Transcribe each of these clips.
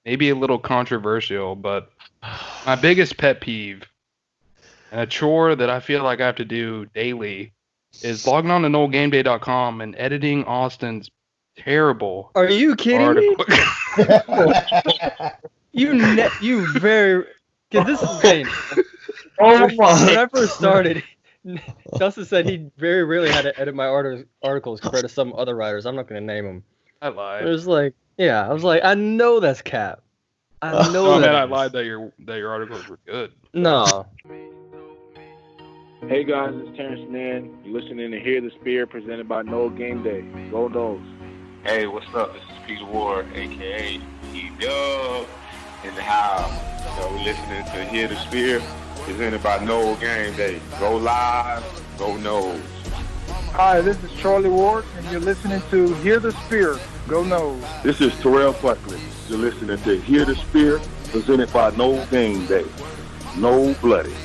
maybe a little controversial, but my biggest pet peeve and a chore that I feel like I have to do daily is logging on to NoleGameday.com and editing Austin's terrible Are you kidding me? article. You very because this is painful. Oh When my! I first started, Dustin said he very rarely had to edit my articles compared to some other writers. I'm not going to name them. I It lied. was like, yeah, I was like, I know that's cap. I know No, that. man, I is. lied that your articles were good. No. Hey guys, it's Terrence Man. You're listening to Hear the Spear presented by NoleGameday. Go Noles. Hey, what's up? This is Peter Ward, aka P-Dub, in the house. So we're listening to Hear the Spear, presented by NoleGameday. Go live, go Noles. Hi, this is Charlie Ward, and you're listening to Hear the Spear. Go Noles. This is Terrell Buckley. You're listening to Hear the Spear, presented by NoleGameday. No Bloody.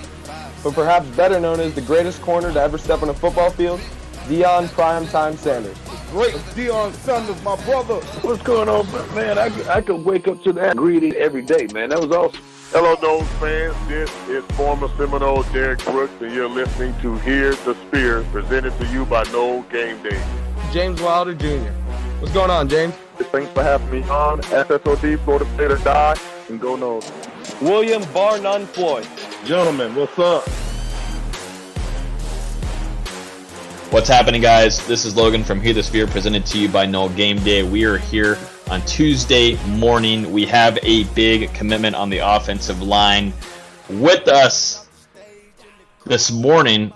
But perhaps better known as the greatest corner to ever step on a football field, Deion Primetime Sanders. Great Deion Sanders, my brother. What's going on, man? I could wake up to that greeting every day, man. That was awesome. Hello, Noles fans. This is former Seminole Derek Brooks, and you're listening to Hear the Spear, presented to you by NoleGameday. James Wilder Jr. What's going on, James? Thanks for having me on. SSOD, Florida State or Die, and go Noles. William Bar None Floyd. Gentlemen, what's up? What's happening, guys? This is Logan from Hear the Spear, presented to you by NoleGameday. We are here on Tuesday morning. We have a big commitment on the offensive line. With us this morning,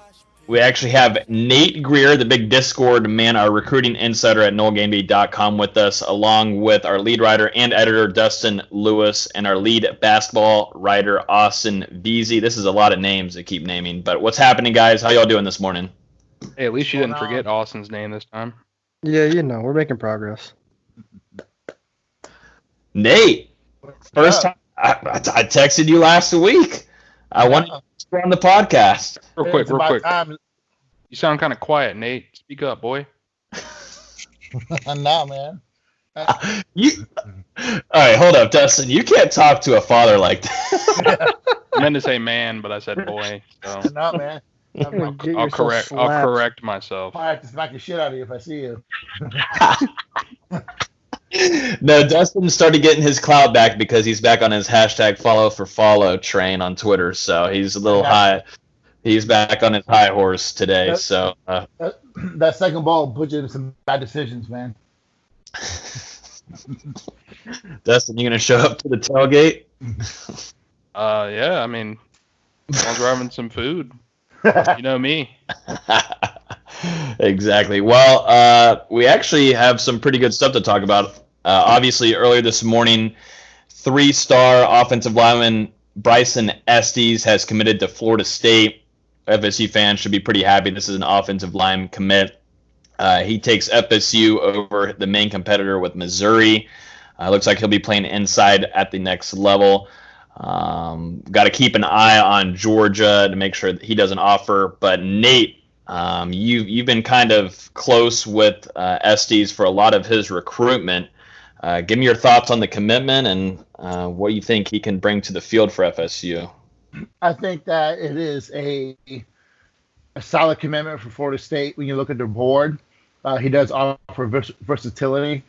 we actually have Nate Greer, the big Discord man, our recruiting insider at NoleGameday.com with us, along with our lead writer and editor, Dustin Lewis, and our lead basketball writer, Austin Veazey. This is a lot of names to keep naming, but what's happening, guys? How y'all doing this morning? Hey, at least you didn't forget Austin's name this time. Yeah, we're making progress. Nate, first time I texted you last week. I wanted you on the podcast. Real quick. You sound kind of quiet, Nate. Speak up, boy. Nah, man. All right, hold up, Dustin. You can't talk to a father like that. I meant to say man, but I said boy. So Nah, man. I'll correct myself. I'll have to smack the shit out of you if I see you. No, Dustin started getting his clout back because he's back on his hashtag follow for follow train on Twitter. So he's a little high. He's back on his high horse today. That second ball put you in some bad decisions, man. Dustin, you gonna show up to the tailgate? Yeah. I mean, as long as we're having some food, you know me. Exactly. Well, we actually have some pretty good stuff to talk about. Obviously, earlier this morning, 3-star offensive lineman Bryson Estes has committed to Florida State. FSU fans should be pretty happy. This is an offensive line commit. He takes FSU over the main competitor with Missouri. Looks like he'll be playing inside at the next level. Got to keep an eye on Georgia to make sure that he doesn't offer. But Nate, you've been kind of close with Estes for a lot of his recruitment. Give me your thoughts on the commitment and what you think he can bring to the field for FSU. I think that it is a solid commitment for Florida State when you look at their board. He does offer versatility.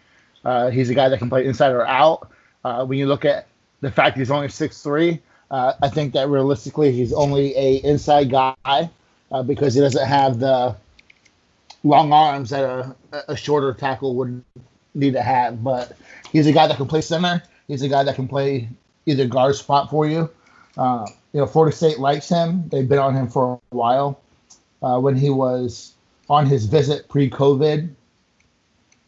He's a guy that can play inside or out. When you look at the fact he's only 6'3", I think that realistically he's only a inside guy because he doesn't have the long arms that a shorter tackle would need to have. But he's a guy that can play center. He's a guy that can play either guard spot for you. Florida State likes him. They've been on him for a while. When he was on his visit pre-COVID,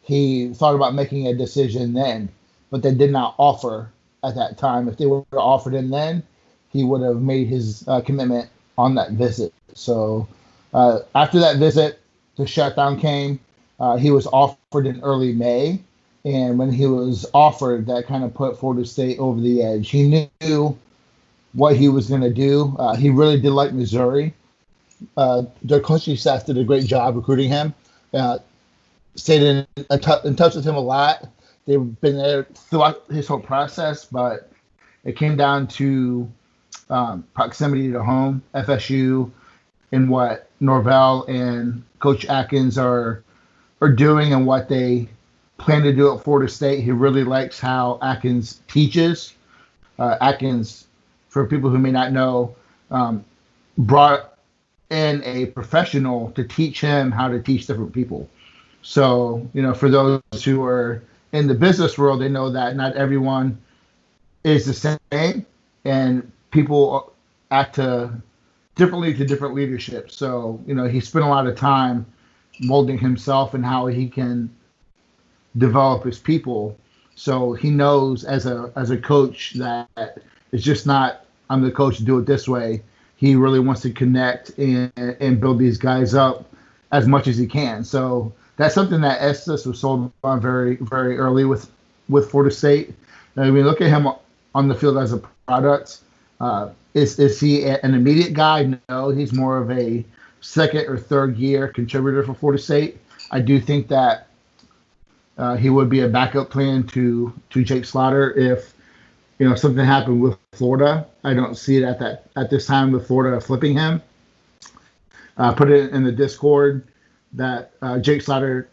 he thought about making a decision then, but they did not offer at that time. If they would have offered him then, he would have made his commitment on that visit. So after that visit, the shutdown came. He was offered in early May, and when he was offered, that kind of put Florida State over the edge. He knew what he was going to do. He really did like Missouri. Their coaching staff did a great job recruiting him. Stayed in touch with him a lot. they've been there throughout his whole process, but it came down to proximity to home, FSU, and what Norvell and Coach Atkins are doing and what they plan to do at Florida State. He really likes how Atkins teaches. Atkins, for people who may not know, brought in a professional to teach him how to teach different people. So, for those who are in the business world, they know that not everyone is the same, and people act differently to different leadership. So, he spent a lot of time molding himself and how he can develop his people. So he knows as a coach that it's just not, I'm the coach, do it this way. He really wants to connect and build these guys up as much as he can. So that's something that Estes was sold on very, very early with Florida State. Now, when you look at him on the field as a product, is he an immediate guy? No, he's more of a second or third year contributor for Florida State. I do think that he would be a backup plan to Jake Slaughter if something happened with Florida. I don't see it at this time with Florida flipping him. Put it in the Discord that Jake Slaughter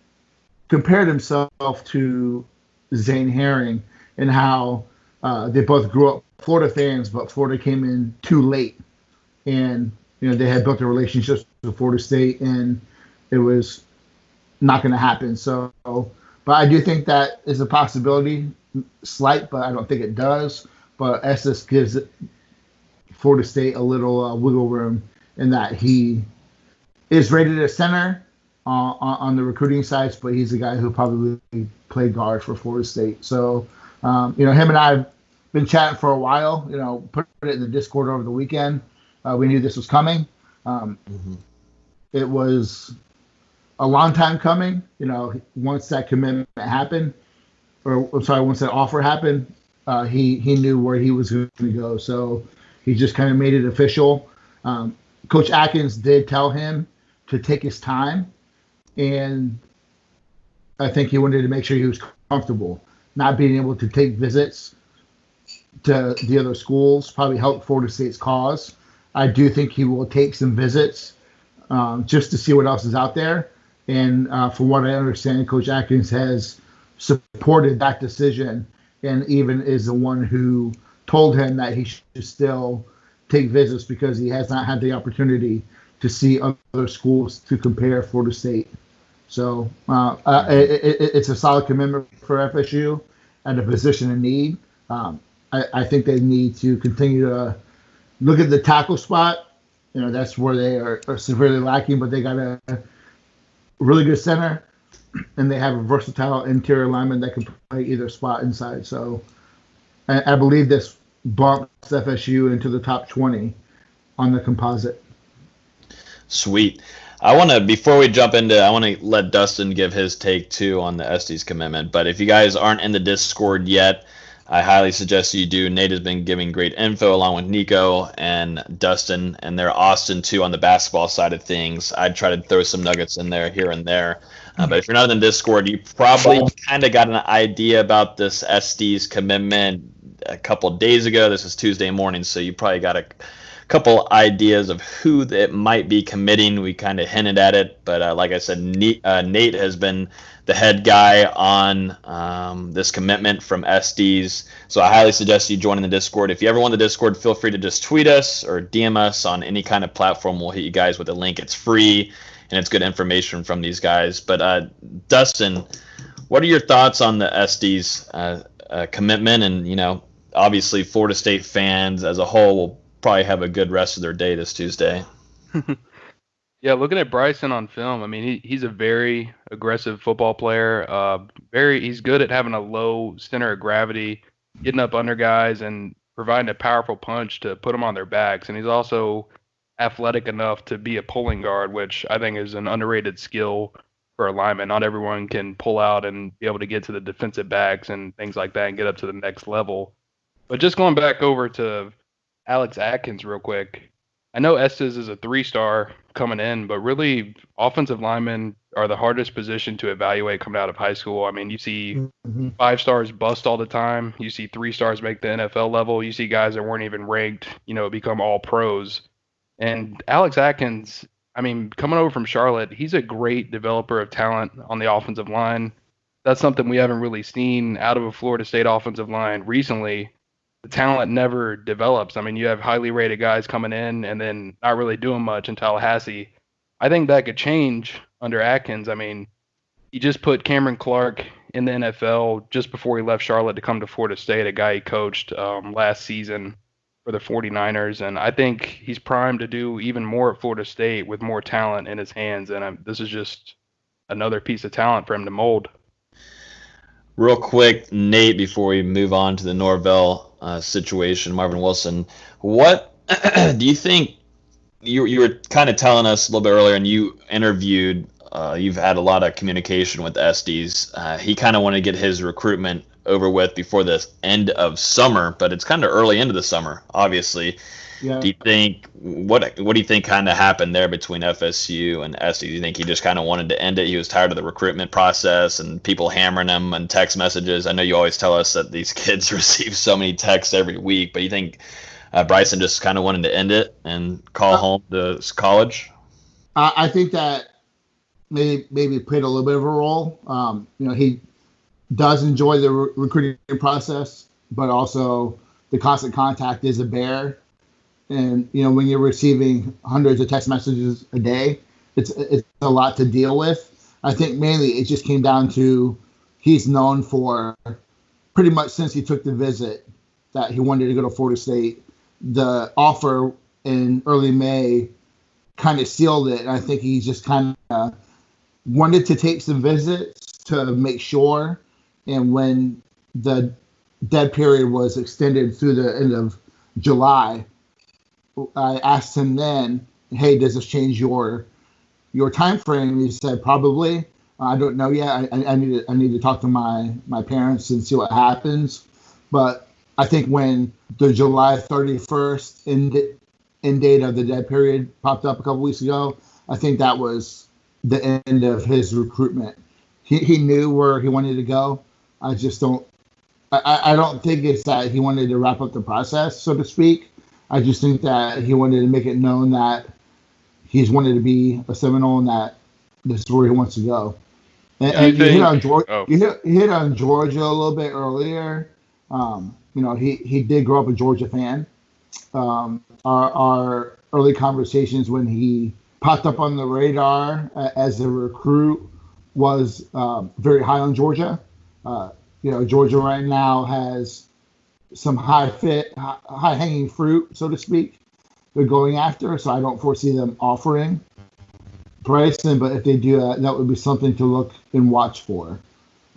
compared himself to Zane Herring and how they both grew up Florida fans, but Florida came in too late, and they had built a relationship with Florida State, and it was not going to happen. So, but I do think that is a possibility, slight, but I don't think it does. But Estes gives Florida State a little wiggle room in that he is rated as center on the recruiting sides, but he's a guy who probably played guard for Florida State. So, him and I have been chatting for a while. Put it in the Discord over the weekend. We knew this was coming. It was a long time coming. Once that commitment happened, once that offer happened, he knew where he was going to go. So he just kind of made it official. Coach Atkins did tell him to take his time, and I think he wanted to make sure he was comfortable. Not being able to take visits to the other schools probably helped Florida State's cause. I do think he will take some visits just to see what else is out there. And from what I understand, Coach Atkins has supported that decision and even is the one who told him that he should still take visits because he has not had the opportunity to see other schools to compare Florida State. So it's a solid commitment for FSU at a position of need. I think they need to continue to look at the tackle spot. That's where they are severely lacking, but they got a really good center, and they have a versatile interior lineman that can play either spot inside. So I believe this bumps FSU into the top 20 on the composite. Sweet. Before we jump into, I want to let Dustin give his take too on the Estes commitment. But if you guys aren't in the Discord yet, I highly suggest you do. Nate has been giving great info along with Nico and Dustin, and they're Austin too on the basketball side of things. I'd try to throw some nuggets in there here and there. But if you're not in the Discord, you probably kind of got an idea about this Estes commitment a couple days ago. This is Tuesday morning, so you probably got a couple ideas of who it might be committing. We kind of hinted at it, but like I said, Nate has been the head guy on this commitment from Estes. So I highly suggest you join in the Discord. If you ever want the Discord, feel free to just tweet us or DM us on any kind of platform. We'll hit you guys with a link. It's free, and it's good information from these guys. But Dustin, what are your thoughts on the Estes commitment? And, obviously Florida State fans as a whole will probably have a good rest of their day this Tuesday. Yeah, looking at Bryson on film, I mean, he's a very aggressive football player. He's good at having a low center of gravity, getting up under guys and providing a powerful punch to put them on their backs. And he's also athletic enough to be a pulling guard, which I think is an underrated skill for a lineman. Not everyone can pull out and be able to get to the defensive backs and things like that and get up to the next level. But just going back over to Alex Atkins real quick, I know Estes is a 3-star coming in, but really offensive linemen are the hardest position to evaluate coming out of high school. I mean, you see 5-stars bust all the time. You see 3-stars make the NFL level. You see guys that weren't even ranked, become all pros. And Alex Atkins, I mean, coming over from Charlotte, he's a great developer of talent on the offensive line. That's something we haven't really seen out of a Florida State offensive line recently. The talent never develops. I mean, you have highly rated guys coming in and then not really doing much in Tallahassee. I think that could change under Atkins. I mean, he just put Cameron Clark in the NFL just before he left Charlotte to come to Florida State, a guy he coached last season for the 49ers. And I think he's primed to do even more at Florida State with more talent in his hands. And this is just another piece of talent for him to mold. Real quick, Nate, before we move on to the Norvell situation, Marvin Wilson, what do you think? You were kind of telling us a little bit earlier, and you interviewed, you've had a lot of communication with Estes. He kind of wanted to get his recruitment over with before the end of summer, but it's kind of early into the summer, obviously. Yeah. Do you think what do you think kind of happened there between FSU and Estes? Do you think he just kind of wanted to end it? He was tired of the recruitment process and people hammering him and text messages. I know you always tell us that these kids receive so many texts every week, but you think Bryson just kind of wanted to end it and call home to college? I think that maybe played a little bit of a role. He does enjoy the recruiting process, but also the constant contact is a bear. And, when you're receiving hundreds of text messages a day, it's a lot to deal with. I think mainly it just came down to he's known for pretty much since he took the visit that he wanted to go to Florida State. The offer in early May kind of sealed it. And I think he just kind of wanted to take some visits to make sure. And when the dead period was extended through the end of July, I asked him then, hey, does this change your time frame? He said, probably. I don't know yet. I need to talk to my parents and see what happens. But I think when the July 31st end date of the dead period popped up a couple weeks ago, I think that was the end of his recruitment. He knew where he wanted to go. I just don't. I don't think it's that he wanted to wrap up the process, so to speak. I just think that he wanted to make it known that he's wanted to be a Seminole and that this is where he wants to go. And you hit on Georgia. You hit on Georgia a little bit earlier. He did grow up a Georgia fan. Our early conversations when he popped up on the radar as a recruit was very high on Georgia. Georgia right now has some high hanging fruit, so to speak, they're going after. So I don't foresee them offering Bryson, but if they do that would be something to look and watch for.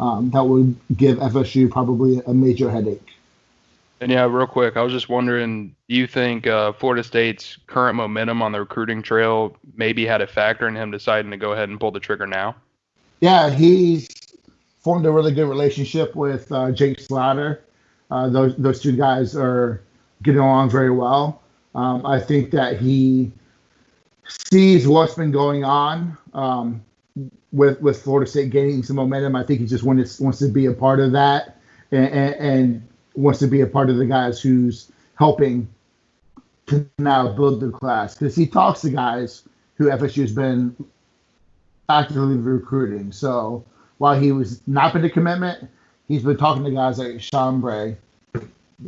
That would give FSU probably a major headache. And yeah, real quick, I was just wondering, do you think Florida State's current momentum on the recruiting trail maybe had a factor in him deciding to go ahead and pull the trigger now? Yeah, he's formed a really good relationship with Jake Slaughter. Those two guys are getting along very well. I think that he sees what's been going on with Florida State gaining some momentum. I think he just wants to be a part of that and wants to be a part of the guys who's helping to now build the class. Because he talks to guys who FSU has been actively recruiting. So while he was not been a commitment, he's been talking to guys like Chambray.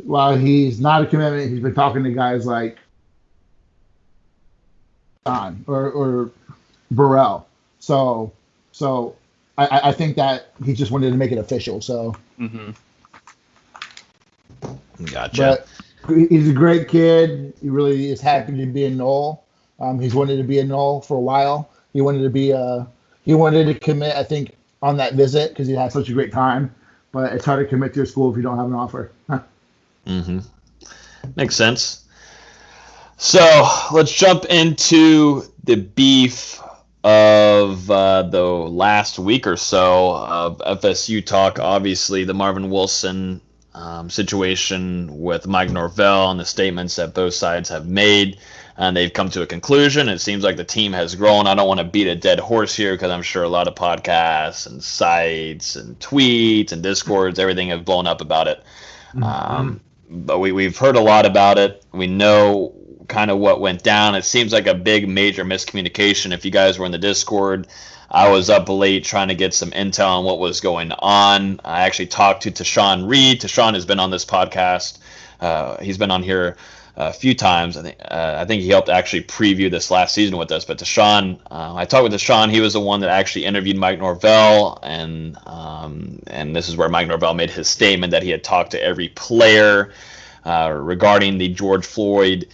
While he's not a commitment, he's been talking to guys like John or Burrell. So I think that he just wanted to make it official. So, Gotcha. But he's a great kid. He really is happy to be a Nole. He's wanted to be a Nole for a while. He wanted to commit, I think, on that visit because he had such a great time. But it's hard to commit to your school if you don't have an offer. Makes sense. So let's jump into the beef of the last week or so of FSU talk. Obviously, the Marvin Wilson situation with Mike Norvell and the statements that both sides have made. And they've come to a conclusion. It seems like the team has grown. I don't want to beat a dead horse here because I'm sure a lot of podcasts and sites and tweets and Discords, everything have blown up about it. But we've heard a lot about it. We know kind of what went down. It seems like a big major miscommunication. If you guys were in the Discord, I was up late trying to get some intel on what was going on. I actually talked to Tashawn Reed. Tashawn has been on this podcast. He's been on here a few times. I think he helped actually preview this last season with us. But Tashawn, I talked with Tashawn. He was the one that actually interviewed Mike Norvell, and this is where Mike Norvell made his statement that he had talked to every player regarding the George Floyd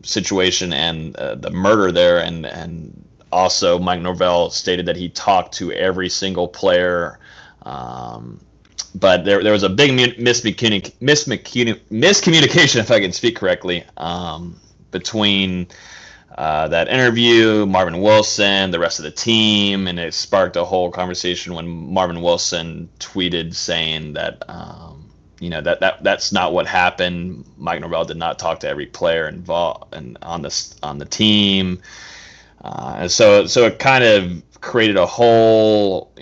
situation and the murder there, and also Mike Norvell stated that he talked to every single player. But there was a big miscommunication, if I can speak correctly, between that interview, Marvin Wilson, the rest of the team, and it sparked a whole conversation when Marvin Wilson tweeted saying that that's not what happened. Mike Norvell did not talk to every player involved and on the team, and so it kind of created a whole,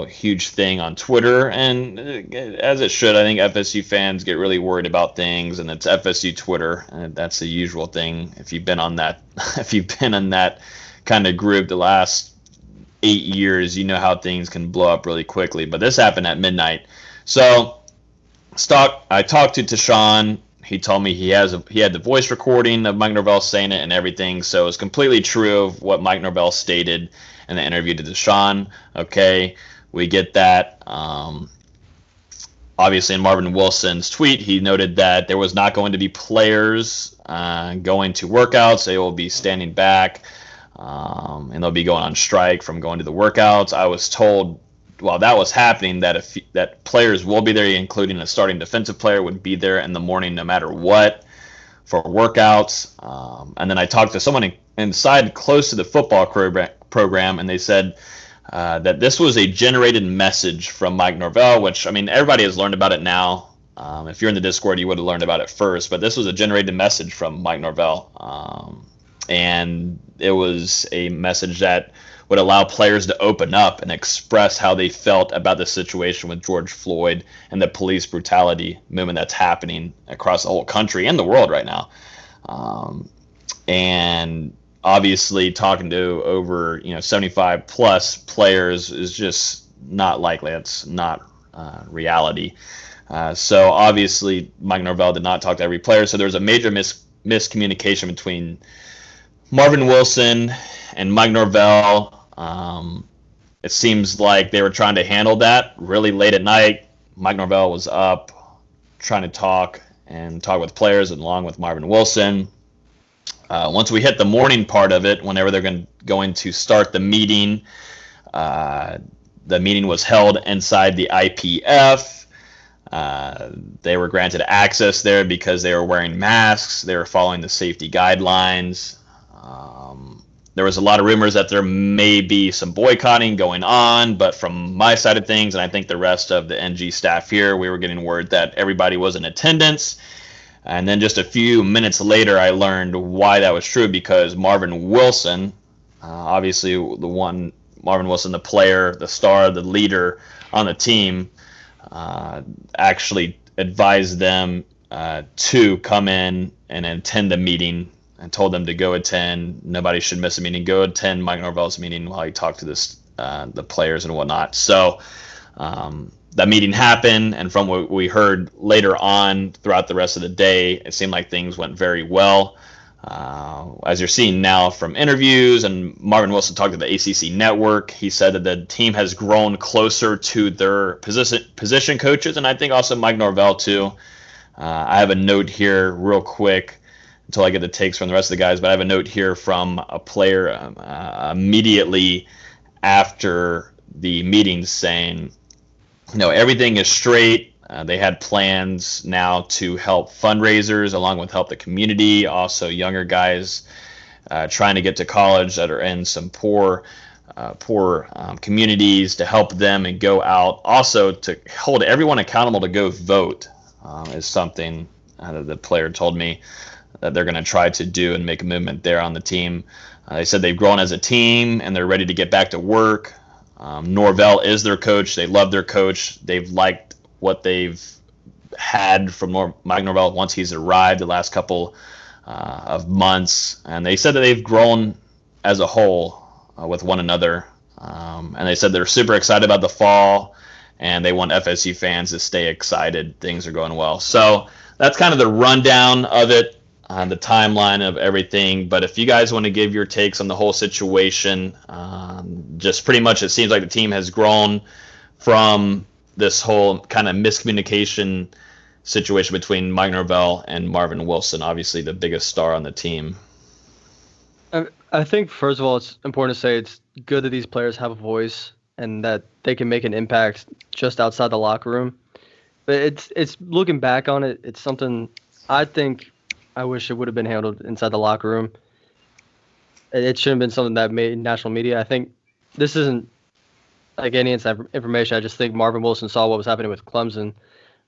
huge thing on Twitter, and as it should. I think FSU fans get really worried about things, and it's FSU Twitter, and that's the usual thing. If you've been on that, kind of group the last 8 years, you know how things can blow up really quickly. But this happened at midnight, so I talked to Tashawn. He told me he had the voice recording of Mike Norvell saying it and everything, so it's completely true of what Mike Norvell stated in the interview to Deshaun. Okay, we get that. Obviously, in Marvin Wilson's tweet, he noted that there was not going to be players going to workouts. They will be standing back, and they'll be going on strike from going to the workouts. I was told while that was happening that players will be there, including a starting defensive player would be there in the morning no matter what for workouts. And then I talked to someone inside close to the football program, and they said that this was a generated message from Mike Norvell, which, I mean, everybody has learned about it now. If you're in the Discord, you would have learned about it first, but this was a generated message from Mike Norvell. And it was a message that would allow players to open up and express how they felt about the situation with George Floyd and the police brutality movement that's happening across the whole country and the world right now. And obviously talking to over 75 plus players is just not likely. That's not reality. So obviously Mike Norvell did not talk to every player. So there's a major miscommunication between Marvin Wilson and Mike Norvell. It seems like they were trying to handle that really late at night. Mike Norvell was up trying to talk with players along with Marvin Wilson. Once we hit the morning part of it, whenever they're going to start the meeting was held inside the IPF. They were granted access there because they were wearing masks. They were following the safety guidelines. There was a lot of rumors that there may be some boycotting going on, but from my side of things, and I think the rest of the NG staff here, we were getting word that everybody was in attendance. And then just a few minutes later, I learned why that was true, because Marvin Wilson, obviously Marvin Wilson, the player, the star, the leader on the team, actually advised them to come in and attend the meeting, and told them to go attend. Nobody should miss a meeting. Go attend Mike Norvell's meeting while he talked to the players and whatnot. So that meeting happened, and from what we heard later on throughout the rest of the day, it seemed like things went very well. As you're seeing now from interviews, and Marvin Wilson talked to the ACC network, he said that the team has grown closer to their position coaches, and I think also Mike Norvell too. I have a note here real quick until I get the takes from the rest of the guys, but I have a note here from a player immediately after the meeting saying, everything is straight. They had plans now to help fundraisers along with help the community, also younger guys trying to get to college that are in some poor poor communities, to help them and go out. Also, to hold everyone accountable to go vote is something that the player told me that they're going to try to do and make a movement there on the team. They said they've grown as a team and they're ready to get back to work. Norvell is their coach. They love their coach. They've liked what they've had from Mike Norvell once he's arrived the last couple of months. And they said that they've grown as a whole with one another. And they said they're super excited about the fall, and they want FSU fans to stay excited. Things are going well. So that's kind of the rundown of it, the timeline of everything. But if you guys want to give your takes on the whole situation, just pretty much it seems like the team has grown from this whole kind of miscommunication situation between Mike Norvell and Marvin Wilson, obviously the biggest star on the team. I think, first of all, it's important to say it's good that these players have a voice and that they can make an impact just outside the locker room. But it's looking back on it, it's something I think I wish it would have been handled inside the locker room. It shouldn't have been something that made national media. I think this isn't like any inside information. I just think Marvin Wilson saw what was happening with Clemson,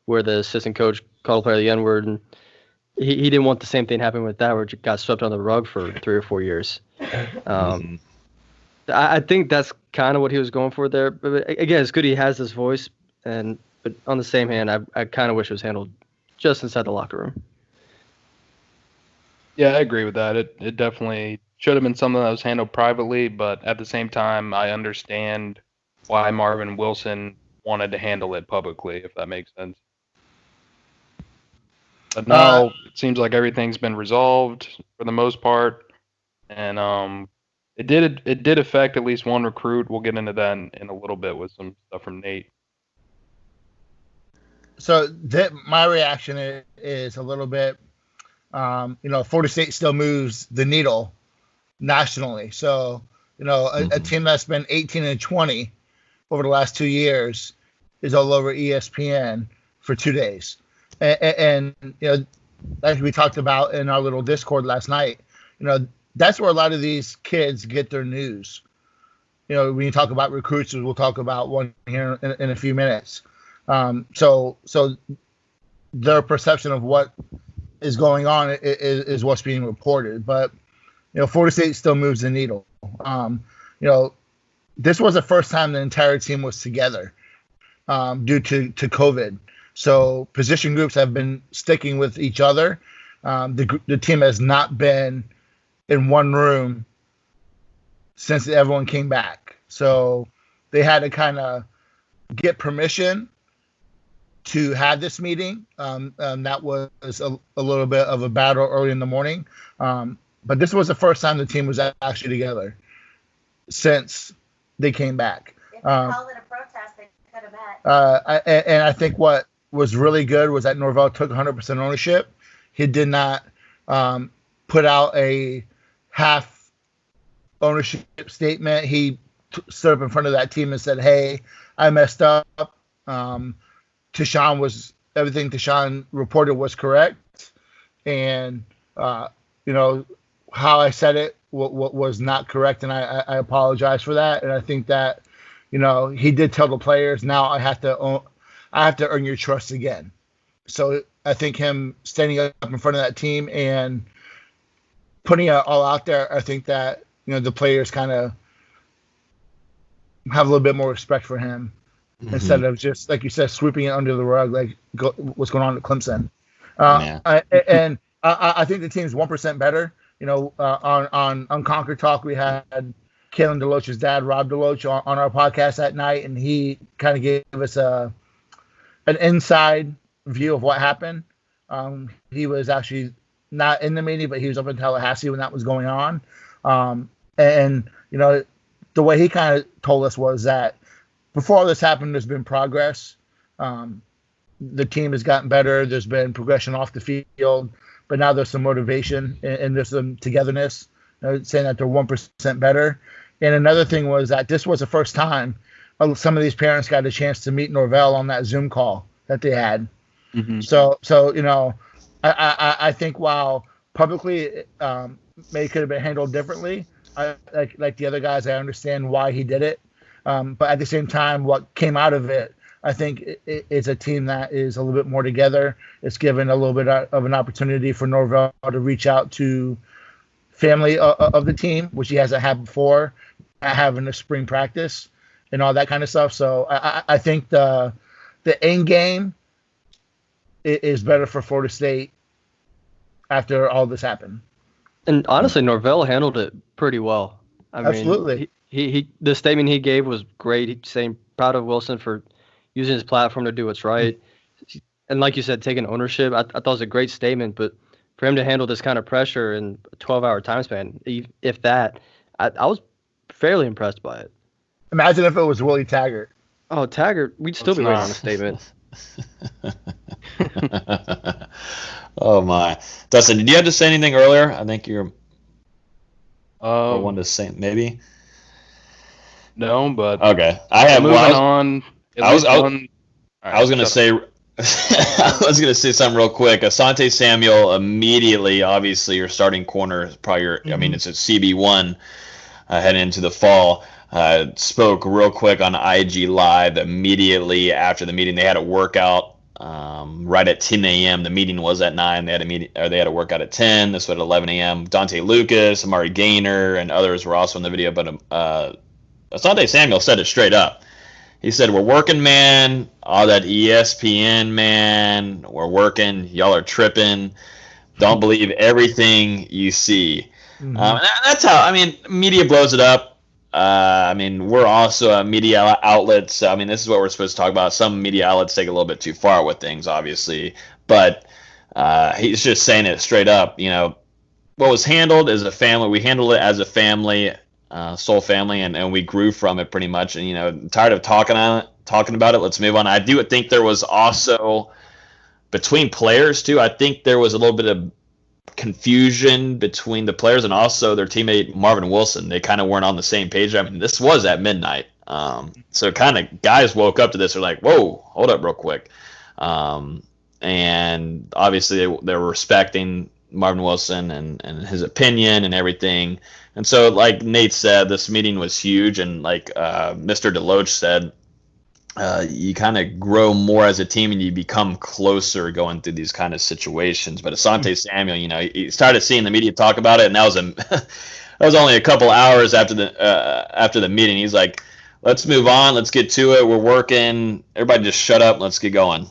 where the assistant coach called a player the N-word, and he didn't want the same thing happening with that, where it got swept under the rug for 3 or 4 years. I think that's kind of what he was going for there. But again, it's good he has this voice, but on the same hand, I kind of wish it was handled just inside the locker room. Yeah, I agree with that. It definitely should have been something that was handled privately, but at the same time, I understand why Marvin Wilson wanted to handle it publicly, if that makes sense. But now it seems like everything's been resolved for the most part, and it did affect at least one recruit. We'll get into that in a little bit with some stuff from Nate. So my reaction is a little bit, Florida State still moves the needle nationally. So, a team that's been 18-20 over the last 2 years is all over ESPN for 2 days. And like we talked about in our little Discord last night, that's where a lot of these kids get their news. When you talk about recruits, we'll talk about one here in a few minutes. So their perception of what is going on is what's being reported. But, Florida State still moves the needle. This was the first time the entire team was together due to COVID. So position groups have been sticking with each other. The team has not been in one room since everyone came back. So they had to kind of get permission to have this meeting. That was a little bit of a battle early in the morning. But this was the first time the team was actually together since they came back. If they called it a protest, they could have met. And I think what was really good was that Norvell took 100% ownership. He did not put out a half ownership statement. He stood up in front of that team and said, "Hey, I messed up. Everything Tashawn reported was correct, and how I said it was not correct, and I apologize for that." And I think that he did tell the players, "Now I have to earn your trust again." So I think him standing up in front of that team and putting it all out there, I think that the players kind of have a little bit more respect for him instead of just, like you said, sweeping it under the rug like what's going on at Clemson. I think the team's 1% better. On Conquer Talk, we had Kalen DeLoach's dad, Rob DeLoach, on our podcast that night, and he kind of gave us an inside view of what happened. He was actually not in the meeting, but he was up in Tallahassee when that was going on. The way he kind of told us was that before all this happened, there's been progress. The team has gotten better. There's been progression off the field, but now there's some motivation and there's some togetherness, saying that they're 1% better. And another thing was that this was the first time some of these parents got a chance to meet Norvell on that Zoom call that they had. Mm-hmm. So I think while publicly may could have been handled differently, like the other guys, I understand why he did it. But at the same time, what came out of it, I think it's a team that is a little bit more together. It's given a little bit of an opportunity for Norvell to reach out to family of the team, which he hasn't had before, having a spring practice and all that kind of stuff. So I think the end game is better for Florida State after all this happened. And honestly, Norvell handled it pretty well. Absolutely. He the statement he gave was great. He's saying proud of Wilson for using his platform to do what's right. And like you said, taking ownership, I thought it was a great statement. But for him to handle this kind of pressure in a 12-hour time span, if that, I was fairly impressed by it. Imagine if it was Willie Taggart. Oh, Taggart, we'd still be waiting on a statement. Oh, my. Dustin, did you have to say anything earlier? I think you're one to say, maybe? No, but okay. I have moving on. I was going to say I was going to say something real quick. Asante Samuel immediately, obviously, your starting corner is probably your, I mean, it's a CB1 heading into the fall. Spoke real quick on IG Live immediately after the meeting. They had a workout right at 10 a.m. The meeting was at 9. They had a workout at 10. This was at 11 a.m. Dante Lucas, Amari Gaynor, and others were also in the video. But Asante Samuel said it straight up. He said, "We're working, man. All that ESPN, man. We're working. Y'all are tripping. Don't believe everything you see." And that's how, I mean, media blows it up. I mean, we're also a media outlet. So, I mean, this is what we're supposed to talk about. Some media outlets take a little bit too far with things, obviously. But he's just saying it straight up. You know, what was handled as a family, we handled it as a family, soul family, and we grew from it pretty much. And, you know, tired of talking about it. Let's move on. I do think there was also, between players, too, I think there was a little bit of confusion between the players and also their teammate Marvin Wilson. They kind of weren't on the same page. I mean, this was at midnight, so kind of guys woke up to this. They're like, "Whoa, hold up, real quick," and obviously they were respecting Marvin Wilson and his opinion and everything. And so, like Nate said, this meeting was huge, and like Mr. Deloach said, you kind of grow more as a team and you become closer going through these kind of situations. But Asante Samuel, you know, he started seeing the media talk about it, and that was only a couple hours after the meeting. He's like, "Let's move on. Let's get to it. We're working. Everybody just shut up. Let's get going."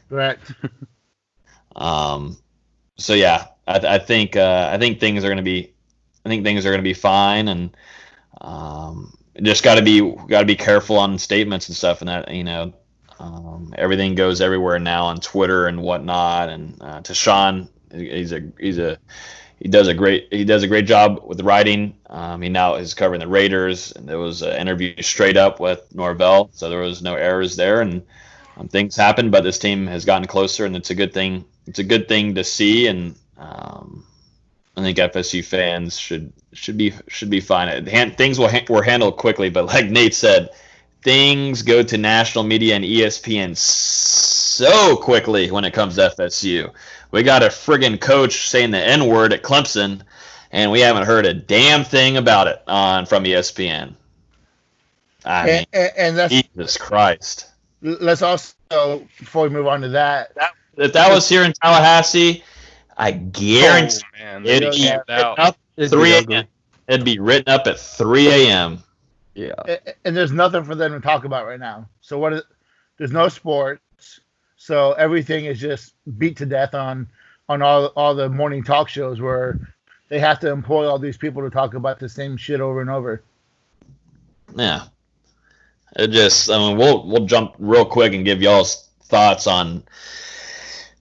Correct. So yeah, I think things are going to be fine, and just got to be careful on statements and stuff, and that, you know, everything goes everywhere now on Twitter and whatnot. And to Sean, he does a great job with writing. He now is covering the Raiders, and there was an interview straight up with Norvell, so there was no errors there, and things happen. But this team has gotten closer, and it's a good thing. It's a good thing to see, and I think FSU fans should be fine. Things were handled quickly, but like Nate said, things go to national media and ESPN so quickly when it comes to FSU. We got a friggin' coach saying the N-word at Clemson, and we haven't heard a damn thing about it from ESPN. I mean, and that's, Jesus Christ. Let's also, before we move on to that, if that was here in Tallahassee, I guarantee it'd be written up at 3 a.m. It'd be written up at 3 a.m. Yeah. And there's nothing for them to talk about right now. So there's no sports. So everything is just beat to death on all the morning talk shows where they have to employ all these people to talk about the same shit over and over. Yeah. It just, I mean, we'll jump real quick and give y'all's thoughts on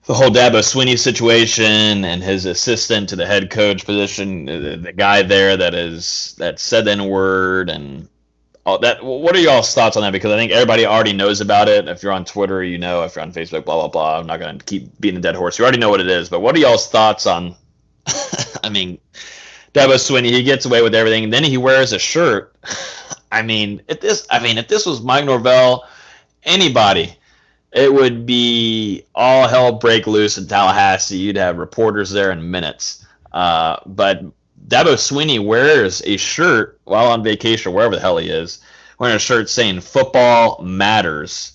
the whole Dabo Swinney situation and his assistant to the head coach position, the guy there that said the N-word and all that. What are y'all's thoughts on that? Because I think everybody already knows about it. If you're on Twitter, you know. If you're on Facebook, blah, blah, blah. I'm not going to keep beating a dead horse. You already know what it is. But what are y'all's thoughts on, I mean, Dabo Swinney, he gets away with everything, and then he wears a shirt. I mean, if this was Mike Norvell, anybody, it would be all hell break loose in Tallahassee. You'd have reporters there in minutes. But Dabo Swinney wears a shirt while on vacation or wherever the hell he is, wearing a shirt saying football matters,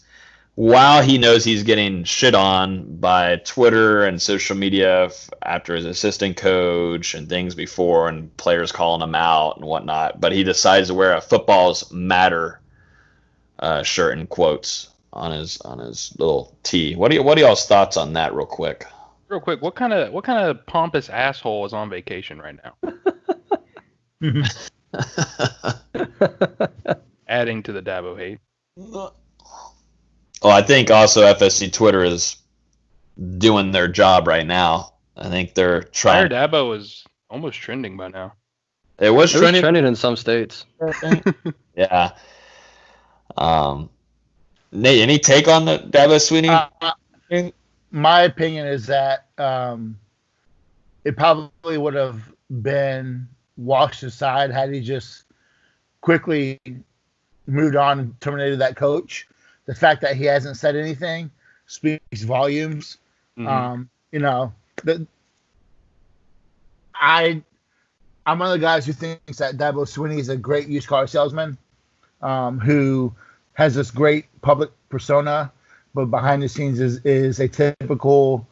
while he knows he's getting shit on by Twitter and social media after his assistant coach and things before, and players calling him out and whatnot. But he decides to wear a footballs matter shirt in quotes on his little tee. What are y'all's thoughts on that, real quick? Real quick, what kind of pompous asshole is on vacation right now? Adding to the Dabo hate. Well, I think also FSC Twitter is doing their job right now. I think they're trying. Fire Dabo is almost trending by now. It was trending in some states. Yeah. Nate, any take on the Dabo Swinney? My opinion is that it probably would have been washed aside had he just quickly moved on and terminated that coach. The fact that he hasn't said anything speaks volumes. Mm-hmm. I'm one of the guys who thinks that Dabo Swinney is a great used car salesman who has this great public persona, but behind the scenes is a typical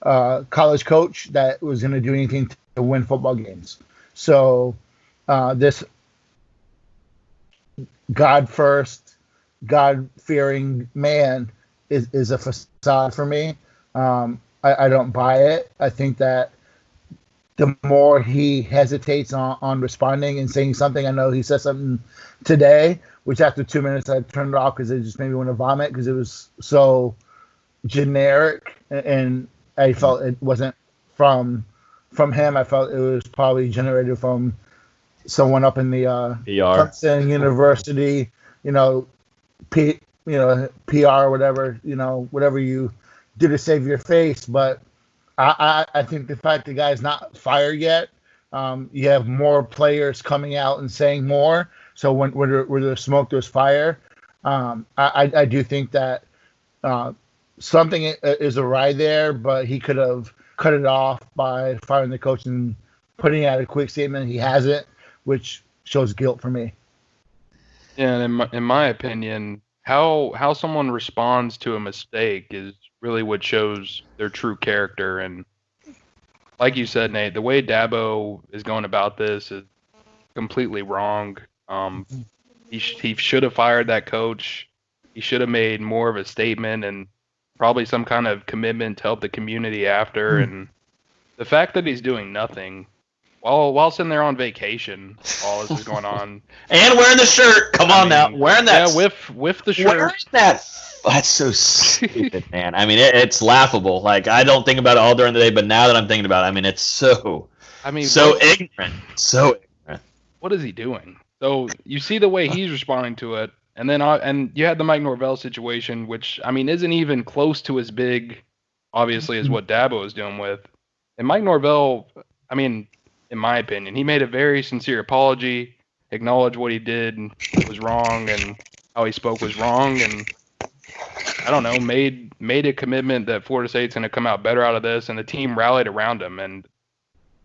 college coach that was going to do anything to win football games. So this God-fearing man is a facade for me. I don't buy it. I think that the more he hesitates on responding and saying something, I know he said something today, which after 2 minutes I turned it off because it just made me want to vomit because it was so generic and I felt it wasn't from him. I felt it was probably generated from someone up in the Clemson University, PR, whatever, whatever you do to save your face. But I think the fact the guy's not fired yet, you have more players coming out and saying more. So where there's smoke, there's fire. I do think that something is awry there, but he could have cut it off by firing the coach and putting out a quick statement. He hasn't, which shows guilt for me. Yeah, and in my opinion, how someone responds to a mistake is really what shows their true character. And like you said, Nate, the way Dabo is going about this is completely wrong. He should have fired that coach. He should have made more of a statement and probably some kind of commitment to help the community after. And the fact that he's doing nothing while sitting there on vacation, all this is going on, and wearing the shirt. Come on now, wearing that. Yeah, with the shirt. Wearing that. That's so stupid, man. I mean, it's laughable. Like, I don't think about it all during the day, but now that I'm thinking about it, I mean, it's so ignorant. So ignorant. What is he doing? So you see the way he's responding to it, and then and you had the Mike Norvell situation, which, I mean, isn't even close to as big, obviously, as what Dabo is doing with. And Mike Norvell, I mean, in my opinion, he made a very sincere apology, acknowledged what he did was wrong and how he spoke was wrong, and I don't know, made a commitment that Florida State's going to come out better out of this, and the team rallied around him. And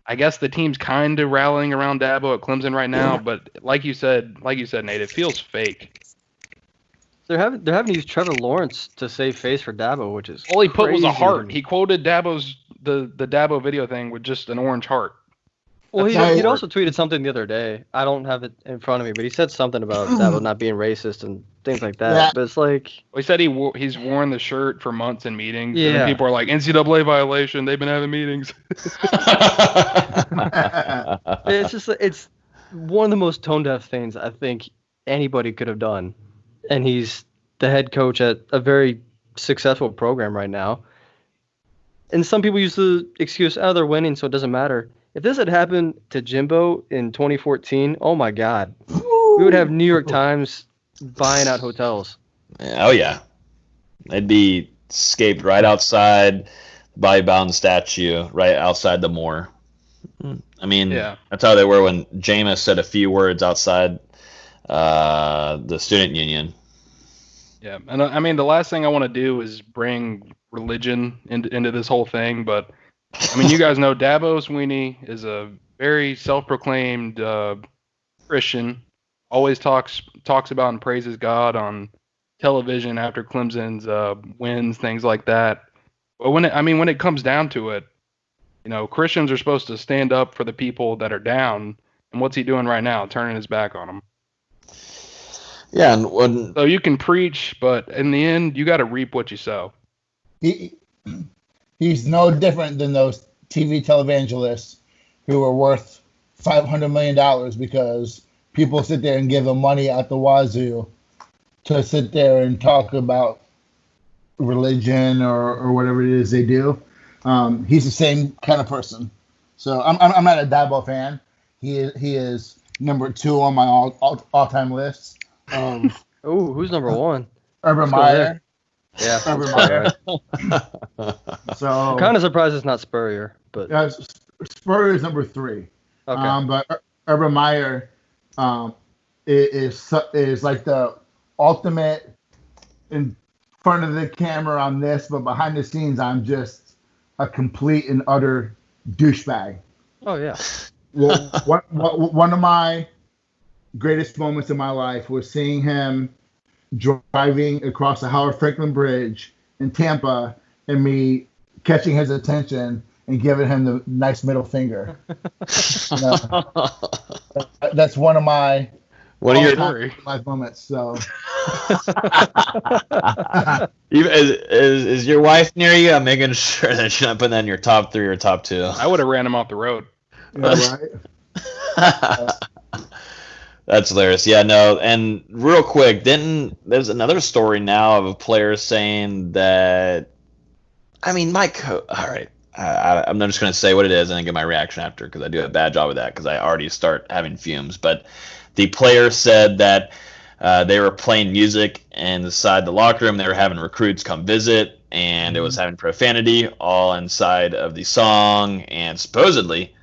I guess the team's kind of rallying around Dabo at Clemson right now, but like you said, Nate, it feels fake. They're having to use Trevor Lawrence to save face for Dabo, which is all he put was a heart. He quoted Dabo's the Dabo video thing with just an orange heart. Well, he'd also tweeted something the other day. I don't have it in front of me, but he said something about Dabo not being racist and things like that. Yeah. But it's like... Well, he said he's worn the shirt for months in meetings. Yeah. And people are like, NCAA violation. They've been having meetings. It's one of the most tone-deaf things I think anybody could have done. And he's the head coach at a very successful program right now. And some people use the excuse, they're winning, so it doesn't matter. If this had happened to Jimbo in 2014, oh my God, we would have New York Times buying out hotels. Oh yeah, they'd be scaped right outside the Bobby Bowden statue, right outside the Moore. I mean, that's how they were when Jameis said a few words outside the student union. Yeah, and I mean, the last thing I want to do is bring religion into this whole thing, but I mean, you guys know Dabo Swinney is a very self-proclaimed Christian. Always talks about and praises God on television after Clemson's wins, things like that. But when it comes down to it, Christians are supposed to stand up for the people that are down. And what's he doing right now? Turning his back on them. Yeah, and so you can preach, but in the end, you got to reap what you sow. He's no different than those TV televangelists who are worth $500 million because people sit there and give them money out the wazoo to sit there and talk about religion or whatever it is they do. He's the same kind of person. So I'm not a Dabo fan. He is number 2 on my all-time list. Who's number 1? Urban Meyer. Yeah, Urban Meyer. So I'm kind of surprised it's not Spurrier, but Spurrier is number 3. Okay. But Urban Meyer is like the ultimate in front of the camera on this, but behind the scenes, I'm just a complete and utter douchebag. Oh yeah. One of my greatest moments in my life was seeing him driving across the Howard Franklin Bridge in Tampa and me catching his attention and giving him the nice middle finger. That's one of my life moments. So, is your wife near you? I'm making sure that she's not putting that in your top 3 or top 2. I would have ran him off the road. Yeah, right. That's hilarious. Yeah, no, and real quick, there's another story now of a player saying that, all right, I'm not just going to say what it is and then get my reaction after because I do a bad job of that because I already start having fumes. But the player said that they were playing music inside the locker room. They were having recruits come visit, and it was having profanity all inside of the song. And supposedly,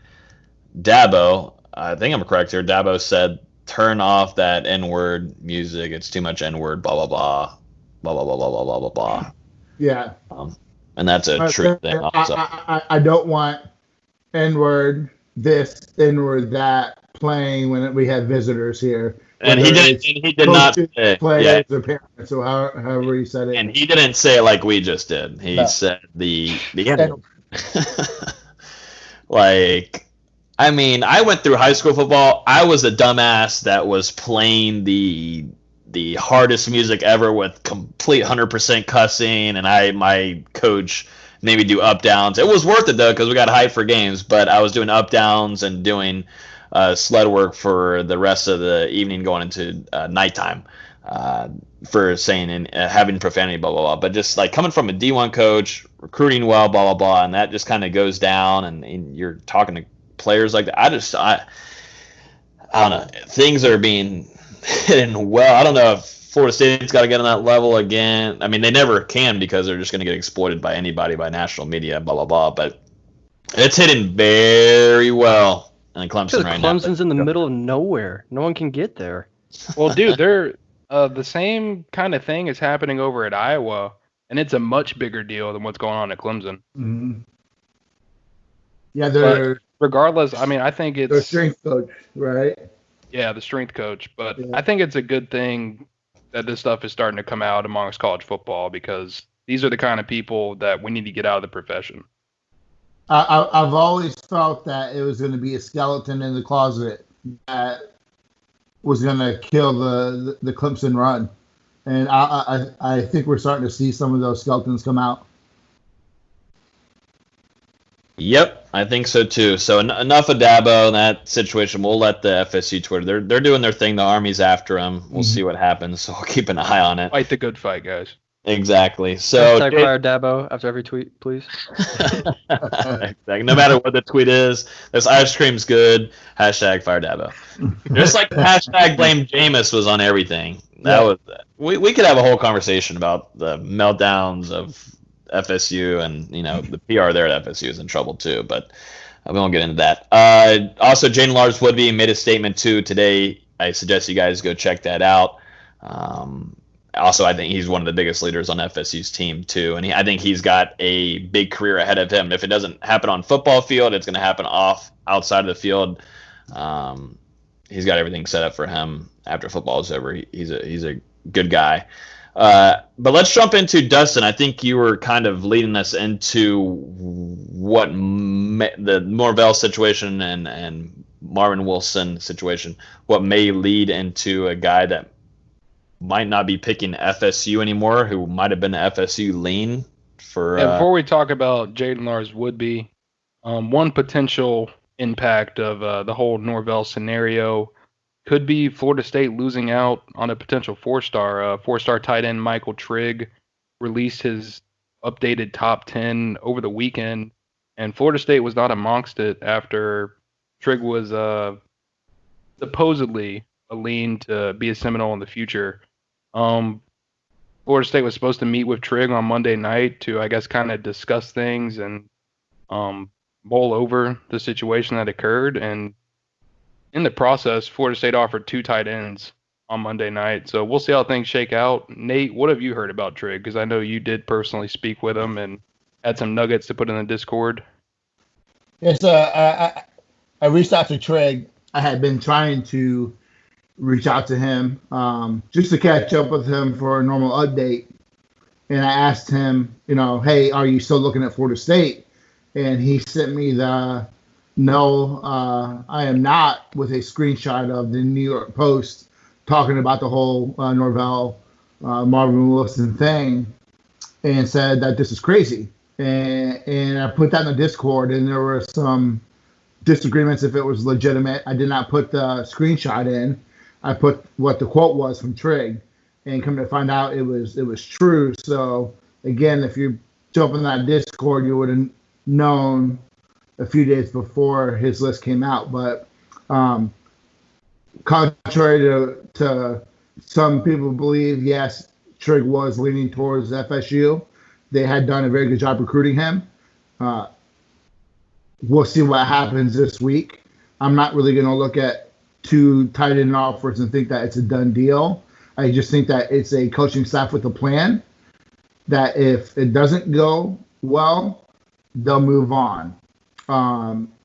Dabo, I think I'm correct here, Dabo said, turn off that N-word music. It's too much N-word, blah, blah, blah, blah, blah, blah, blah, blah, blah, blah, blah. Yeah. And that's a true thing also. I don't want N-word this, N-word that playing when we have visitors here. And he did not say, players or parents or however he said it. And he didn't say it like we just did. He said the N-word. I went through high school football. I was a dumbass that was playing the hardest music ever with complete 100% cussing, and my coach made me do up downs. It was worth it though because we got hyped for games. But I was doing up downs and doing sled work for the rest of the evening, going into nighttime for saying and having profanity, blah blah blah. But just like coming from a D1 coach, recruiting well, blah blah blah, and that just kind of goes down, and you're talking to players like that. I don't know. Things are being hidden well. I don't know if Florida State's got to get on that level again. I mean, they never can because they're just going to get exploited by anybody, by national media, blah, blah, blah. But it's hidden very well in Clemson right now. Clemson's in the middle of nowhere. No one can get there. Well, dude, they're the same kind of thing is happening over at Iowa, and it's a much bigger deal than what's going on at Clemson. Mm-hmm. Yeah, regardless, I think it's... their strength coach, right? Yeah, the strength coach. But yeah. I think it's a good thing that this stuff is starting to come out amongst college football because these are the kind of people that we need to get out of the profession. I've always felt that it was going to be a skeleton in the closet that was going to kill the Clemson run. And I think we're starting to see some of those skeletons come out. Yep, I think so too. So enough of Dabo and that situation. We'll let the FSU Twitter. They're doing their thing. The Army's after them. We'll see what happens. So we'll keep an eye on it. Fight the good fight, guys. Exactly. So fire Dabo after every tweet, please. Exactly. No matter what the tweet is, this ice cream's good. Hashtag fire Dabo. Just like the hashtag blame Jameis was on everything. That was we could have a whole conversation about the meltdowns of FSU, and the PR there at FSU is in trouble too, but we won't get into that. Also, Jane Lars Woodby made a statement too today. I suggest you guys go check that out. Also, I think he's one of the biggest leaders on FSU's team too, and I think he's got a big career ahead of him. If it doesn't happen on football field, it's going to happen outside of the field. He's got everything set up for him after football is over. He's a good guy. But let's jump into Dustin. I think you were kind of leading us into what the Norvell situation and Marvin Wilson situation, what may lead into a guy that might not be picking FSU anymore, who might have been FSU lean for. Before we talk about Jaden Lars Woodby, one potential impact of the whole Norvell scenario could be Florida State losing out on a potential four-star tight end Michael Trigg released his updated top 10 over the weekend, and Florida State was not amongst it after Trigg was supposedly a lean to be a Seminole in the future. Florida State was supposed to meet with Trigg on Monday night to, I guess, kind of discuss things and mull over the situation that occurred. And in the process, Florida State offered 2 tight ends on Monday night. So we'll see how things shake out. Nate, what have you heard about Trigg? Because I know you did personally speak with him and had some nuggets to put in the Discord. Yes, I reached out to Trigg. I had been trying to reach out to him just to catch up with him for a normal update. And I asked him, hey, are you still looking at Florida State? And he sent me no, I am not, with a screenshot of the New York Post talking about the whole Norvell, Marvin Wilson thing, and said that this is crazy. And I put that in the Discord, and there were some disagreements if it was legitimate. I did not put the screenshot in. I put what the quote was from Trigg, and come to find out it was true. So again, if you jump in that Discord, you would have known a few days before his list came out. But contrary to some people believe, yes, Trigg was leaning towards FSU. They had done a very good job recruiting him. We'll see what happens this week. I'm not really going to look at 2 tight end offers and think that it's a done deal. I just think that it's a coaching staff with a plan, that if it doesn't go well, they'll move on.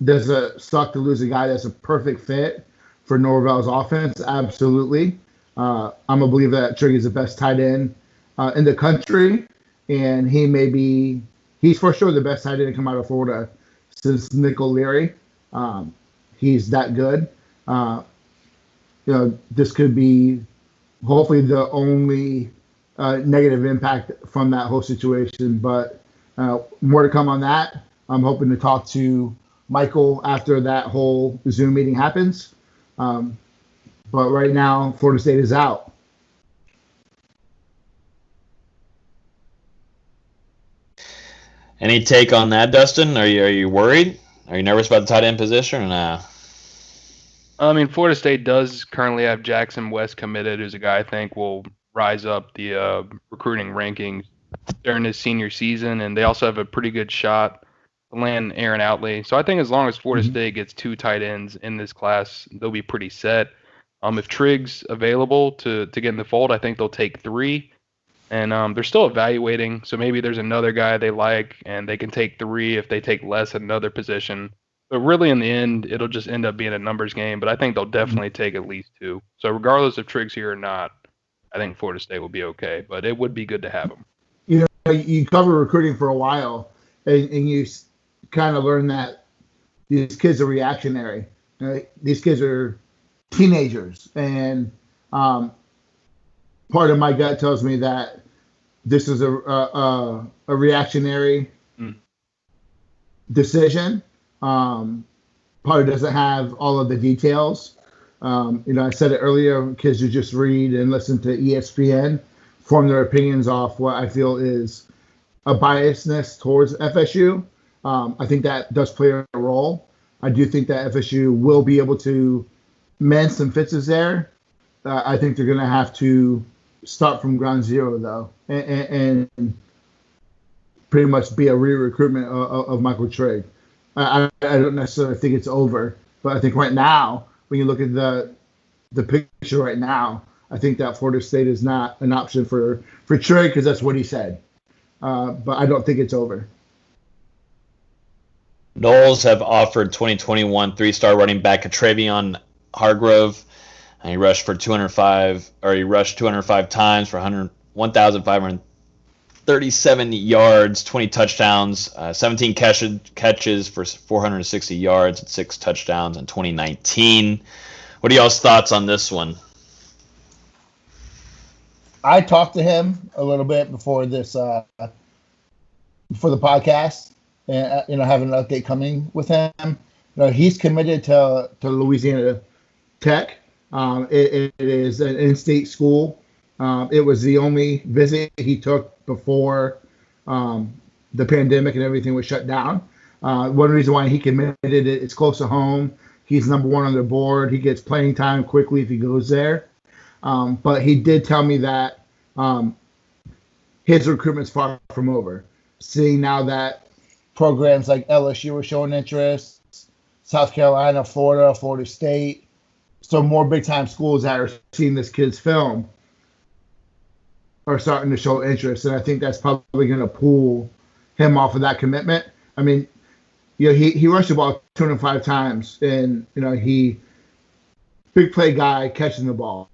Does it suck to lose a guy that's a perfect fit for Norvell's offense? Absolutely. I'm a believer that Trigg is the best tight end in the country, and he's for sure the best tight end to come out of Florida since Nick O'Leary. He's that good. This could be hopefully the only negative impact from that whole situation, but more to come on that. I'm hoping to talk to Michael after that whole Zoom meeting happens. But right now, Florida State is out. Any take on that, Dustin? Are you worried? Are you nervous about the tight end position or not? I mean, Florida State does currently have Jackson West committed, who's a guy I think will rise up the recruiting rankings during his senior season, and they also have a pretty good shot to land Aaron Outley. So I think as long as Florida State gets 2 tight ends in this class, they'll be pretty set. If Trigg's available to get in the fold, I think they'll take 3. And they're still evaluating, so maybe there's another guy they like, and they can take 3 if they take less at another position. But really, in the end, it'll just end up being a numbers game. But I think they'll definitely take at least 2. So regardless if Trigg's here or not, I think Florida State will be okay. But it would be good to have him. You cover recruiting for a while, and you kind of learn that these kids are reactionary. These kids are teenagers, and part of my gut tells me that this is a reactionary decision. Part doesn't have all of the details. I said it earlier, kids who just read and listen to ESPN form their opinions off what I feel is a biasness towards FSU. I think that does play a role. I do think that FSU will be able to mend some fences there. I think they're going to have to start from ground zero, though, and pretty much be a re-recruitment of Michael Trigg. I don't necessarily think it's over, but I think right now, when you look at the picture right now, I think that Florida State is not an option for Trey because that's what he said. But I don't think it's over. Noles have offered 2021 three-star running back Trevion Hargrove. And he rushed 205 times for 1,537 yards, 20 touchdowns, 17 catches for 460 yards and 6 touchdowns in 2019. What are y'all's thoughts on this one? I talked to him a little bit before this, before the podcast, and having an update coming with him. He's committed to Louisiana Tech. It is an in-state school. It was the only visit he took before the pandemic and everything was shut down. One reason why he committed it's close to home. He's number one on their board. He gets playing time quickly if he goes there. But he did tell me that his recruitment's far from over. Seeing now that programs like LSU are showing interest, South Carolina, Florida State, so more big-time schools that are seeing this kid's film are starting to show interest, and I think that's probably going to pull him off of that commitment. I mean, he rushed the ball 205 times, and he big play guy catching the ball,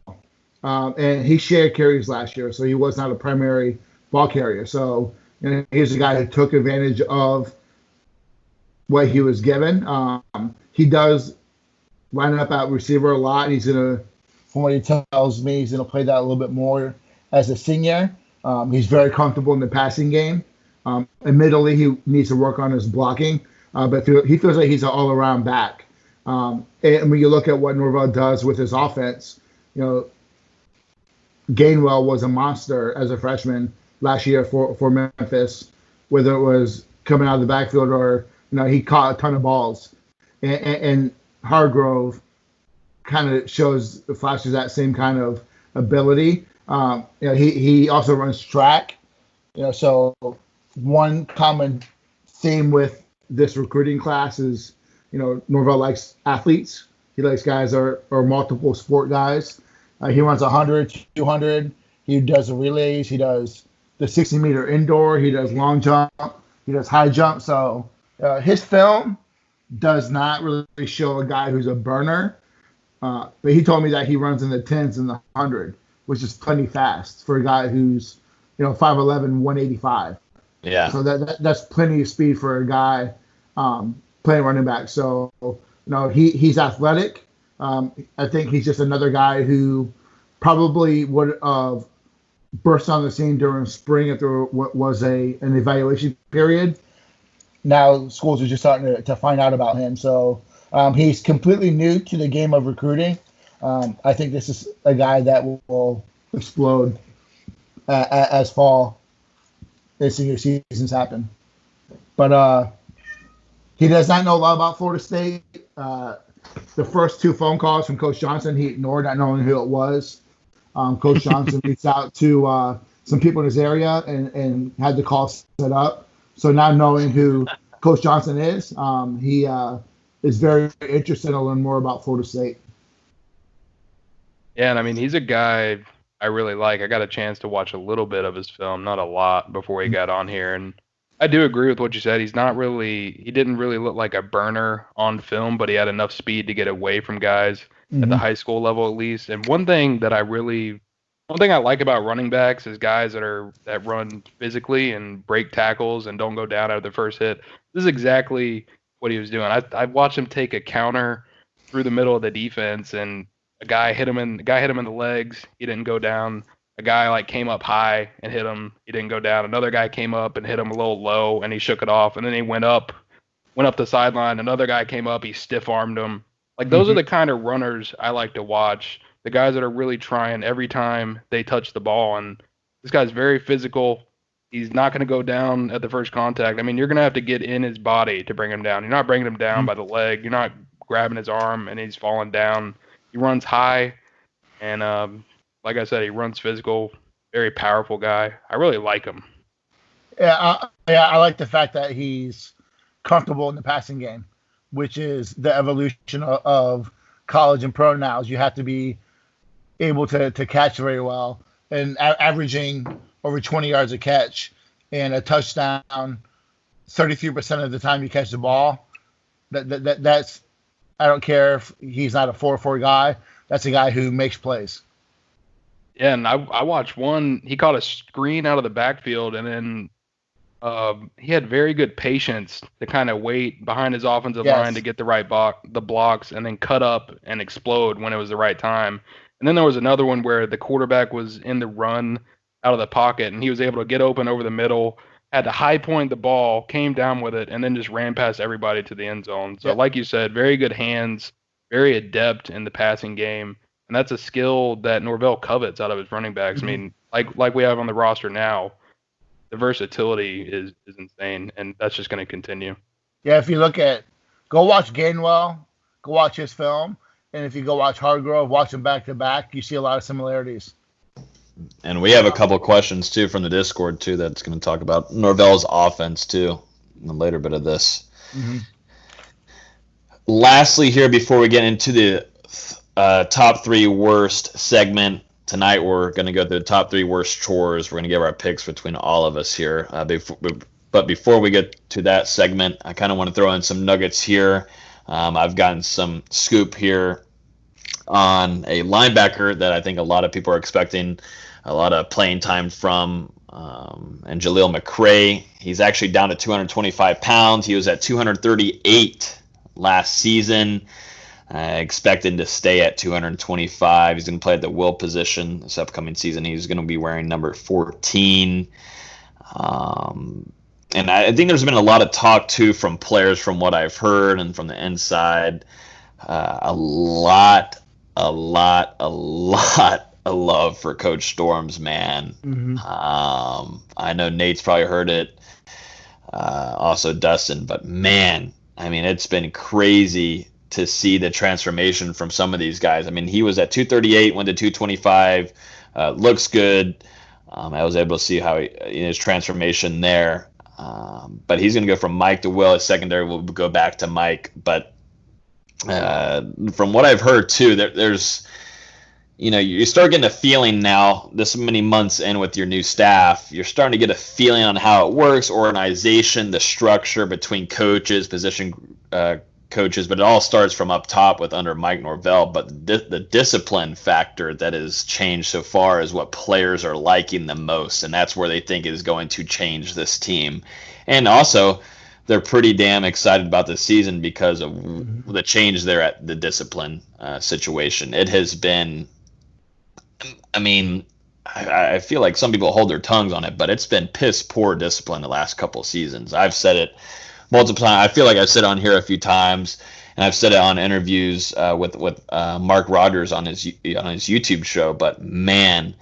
and he shared carries last year, so he was not a primary ball carrier. So he's a guy who took advantage of what he was given. He does line up at receiver a lot. He's going to, from what he tells me, he's going to play that a little bit more as a senior. He's very comfortable in the passing game. Admittedly, he needs to work on his blocking, but he feels like he's an all-around back. And when you look at what Norvell does with his offense, Gainwell was a monster as a freshman last year for Memphis, whether it was coming out of the backfield or he caught a ton of balls. And Hargrove kind of flashes that same kind of ability. He also runs track. So one common theme with this recruiting class is, Norvell likes athletes. He likes guys that are multiple sport guys. He runs 100, 200. He does the relays. He does the 60-meter indoor. He does long jump. He does high jump. So his film does not really show a guy who's a burner, but he told me that he runs in the 10s and the 100, which is plenty fast for a guy who's 5'11", 185. Yeah. So that's plenty of speed for a guy playing running back. So he's athletic. I think he's just another guy who probably would have burst on the scene during spring after what was an evaluation period. Now schools are just starting to find out about him. So he's completely new to the game of recruiting. I think this is a guy that will explode as fall and senior seasons happen. But he does not know a lot about Florida State. The first 2 phone calls from Coach Johnson, he ignored, not knowing who it was. Coach Johnson reached out to some people in his area and had the call set up. So now knowing who Coach Johnson is, he is very interested to learn more about Florida State. Yeah, and I mean, he's a guy I really like. I got a chance to watch a little bit of his film, not a lot, before he got on here. And I do agree with what you said. He didn't really look like a burner on film, but he had enough speed to get away from guys at the high school level at least. And one thing I like about running backs is guys that run physically and break tackles and don't go down out of the first hit. This is exactly what he was doing. I watched him take a counter through the middle of the defense, and a guy hit him in the legs. He didn't go down. A guy came up high and hit him. He didn't go down. Another guy came up and hit him a little low, and he shook it off. And then he went up the sideline. Another guy came up. He stiff armed him. Those are the kind of runners I like to watch. The guys that are really trying every time they touch the ball. And this guy's very physical. He's not going to go down at the first contact. I mean, you're going to have to get in his body to bring him down. You're not bringing him down by the leg. You're not grabbing his arm and he's falling down. He runs high. And like I said, he runs physical. Very powerful guy. I really like him. Yeah, I like the fact that he's comfortable in the passing game, which is the evolution of college and pro now. You have to be able to catch very well and averaging over 20 yards a catch and a touchdown 33% of the time you catch the ball. That's I don't care if he's not a 4-4 guy. That's a guy who makes plays. Yeah, and I watched one. He caught a screen out of the backfield, and then he had very good patience to kind of wait behind his offensive line to get the right the blocks, and then cut up and explode when it was the right time. And then there was another one where the quarterback was in the run out of the pocket, and he was able to get open over the middle, had to high point the ball, came down with it, and then just ran past everybody to the end zone. So like you said, very good hands, very adept in the passing game. And that's a skill that Norvell covets out of his running backs. I mean, like we have on the roster now, the versatility is insane, and that's just going to continue. Yeah, if you go watch Gainwell, go watch his film, and if you go watch Hargrove, watch them back-to-back, you see a lot of similarities. And we have a couple questions, too, from the Discord, too, that's going to talk about Norvell's offense, too, in the later bit of this. Mm-hmm. Lastly here, before we get into the top 3 worst segment, tonight we're going to go through the top 3 worst chores. We're going to give our picks between all of us here. But before we get to that segment, I kind of want to throw in some nuggets here. I've gotten some scoop here on a linebacker that I think a lot of people are expecting a lot of playing time from, and Jaleel McRae. He's actually down to 225 pounds. He was at 238 last season. Expected to stay at 225. He's going to play at the will position this upcoming season. He's going to be wearing number 14. And I think there's been a lot of talk, too, from players from what I've heard and from the inside. A lot of love for Coach Storms, man. Mm-hmm. I know Nate's probably heard it. Also Dustin. But, man, I mean, it's been crazy to see the transformation from some of these guys. I mean, he was at 238, went to 225, looks good. I was able to see how his transformation there. But he's going to go from Mike to Will. His secondary will go back to Mike. But from what I've heard, too, there's, you start getting a feeling now, this many months in with your new staff, you're starting to get a feeling on how it works, organization, the structure between coaches, position coaches, but it all starts from up top with under Mike Norvell. But the discipline factor that has changed so far is what players are liking the most, and that's where they think is going to change this team. And also, they're pretty damn excited about this season because of the change there at the discipline situation. It has been, I mean, I feel like some people hold their tongues on it, but it's been piss poor discipline the last couple of seasons. I've said it multiple times. I feel like I've said it on here a few times, and I've said it on interviews with Mark Rogers on his YouTube show. But man,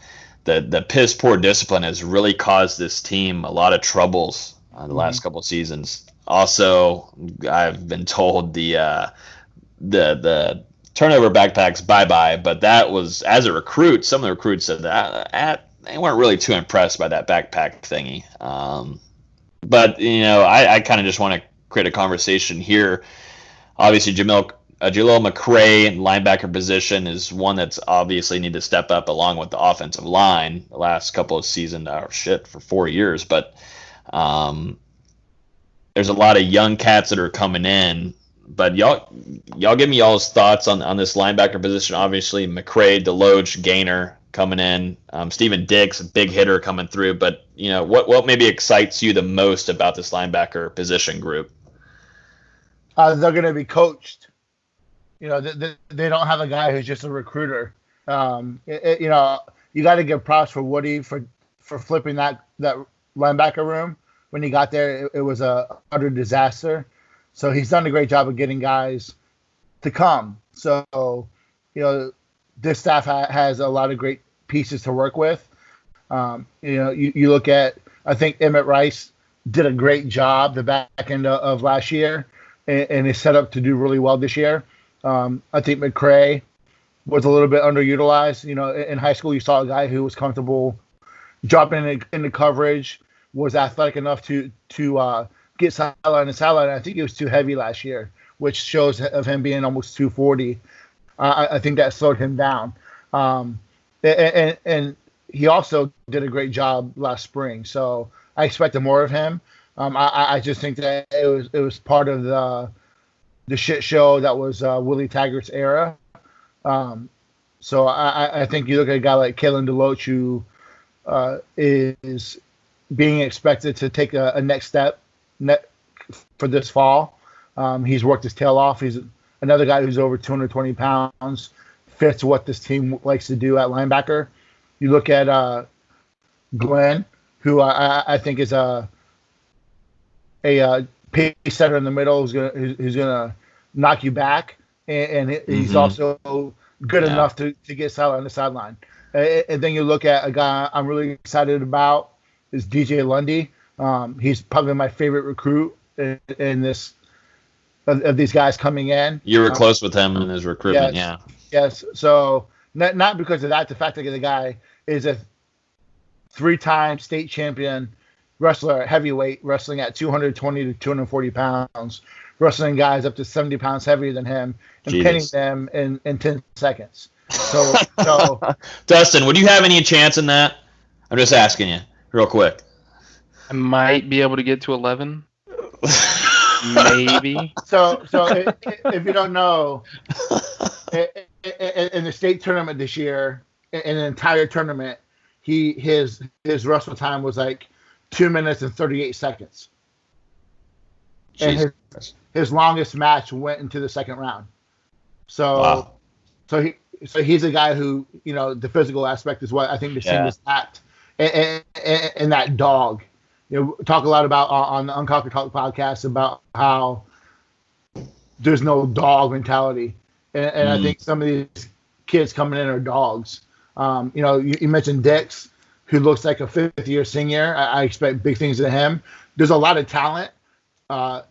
the piss poor discipline has really caused this team a lot of troubles the last couple of seasons. Also, I've been told the turnover backpacks bye, but that was, as a recruit, some of the recruits said that they weren't really too impressed by that backpack thingy. But, I kind of just want to create a conversation here. Obviously, Jaleel McRae in linebacker position is one that's obviously need to step up along with the offensive line the last couple of seasons, for 4 years. But there's a lot of young cats that are coming in. But y'all give me y'all's thoughts on this linebacker position. Obviously, McRae, Deloach, Gaynor coming in. Steven Dix, a big hitter coming through. But, what maybe excites you the most about this linebacker position group? They're going to be coached. They don't have a guy who's just a recruiter. You got to give props for Woody for flipping that linebacker room. When he got there, it was a utter disaster. So he's done a great job of getting guys to come. So, this staff has a lot of great pieces to work with. You look at, I think Emmett Rice did a great job the back end of last year and is set up to do really well this year. I think McRae was a little bit underutilized. In high school, you saw a guy who was comfortable dropping into coverage, was athletic enough to get sideline to sideline. I think he was too heavy last year, which shows of him being almost 240. I think that slowed him down. and he also did a great job last spring. So I expected more of him. I just think that it was part of the shit show that was Willie Taggart's era. So I think you look at a guy like Kalen DeLoach, who is being expected to take a next step for this fall. He's worked his tail off. He's another guy who's over 220 pounds, fits what this team likes to do at linebacker. You look at Glenn, who I think is a pace setter in the middle who's gonna knock you back, and he's also good enough to get solid on the sideline. And then you look at a guy I'm really excited about is DJ Lundy. He's probably my favorite recruit in this of these guys coming in. You were close with him in his recruitment, Yes. So not because of that, the fact that the guy is a 3-time state champion wrestler at heavyweight, wrestling at 220 to 240 pounds, wrestling guys up to 70 pounds heavier than him, and pinning them in 10 seconds. So Dustin, would you have any chance in that? I'm just asking you real quick. I might be able to get to 11. Maybe. So if you don't know, in the state tournament this year, in an entire tournament, his wrestle time was like 2 minutes and 38 seconds. And his longest match went into the second round. So he's a guy who, the physical aspect is what I think the team is at, and that dog. Talk a lot about on the Unconquered Talk podcast about how there's no dog mentality, and I think some of these kids coming in are dogs. You mentioned Dix, who looks like a fifth-year senior. I expect big things of him. There's a lot of talent at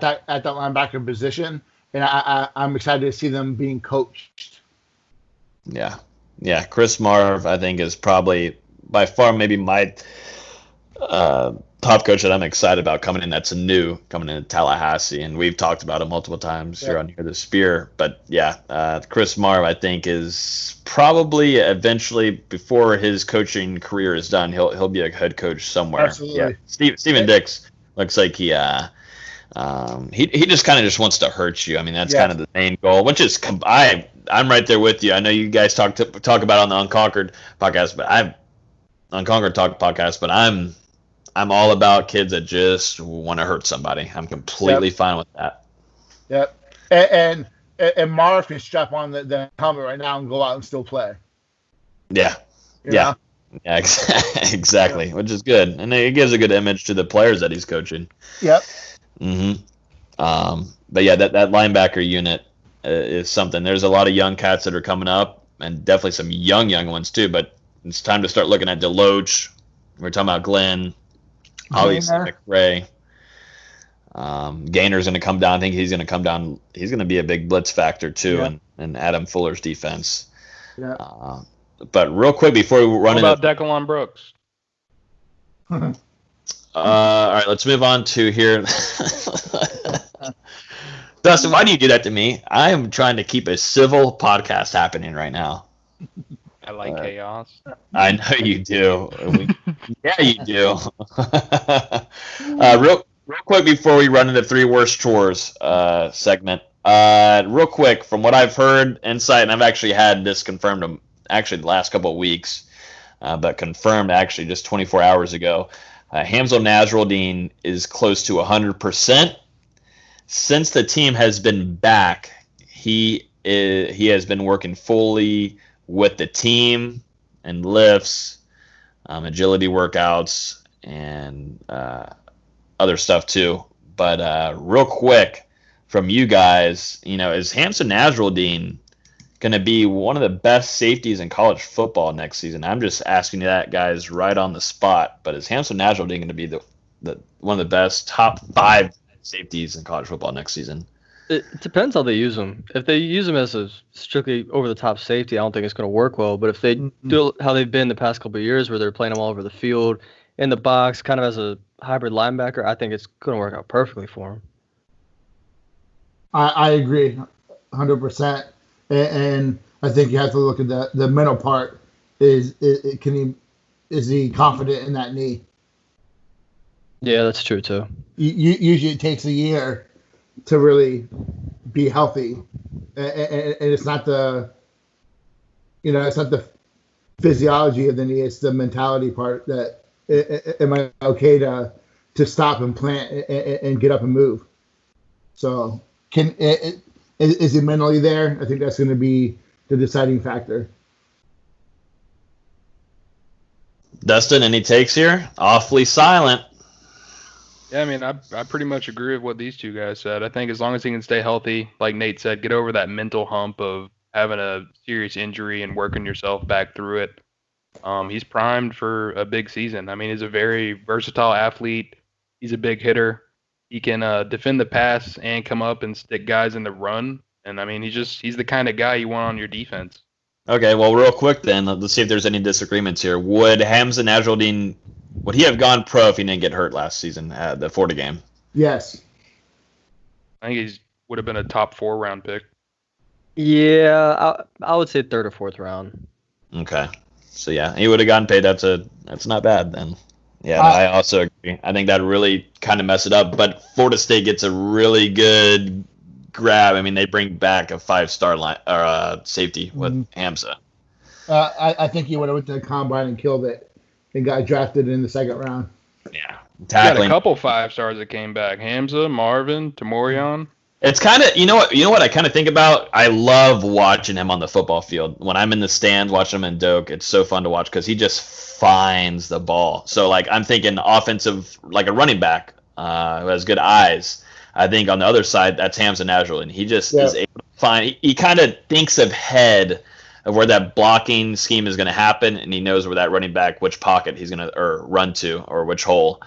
that linebacker position, and I'm excited to see them being coached. Yeah. Chris Marv, I think, is probably by far maybe my top coach that I'm excited about coming in. That's new coming into Tallahassee, and we've talked about it multiple times here on Here the Spear. But Chris Marv, I think, is probably eventually, before his coaching career is done, he'll be a head coach somewhere. Absolutely. Yeah. Steven Dix looks like he just kind of just wants to hurt you. I mean, that's kind of the main goal, which is I'm right there with you. I know you guys talk about on the Unconquered podcast, but I'm all about kids that just want to hurt somebody. I'm completely fine with that. Yep. And Marv can strap on the helmet right now and go out and still play. Yeah. Yeah, exactly. Yeah. Which is good. And it gives a good image to the players that he's coaching. Yep. But yeah, that linebacker unit is something. There's a lot of young cats that are coming up, and definitely some young ones too. But it's time to start looking at Deloach. We're talking about Glenn, obviously McRae. Gainer's going to come down. I think he's going to come down. He's going to be a big blitz factor too, and Adam Fuller's defense. Yeah. But real quick before we run into Declan Brooks. All right, let's move on to here. Dustin, why do you do that to me? I am trying to keep a civil podcast happening right now. I like chaos. I know you do. Yeah, you do. Real quick before we run into 3 worst chores segment. Real quick, from what I've heard, insight, and I've actually had this confirmed the last couple of weeks, but confirmed actually just 24 hours ago. Hamza Nasruddin is close to 100%. Since the team has been back, he has been working fully with the team and lifts, agility workouts, and other stuff too. But real quick from you guys, is Hamza Nasruddin going to be one of the best safeties in college football next season? I'm just asking you that, guys, right on the spot. But is Hamza Nasruddin going to be the one of the best top 5 safeties in college football next season? It depends how they use him. If they use him as a strictly over-the-top safety, I don't think it's going to work well. But if they do how they've been the past couple of years, where they're playing him all over the field, in the box, kind of as a hybrid linebacker, I think it's going to work out perfectly for him. I agree 100%. And I think you have to look at the mental part. Is he confident in that knee? Yeah, that's true too. Usually it takes a year to really be healthy, and it's not the physiology of the knee, it's the mentality part. That am I okay to stop and plant and get up and move? So is he mentally there? I think that's going to be the deciding factor. Dustin, any takes here? Awfully silent. Yeah, I mean, I pretty much agree with what these two guys said. I think as long as he can stay healthy, like Nate said, get over that mental hump of having a serious injury and working yourself back through it. He's primed for a big season. I mean, he's a very versatile athlete. He's a big hitter. He can defend the pass and come up and stick guys in the run. And I mean, he's the kind of guy you want on your defense. Okay, well, real quick then, let's see if there's any disagreements here. Would Hamza Nasruddin, would he have gone pro if he didn't get hurt last season at the Florida game? Yes. I think he would have been a top 4 round pick. Yeah, I would say 3rd or 4th round. Okay. So yeah, he would have gotten paid. That's not bad then. Yeah, I also agree. I think that really kind of messed it up. But Florida State gets a really good grab. I mean, they bring back a 5-star line or safety with Hamza. I think he would have went to the combine and killed it and got drafted in the 2nd round. Yeah, tackling. Got a couple 5-stars that came back. Hamza, Marvin, Tamorian. It's kind of, you know what I kind of think about? I love watching him on the football field. When I'm in the stands watching him in Doak, it's so fun to watch because he just finds the ball. So, like, I'm thinking offensive, like a running back who has good eyes. I think on the other side, that's Hamza Nasruddin. He just is able to find, he kind of thinks ahead of where that blocking scheme is going to happen, and he knows where that running back, which pocket he's going to run to or which hole.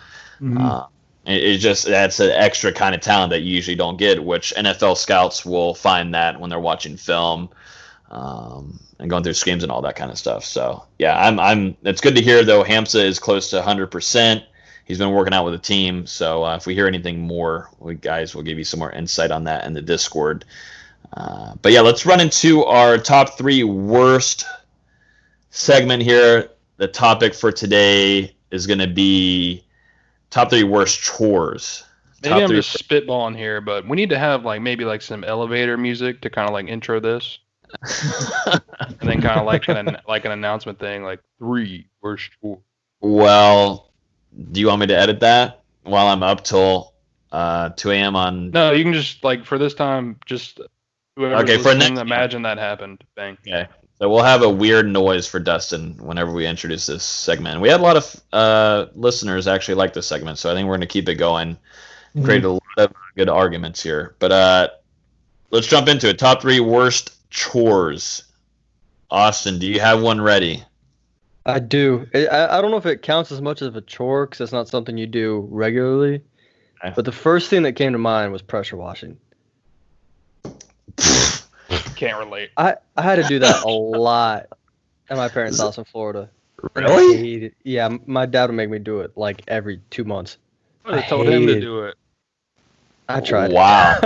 It's just, that's an extra kind of talent that you usually don't get, which NFL scouts will find that when they're watching film and going through schemes and all that kind of stuff. So yeah, it's good to hear though. Hamza is close to 100%. He's been working out with the team. So if we hear anything more, we guys will give you some more insight on that in the Discord. But yeah, let's run into our top 3 worst segment here. The topic for today is going to be top 3 worst chores. Maybe I'm just spitballing here, but we need to have maybe some elevator music to kind of intro this, and then kind of like an announcement thing, 3 worst chores. Well, do you want me to edit that while I'm up till 2 a.m. on? No, you can just for this time, just whoever's listening, imagine that happened. Bang. Okay. So we'll have a weird noise for Dustin whenever we introduce this segment. We had a lot of listeners actually like this segment, so I think we're going to keep it going. Create a lot of good arguments here. But let's jump into it. Top 3 worst chores. Austin, do you have one ready? I do. I don't know if it counts as much as a chore because it's not something you do regularly. Okay. But the first thing that came to mind was pressure washing. Can't relate. I had to do that a lot at my parents' house in Florida. Really? Yeah, my dad would make me do it every 2 months. I told him to do it. I tried. Wow.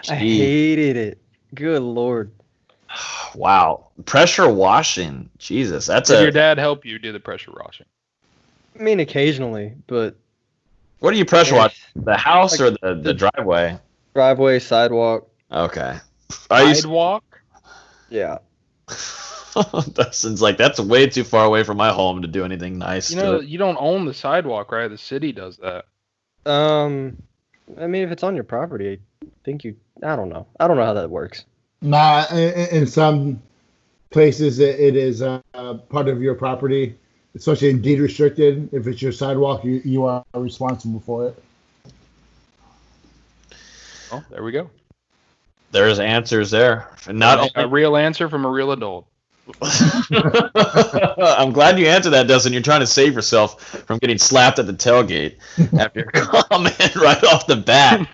I hated it. Good Lord. Wow. Pressure washing. Jesus. Did your dad help you do the pressure washing? I mean, occasionally, but... What do you pressure wash? The house or the driveway? Driveway, sidewalk. Okay. Sidewalk? Yeah. Dustin's that's way too far away from my home to do anything nice. You don't own the sidewalk, right? The city does that. I mean, if it's on your property, I think I don't know. I don't know how that works. Nah, in some places it is part of your property, especially in deed restricted. If it's your sidewalk, you are responsible for it. Oh, there we go. There's answers there. Not a real answer from a real adult. I'm glad you answered that, Dustin. You're trying to save yourself from getting slapped at the tailgate after your comment right off the bat.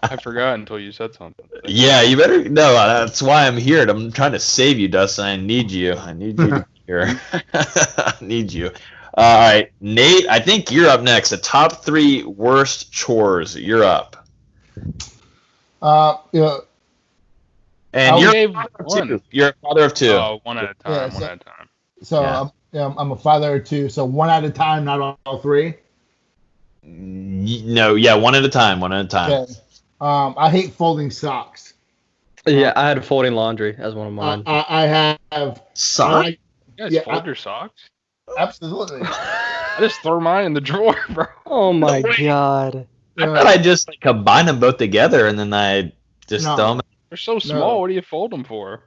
I forgot until you said something. Yeah, you better. No, that's why I'm here. I'm trying to save you, Dustin. I need you. I need you to be here. I need you. All right, Nate, I think you're up next. The top 3 worst chores. You're up. And gave you're one. You're a father of two. Oh, one at a time. Yeah, one at a time. So I'm a father of two. So one at a time, not all three. No, yeah, one at a time. Okay. I hate folding socks. Yeah, I had folding laundry as one of mine. I have socks. You guys fold your socks? Absolutely. I just throw mine in the drawer, bro. Oh my god. I thought I just combine them both together and then I just throw them. They're so small. What do you fold them for?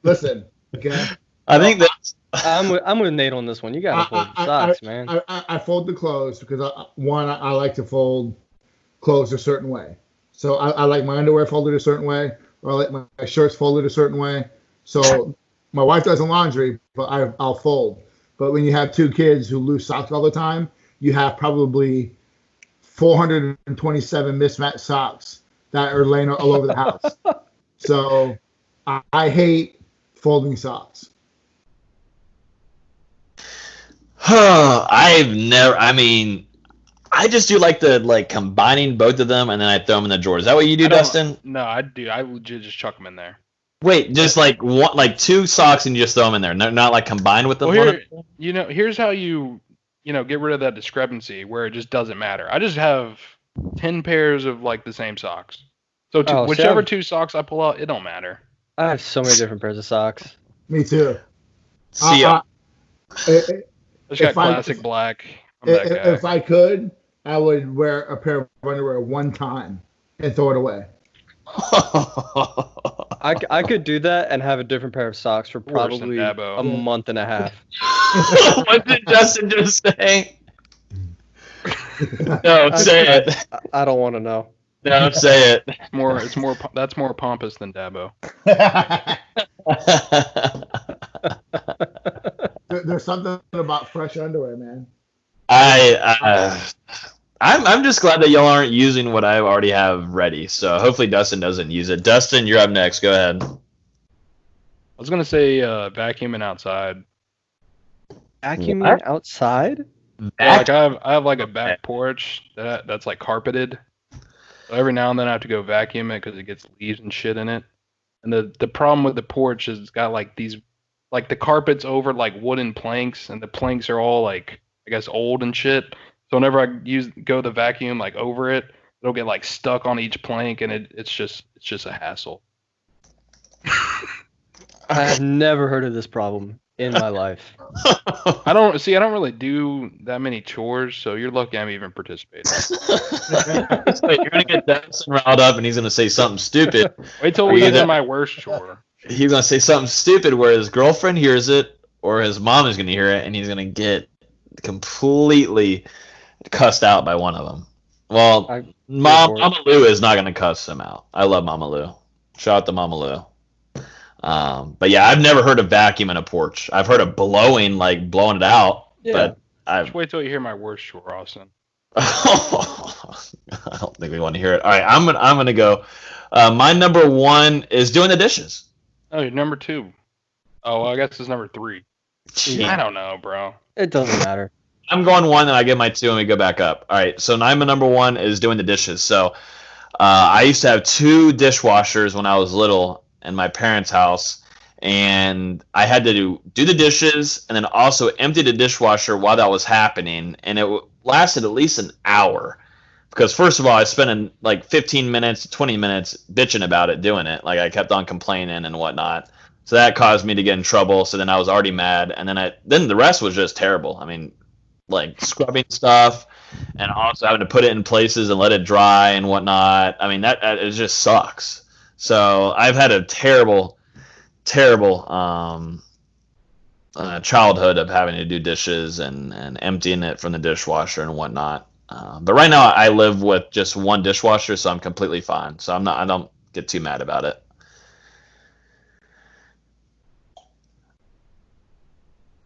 Listen. Okay. I think that I'm with Nate on this one. You gotta fold the socks, man. I fold the clothes because I like to fold clothes a certain way. So I like my underwear folded a certain way, or I like my shirts folded a certain way. So my wife does laundry, but I'll fold. But when you have two kids who lose socks all the time, you have probably 427 mismatched socks that are laying all over the house. So I hate folding socks. I just do the combining both of them and then I throw them in the drawer. Is that what you do, Dustin? No, I do. I legit just chuck them in there. Wait, just two socks and you just throw them in there, not combined with them. Well, here's how you get rid of that discrepancy where it just doesn't matter. I just have 10 pairs of the same socks. So whichever two socks I pull out, it don't matter. I have so many different pairs of socks. Me too. See I just got classic black. I'm that guy. If I could, I would wear a pair of underwear one time and throw it away. I could do that and have a different pair of socks for probably a month and a half. What did Justin just say? No, say it. I don't want to know. No, say it. That's more pompous than Dabo. There's something about fresh underwear, man. I'm just glad that y'all aren't using what I already have ready. So hopefully Dustin doesn't use it. Dustin, you're up next. Go ahead. I was gonna say vacuuming outside. Vacuuming outside? I have a back porch that's carpeted. So every now and then I have to go vacuum it because it gets leaves and shit in it. And the problem with the porch is it's got these the carpet's over wooden planks and the planks are all I guess old and shit. So whenever I go the vacuum over it, it'll get stuck on each plank and it's just a hassle. I have never heard of this problem in my life. I don't really do that many chores, so you're lucky I'm even participating. You're gonna get Dustin riled up and he's gonna say something stupid. Wait till we get to my worst chore. He's gonna say something stupid where his girlfriend hears it or his mom is gonna hear it and he's gonna get completely cussed out by one of them. Well, Mama Lou is not gonna cuss him out. I love Mama Lou. Shout out to Mama Lou. But yeah, I've never heard of vacuuming a porch. I've heard of blowing it out. Yeah. But just wait till you hear my worst chore, Austin. I don't think we want to hear it. All right, I'm gonna go. My number one is doing the dishes. Oh, you're number two. Oh, well, I guess it's number three. I don't know, bro. It doesn't matter. I'm going one, and I get my two, and we go back up. All right, so my number one is doing the dishes. So I used to have two dishwashers when I was little in my parents' house, and I had to do the dishes and then also empty the dishwasher while that was happening, and it lasted at least an hour. Because first of all, I spent 15 minutes to 20 minutes bitching about it, doing it. I kept on complaining and whatnot. So that caused me to get in trouble. So then I was already mad, and then the rest was just terrible. I mean, scrubbing stuff and also having to put it in places and let it dry and whatnot. I mean, that it just sucks. So I've had a terrible childhood of having to do dishes and emptying it from the dishwasher and whatnot. But right now I live with just one dishwasher, so I'm completely fine. So I don't get too mad about it.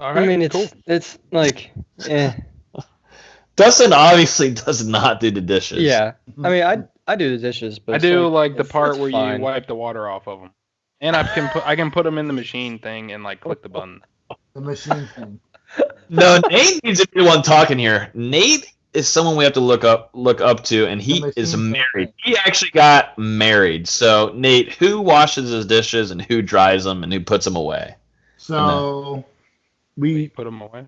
All right, I mean, cool. It's Dustin obviously does not do the dishes. Yeah, I mean, I do the dishes, but I do the part where you wipe the water off of them, and I can put them in the machine thing and click the button. The machine thing. No, Nate needs to be the one talking here. Nate is someone we have to look up to, and he is married. He actually got married. So, Nate, who washes his dishes and who dries them and who puts them away? So we put them away.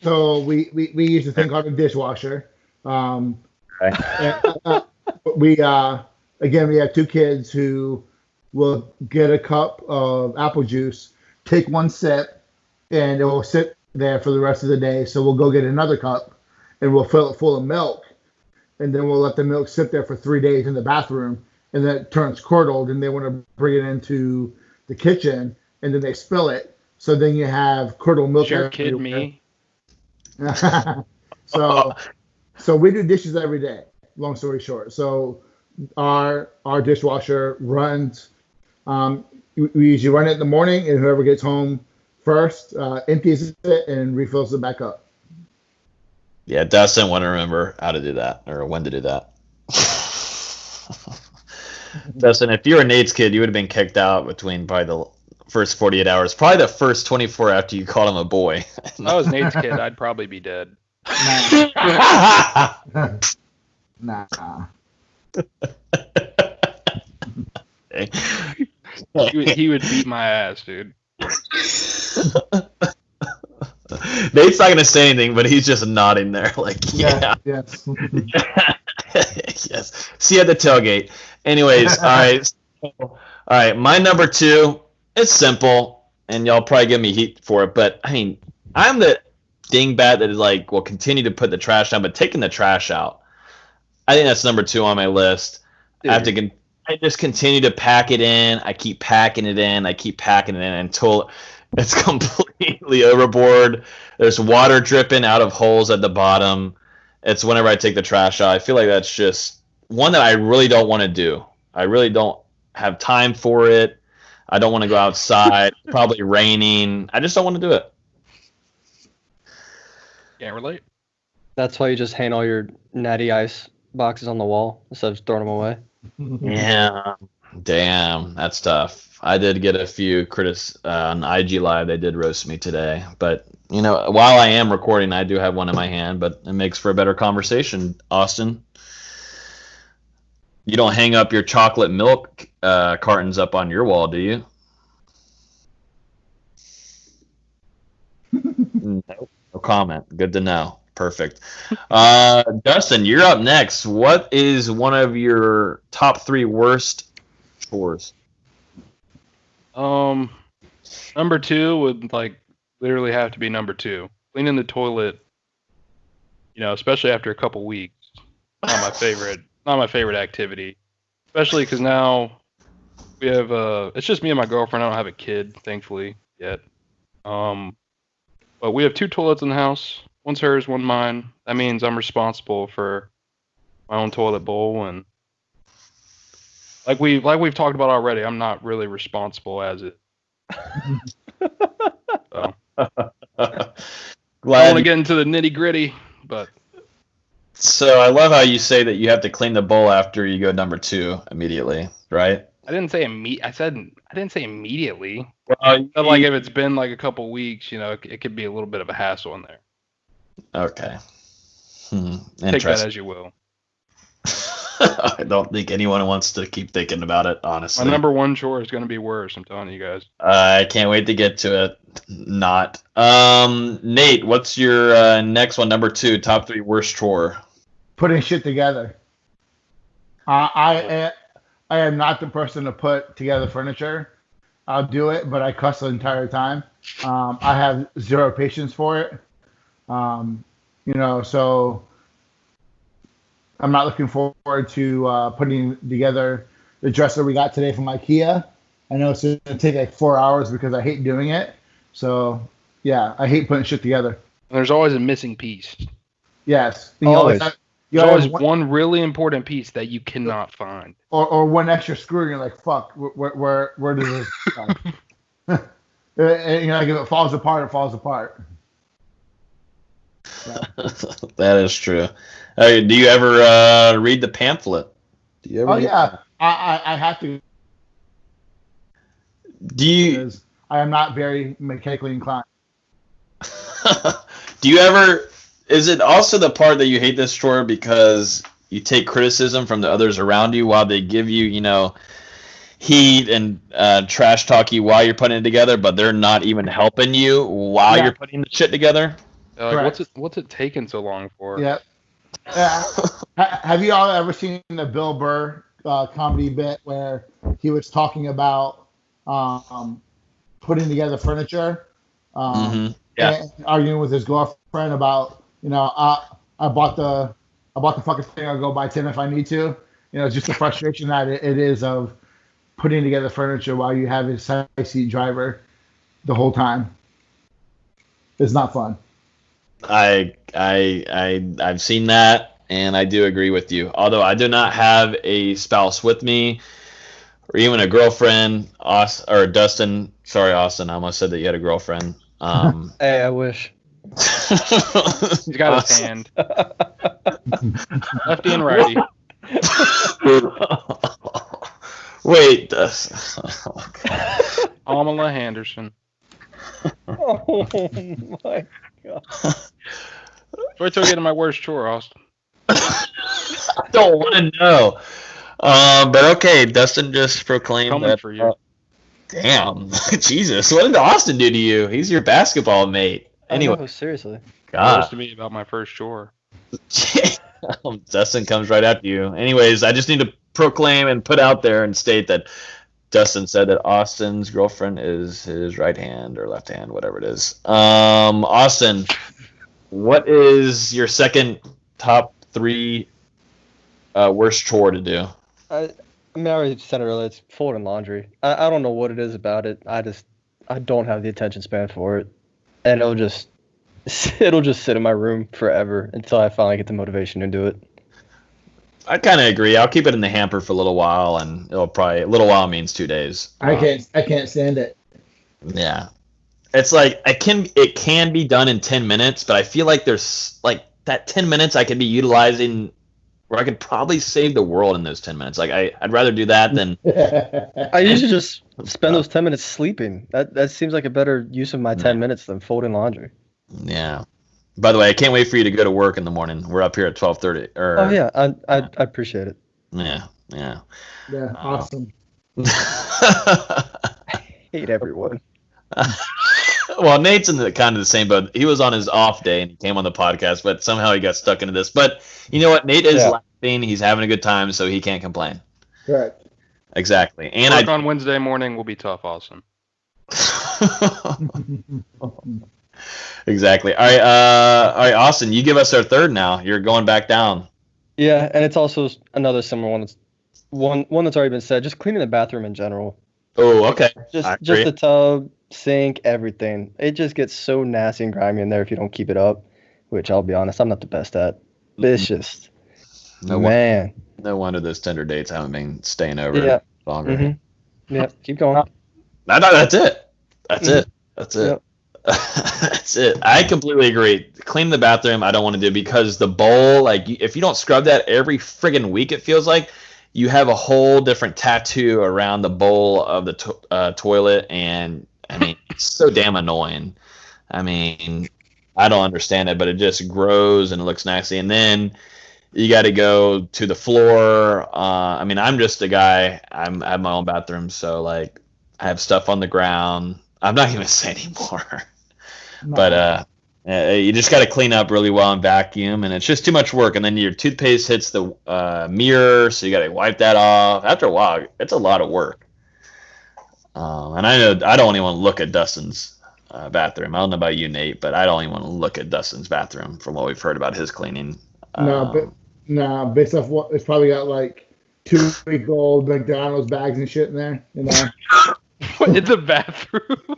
So we use a thing called a dishwasher. We have 2 kids who will get a cup of apple juice, take 1 sip, and it will sit there for the rest of the day. So we'll go get another cup and we'll fill it full of milk, and then we'll let the milk sit there for 3 days in the bathroom, and then it turns curdled, and they want to bring it into the kitchen, and then they spill it. So then you have curdled milk. You're kidding me. So we do dishes every day. Long story short, so our dishwasher runs. We usually run it in the morning, and whoever gets home first empties it and refills it back up. Yeah, Dustin want to remember how to do that or when to do that. Dustin, if you were Nate's kid, you would have been kicked out between probably the first 48 hours, probably the first 24 after you called him a boy. If I was Nate's kid, I'd probably be dead. Nah. He would beat my ass, dude. Nate's not gonna say anything, but he's just nodding there, like yeah. Yes. Yes. See you at the tailgate. Anyways, all right. My number 2 is simple, and y'all probably give me heat for it, but I mean, I'm the dingbat that is like will continue to put the trash down, but taking the trash out, I think that's number 2 on my list. Dude. I just continue to pack it in. I keep packing it in. Until it's completely overboard. There's water dripping out of holes at the bottom. It's whenever I take the trash out. I feel like that's just one that I really don't want to do. I really don't have time for it. I don't want to go outside. It's probably raining. I just don't want to do it. Can't relate. That's why you just hang all your Natty Ice boxes on the wall instead of throwing them away. Yeah. Damn, that's tough. I did get a few critics on IG Live. They did roast me today. But, while I am recording, I do have one in my hand, but it makes for a better conversation, Austin. You don't hang up your chocolate milk cartons up on your wall, do you? No comment. Good to know. Perfect. Dustin, you're up next. What is one of your top 3 worst chores? Number 2 would literally have to be number 2. Cleaning the toilet, especially after a couple weeks. Not my favorite activity. Especially because now we have it's just me and my girlfriend. I don't have a kid, thankfully, yet. But we have 2 toilets in the house. One's hers, one mine. That means I'm responsible for my own toilet bowl, and like we've talked about already, I'm not really responsible as it. So. I want to get into the nitty gritty, but. So I love how you say that you have to clean the bowl after you go number 2 immediately, right? I didn't say I didn't say immediately. Well, but if it's been a couple weeks, it could be a little bit of a hassle in there. Okay. Take that as you will. I don't think anyone wants to keep thinking about it, honestly. My number 1 chore is going to be worse, I'm telling you guys. I can't wait to get to it. Not. Nate, what's your next one, number 2, top 3 worst chore? Putting shit together. I am not the person to put together furniture. I'll do it, but I cuss the entire time. I have 0 patience for it. So I'm not looking forward to putting together the dresser we got today from IKEA. I know it's going to take 4 hours because I hate doing it. So, yeah, I hate putting shit together. And there's always a missing piece. Yes. There's always one really important piece that you cannot find. Or one extra screw, and you're like, fuck, where does this come? If it falls apart, it falls apart. Yeah. That is true. Do you ever read the pamphlet? Yeah. I have to. Because I am not very mechanically inclined. Do you ever Is it also the part that you hate this chore because you take criticism from the others around you while they give you, heat and trash talk you while you're putting it together, but they're not even helping you while you're putting the shit together? What's it taking so long for? Yep. Have you all ever seen the Bill Burr comedy bit where he was talking about putting together furniture and arguing with his girlfriend about, I bought the fucking thing, I'll go buy 10 if I need to. Just the frustration that it is of putting together furniture while you have a side seat driver the whole time. It's not fun. I've seen that, and I do agree with you. Although I do not have a spouse with me, or even a girlfriend. Or Dustin, sorry, Austin, I almost said that you had a girlfriend. Hey, I wish. He's got his hand. Lefty and righty. Wait, Dustin. Amala Henderson. Oh my God. Wait till I get to my worst chore, Austin. I don't want to know. But okay, Dustin just proclaimed Coming that. For you. Damn, Jesus! What did Austin do to you? He's your basketball mate. Anyway, no, seriously. God. To me about my first chore. Dustin comes right after you. Anyways, I just need to proclaim and put out there and state that Dustin said that Austin's girlfriend is his right hand or left hand, whatever it is. Austin, what is your second top 3 worst chore to do? I already said it earlier. It's folding laundry. I don't know what it is about it. I don't have the attention span for it, and it'll just sit in my room forever until I finally get the motivation to do it. I kind of agree. I'll keep it in the hamper for a little while, and it'll probably a little while means 2 days. I can't stand it. Yeah, it's like it can be done in 10 minutes, but I feel like there's like that 10 minutes I could be utilizing where I could probably save the world in those 10 minutes. Like I'd rather do that than. I usually just spend those 10 minutes sleeping. That seems like a better use of my 10 minutes than folding laundry. Yeah. By the way, I can't wait for you to go to work in the morning. We're up here at 12:30. Oh yeah, I appreciate it. Yeah. Yeah, awesome. I hate everyone. Well, Nate's in kind of the same boat. He was on his off day and he came on the podcast, but somehow he got stuck into this. But you know what? Nate is laughing. He's having a good time, so he can't complain. Correct. Exactly. And work on Wednesday morning will be tough, Austin. Exactly. All right, Austin, you give us our third now. You're going back down. Yeah, and it's also another similar one. One that's already been said. Just cleaning the bathroom in general. Oh, okay. Just the tub, sink, everything. It just gets so nasty and grimy in there if you don't keep it up. Which I'll be honest, I'm not the best at. But it's just, no wonder those Tinder dates haven't been staying over longer. Mm-hmm. Yeah, keep going. That's it. That's it. Yep. That's it. I completely agree. Clean the bathroom, I don't want to do because the bowl, like if you don't scrub that every friggin' week, it feels like you have a whole different tattoo around the bowl of the toilet, and I mean it's so damn annoying. I mean, I don't understand it, but it just grows and it looks nasty. And then you got to go to the floor. I mean, I'm just a guy. I have my own bathroom, so like I have stuff on the ground. I'm not going to say anymore. No. But you just got to clean up really well and vacuum, and it's just too much work. And then your toothpaste hits the mirror, so you got to wipe that off. After a while, it's a lot of work. And I know I don't even want to look at Dustin's bathroom. I don't know about you, Nate, but I don't even want to look at Dustin's bathroom from what we've heard about his cleaning. Based off what it's probably got like 2-week-old McDonald's bags and shit in there, you know. In the bathroom.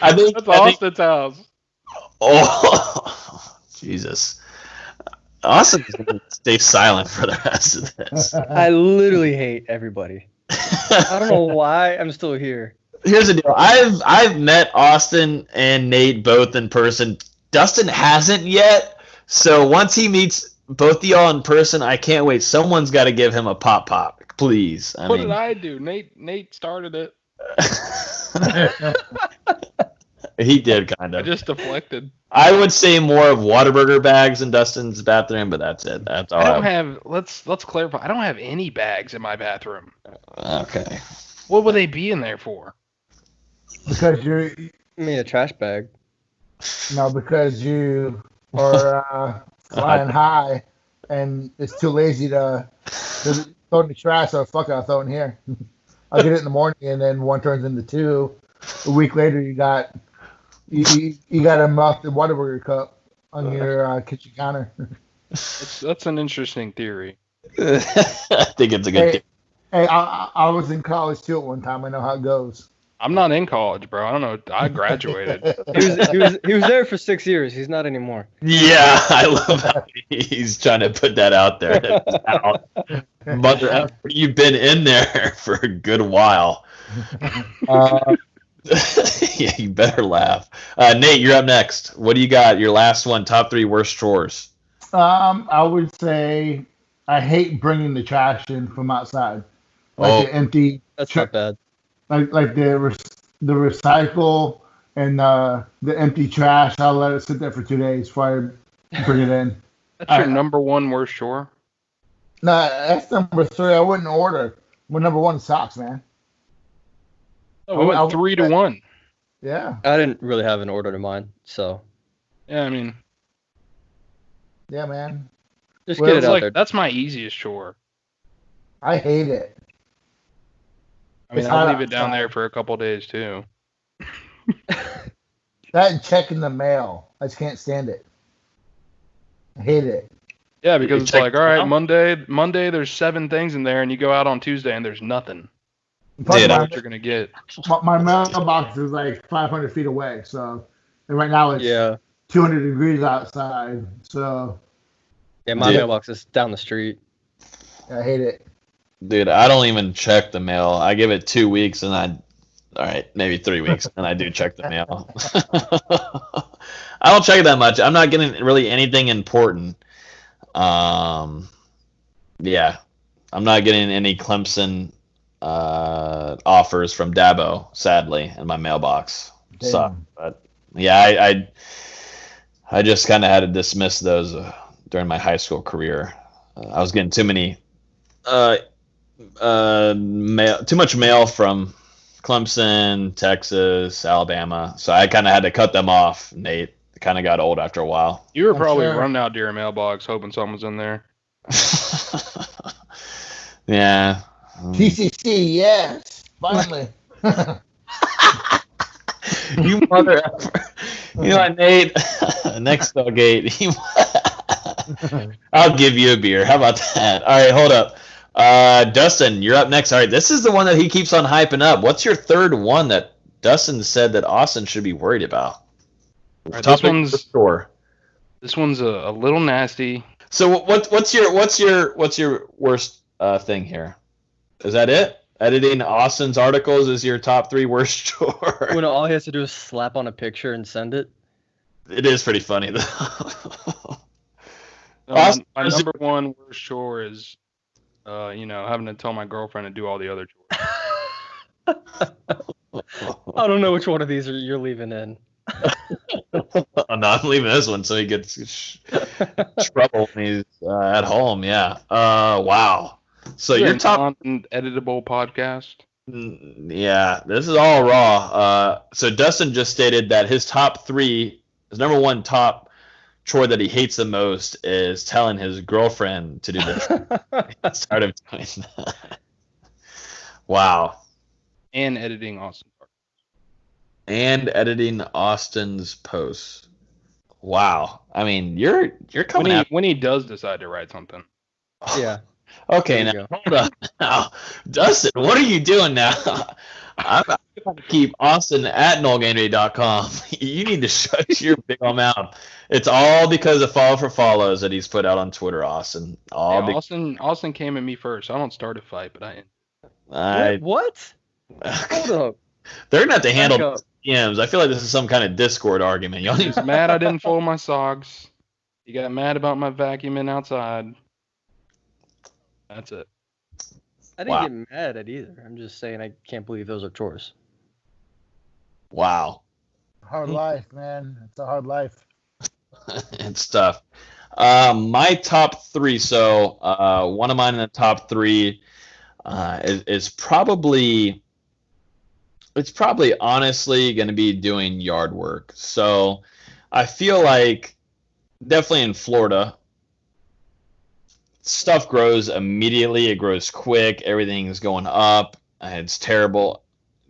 I think that's Austin's house. Oh, Jesus. Austin's going to stay silent for the rest of this. I literally hate everybody. I don't know why I'm still here. Here's the deal. I've met Austin and Nate both in person. Dustin hasn't yet. So once he meets both of y'all in person, I can't wait. Someone's got to give him a pop. Please. What did I do? Nate started it. He did kind I of. just deflected. I would say more of Whataburger bags in Dustin's bathroom, but that's it. That's all. I don't have. Let's clarify. I don't have any bags in my bathroom. Okay. What would they be in there for? Because you're I mean, a trash bag. because you are flying high, and it's too lazy to throw in the trash. So fuck it, I'll throw it in here. I'll get it in the morning, and then one turns into two. A week later, you got a melted Whataburger cup on your kitchen counter. That's an interesting theory. I think it's a good thing. Hey, I was in college too at one time. I know how it goes. I'm not in college, bro. I don't know. I graduated. He was there for 6 years. He's not anymore. Yeah, I love how he's trying to put that out there. Mother effer, you've been in there for a good while. Yeah, you better laugh. Nate, you're up next. What do you got? Your last one, top 3 worst chores. I would say I hate bringing the trash in from outside, like the empty. That's not bad. Like the recycle and the empty trash. I'll let it sit there for 2 days before I bring it in. That's your number one worst chore? No, that's number 3. I wouldn't order. Well, number 1 socks, man. Oh, we went 3-1. Yeah. I didn't really have an order to mine, so. Yeah, I mean. Yeah, man. Just get it out there. That's my easiest chore. I hate it. I mean, I'll leave it down there for a couple days too. That and checking the mail. I just can't stand it. I hate it. Yeah, because it's like, all right, Monday, there's 7 things in there, and you go out on Tuesday and there's nothing. You know what you're gonna get. My mailbox is like 500 feet away, so and right now it's 200 degrees outside. So yeah, my mailbox is down the street. I hate it. Dude, I don't even check the mail. I give it 2 weeks, and maybe 3 weeks, and I do check the mail. I don't check it that much. I'm not getting really anything important. Yeah, I'm not getting any Clemson offers from Dabo, sadly, in my mailbox. Damn. So, but yeah, I just kind of had to dismiss those during my high school career. I was getting too many mail, too much mail from Clemson, Texas, Alabama. So I kind of had to cut them off, Nate. It kind of got old after a while. You were probably running out to your mailbox hoping someone's in there. Yeah. TCC, yes. Finally. You mother effer. You know what, Nate? Next tailgate. I'll give you a beer. How about that? All right, hold up. Dustin, you're up next. All right, this is the one that he keeps on hyping up. What's your third one that Dustin said that Austin should be worried about? Right, this one's a little nasty. So what's your worst thing here? Is that it? Editing Austin's articles is your top 3 worst chore. When all he has to do is slap on a picture and send it. It is pretty funny though. My number 1 worst chore is, having to tell my girlfriend to do all the other chores. I don't know which one of these you're leaving in. I'm leaving this one so he gets trouble when he's at home. Yeah. Wow. So your top editable podcast. Yeah, this is all raw. So Dustin just stated that his top 3, his number 1 top chore that he hates the most is telling his girlfriend to do this. Start of doing that. Wow. And editing Austin. And editing Austin's posts. Wow. I mean, you're coming when he does decide to write something. Yeah. Okay, now hold up. Now, Dustin, what are you doing now? I'm going to keep Austin at NoleGameday.com. You need to shut your big old mouth. It's all because of follow for follows that he's put out on Twitter, Austin. Austin came at me first. I don't start a fight, but What? Hold up. They're going to have to handle DMs. I feel like this is some kind of Discord argument. Y'all He was mad I didn't fold my socks. He got mad about my vacuuming outside. That's it. I didn't get mad at either. I'm just saying I can't believe those are chores. Wow. Hard life, man. It's a hard life. It's tough. My top three. So one of mine in the top three is probably honestly going to be doing yard work. So I feel like definitely in Florida, stuff grows immediately. It grows quick. Everything's going up. It's terrible.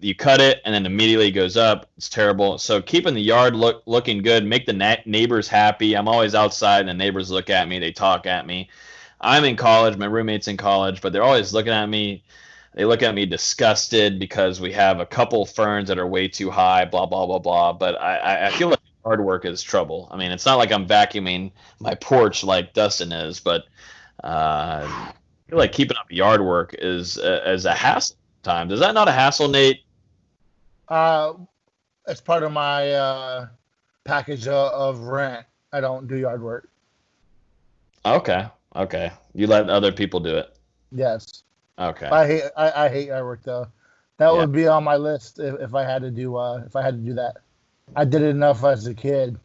You cut it, and then immediately it goes up. It's terrible. So keeping the yard looking good, make the neighbors happy. I'm always outside, and the neighbors look at me. They talk at me. I'm in college. My roommate's in college, but they're always looking at me. They look at me disgusted because we have a couple ferns that are way too high, blah, blah, blah, blah. But I feel like hard work is trouble. I mean, it's not like I'm vacuuming my porch like Dustin is, but I feel like keeping up yard work is a hassle sometimes. Is that not a hassle, Nate? As part of my package of rent, I don't do yard work. Okay. You let other people do it. Yes. Okay. I hate yard work though. That would be on my list if I had to do that. I did it enough as a kid.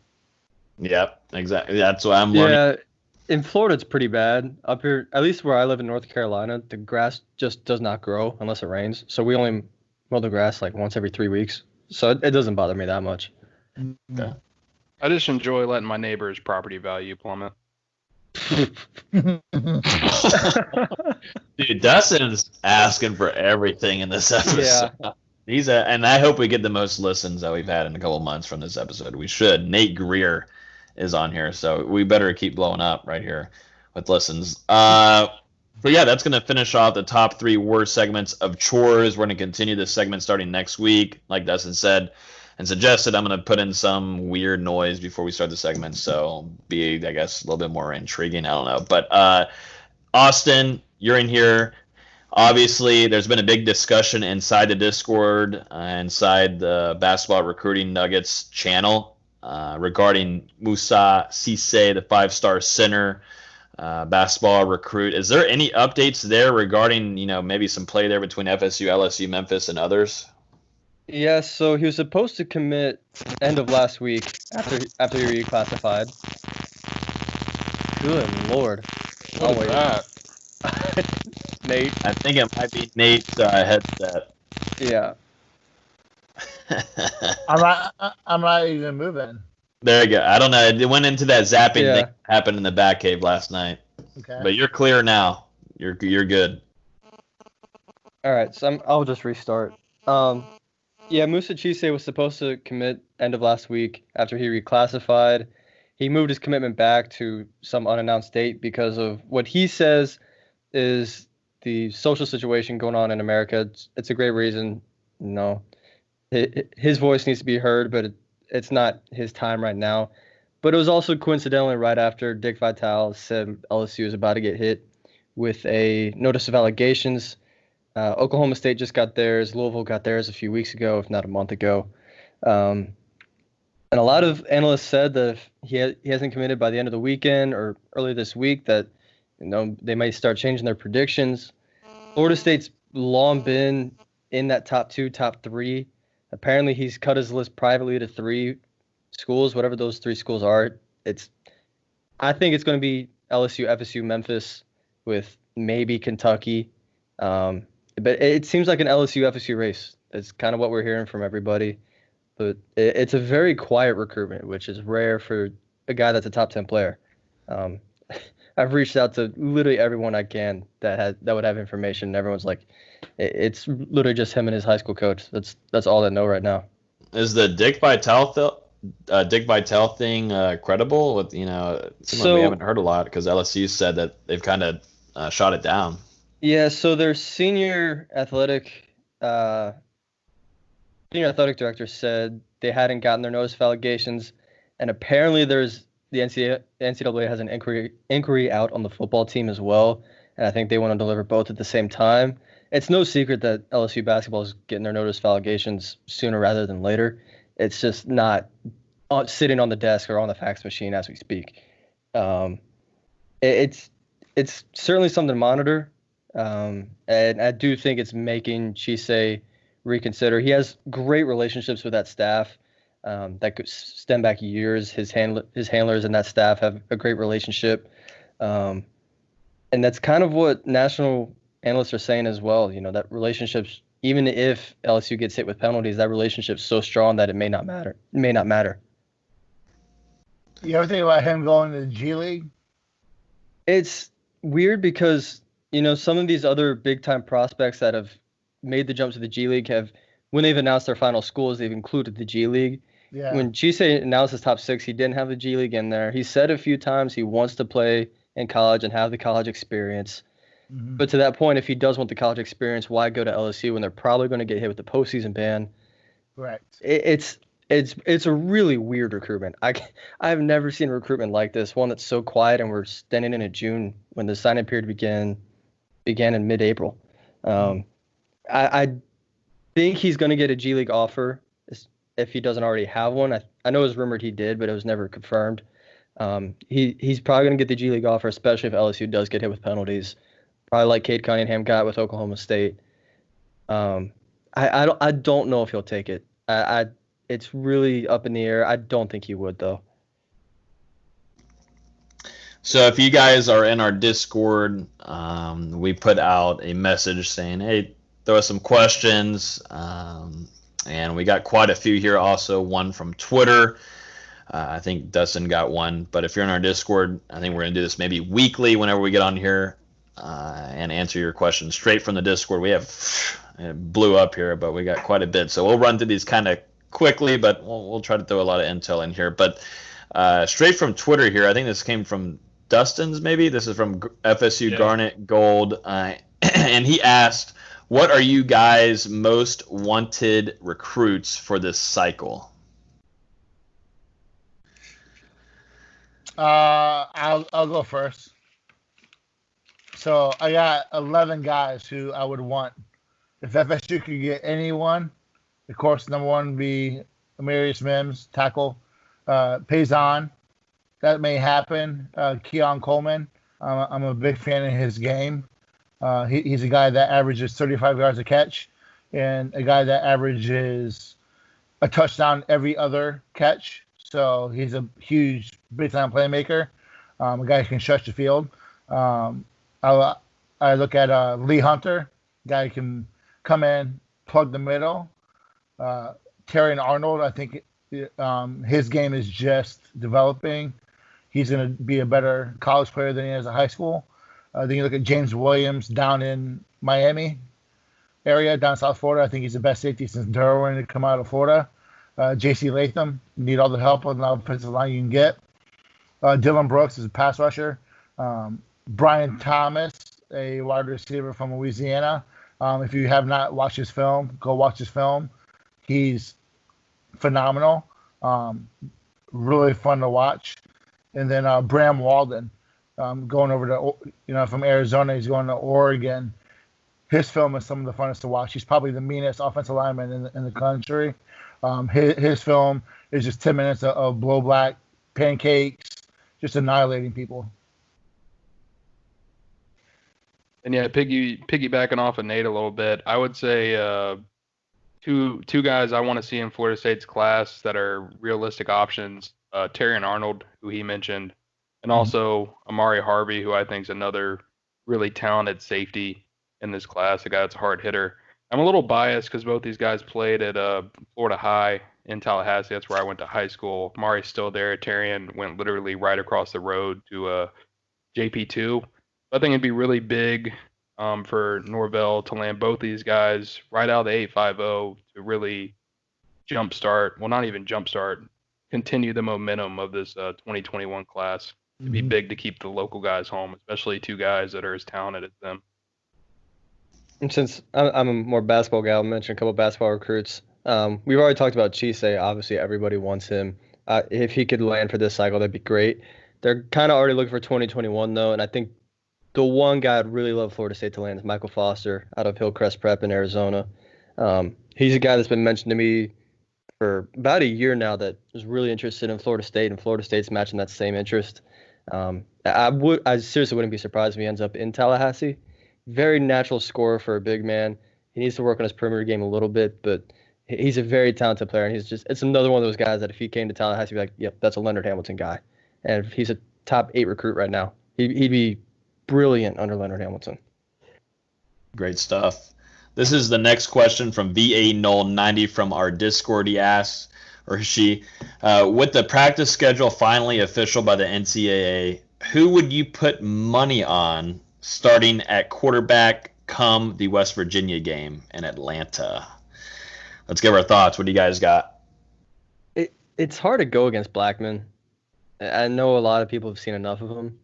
Yep, exactly. That's what I'm learning. Yeah, in Florida it's pretty bad. Up here, at least where I live in North Carolina, the grass just does not grow unless it rains. So we only mow the grass like once every 3 weeks. So it doesn't bother me that much. Okay. I just enjoy letting my neighbor's property value plummet. Dude, Dustin's asking for everything in this episode. Yeah. And I hope we get the most listens that we've had in a couple months from this episode. We should. Nate Greer is on here, so we better keep blowing up right here with listens. But yeah, that's going to finish off the top 3 worst segments of chores. We're going to continue this segment starting next week, like Dustin said and suggested. I'm going to put in some weird noise before we start the segment, so be, I guess, a little bit more intriguing. I don't know. But Austin, you're in here. Obviously, there's been a big discussion inside the Discord, inside the Basketball Recruiting Nuggets channel regarding Moussa Cisse, the 5-star center, basketball recruit. Is there any updates there regarding, maybe some play there between FSU, LSU, Memphis, and others? Yeah, so he was supposed to commit end of last week after he reclassified. Good Lord. What was that? Nate. I think it might be Nate's headset. Yeah. I'm not even moving. There you go. I don't know. It went into that zapping thing that happened in the Batcave last night. Okay. But you're clear now. You're good. All right, so I'll just restart. Yeah, Moussa Cisse was supposed to commit end of last week after he reclassified. He moved his commitment back to some unannounced date because of what he says is the social situation going on in America. It's a great reason. His voice needs to be heard, but it's not his time right now. But it was also coincidentally right after Dick Vitale said LSU is about to get hit with a notice of allegations. Oklahoma State just got theirs. Louisville got theirs a few weeks ago, if not a month ago. And a lot of analysts said that if he hasn't committed by the end of the weekend or early this week, that they might start changing their predictions. Florida State's long been in that top 2, top 3. Apparently, he's cut his list privately to 3 schools, whatever those 3 schools are. I think it's going to be LSU, FSU, Memphis, with maybe Kentucky. But it seems like an LSU-FSU race. It's kind of what we're hearing from everybody. But it's a very quiet recruitment, which is rare for a guy that's a top 10 player. I've reached out to literally everyone I can that would have information, and everyone's like, it's literally just him and his high school coach. That's all they know right now. Is the Dick Vitale thing credible? With like we haven't heard a lot because LSU said that they've kind of shot it down. Yeah, so their senior athletic director said they hadn't gotten their notice of allegations, and apparently the NCAA has an inquiry out on the football team as well, and I think they want to deliver both at the same time. It's no secret that LSU basketball is getting their notice of allegations sooner rather than later. It's just not sitting on the desk or on the fax machine as we speak. It's certainly something to monitor. And I do think it's making Cisse reconsider. He has great relationships with that staff. that could stem back years. His handlers and that staff have a great relationship. And that's kind of what national analysts are saying as well. You know, that relationship's, even if LSU gets hit with penalties, that relationship's so strong that it may not matter. You ever think about him going to the G League? It's weird because, you know, some of these other big-time prospects that have made the jump to the G League have, when they've announced their final schools, they've included the G League. Yeah. When Chise announced his top 6, he didn't have the G League in there. He said a few times he wants to play in college and have the college experience. Mm-hmm. But to that point, if he does want the college experience, why go to LSU when they're probably going to get hit with the postseason ban? Correct. It's a really weird recruitment. I've never seen recruitment like this, one that's so quiet, and we're standing in June when the signing period began in mid-April. I think he's going to get a G League offer if he doesn't already have one. I know it was rumored he did, but it was never confirmed. He's probably going to get the G League offer, especially if LSU does get hit with penalties. Probably like Cade Cunningham got with Oklahoma State. I don't know if he'll take it. It's really up in the air. I don't think he would, though. So if you guys are in our Discord, we put out a message saying, hey, throw us some questions. And we got quite a few here also, one from Twitter. I think Dustin got one. But if you're in our Discord, I think we're going to do this maybe weekly whenever we get on here and answer your questions straight from the Discord. It blew up here, but we got quite a bit. So we'll run through these kind of quickly, but we'll try to throw a lot of intel in here. But straight from Twitter here, I think this came from Dustin's maybe. This is from FSU Garnet Gold. And he asked, what are you guys' most wanted recruits for this cycle? I'll go first. So I got 11 guys who I would want. If FSU could get anyone, of course, number one would be Amarius Mims, tackle. Payson, that may happen. Keon Coleman, I'm a big fan of his game. He's a guy that averages 35 yards a catch, and a guy that averages a touchdown every other catch. So he's a huge, big-time playmaker, a guy who can stretch the field. I look at Lee Hunter, guy who can come in, plug the middle. Terry and Arnold, I think his game is just developing. He's going to be a better college player than he is at high school. Then you look at James Williams down in Miami area, down South Florida. I think he's the best safety since Derwin to come out of Florida. J.C. Latham, need all the help on the offensive line you can get. Dylan Brooks is a pass rusher. Brian Thomas, a wide receiver from Louisiana. If you have not watched his film, go watch his film. He's phenomenal. Really fun to watch. And then Bram Walden, going over to, from Arizona, he's going to Oregon. His film is some of the funnest to watch. He's probably the meanest offensive lineman in the country. His film is just 10 minutes of blow black, pancakes, just annihilating people. And yeah, piggybacking off of Nate a little bit, I would say two guys I want to see in Florida State's class that are realistic options. Terry and Arnold, who he mentioned, and also Amari Harvey, who I think is another really talented safety in this class, a guy that's a hard hitter. I'm a little biased because both these guys played at Florida High in Tallahassee. That's where I went to high school. Amari's still there. Terrian went literally right across the road to JP2. I think it'd be really big for Norvell to land both these guys right out of the 850 to really not even jumpstart, continue the momentum of this 2021 class. It'd be big to keep the local guys home, especially two guys that are as talented as them. And since I'm a more basketball guy, I'll mention a couple of basketball recruits. We've already talked about Chise. Obviously, everybody wants him. If he could land for this cycle, that'd be great. They're kind of already looking for 2021, though, and I think the one guy I'd really love Florida State to land is Michael Foster out of Hillcrest Prep in Arizona. He's a guy that's been mentioned to me for about a year now that is really interested in Florida State, and Florida State's matching that same interest. I seriously wouldn't be surprised if he ends up in Tallahassee. Very natural scorer for a big man. He needs to work on his perimeter game a little bit, but He's a very talented player, and it's another one of those guys that if he came to town, it has to be like, yep, that's a Leonard Hamilton guy. And if he's a top 8 recruit right now, he'd be brilliant under Leonard Hamilton. Great stuff. This is the next question from VA Nole 90 from our Discord. He asks, or she, with the practice schedule finally official by the NCAA, who would you put money on starting at quarterback come the West Virginia game in Atlanta? Let's give our thoughts. What do you guys got? It's hard to go against Blackman. I know a lot of people have seen enough of him.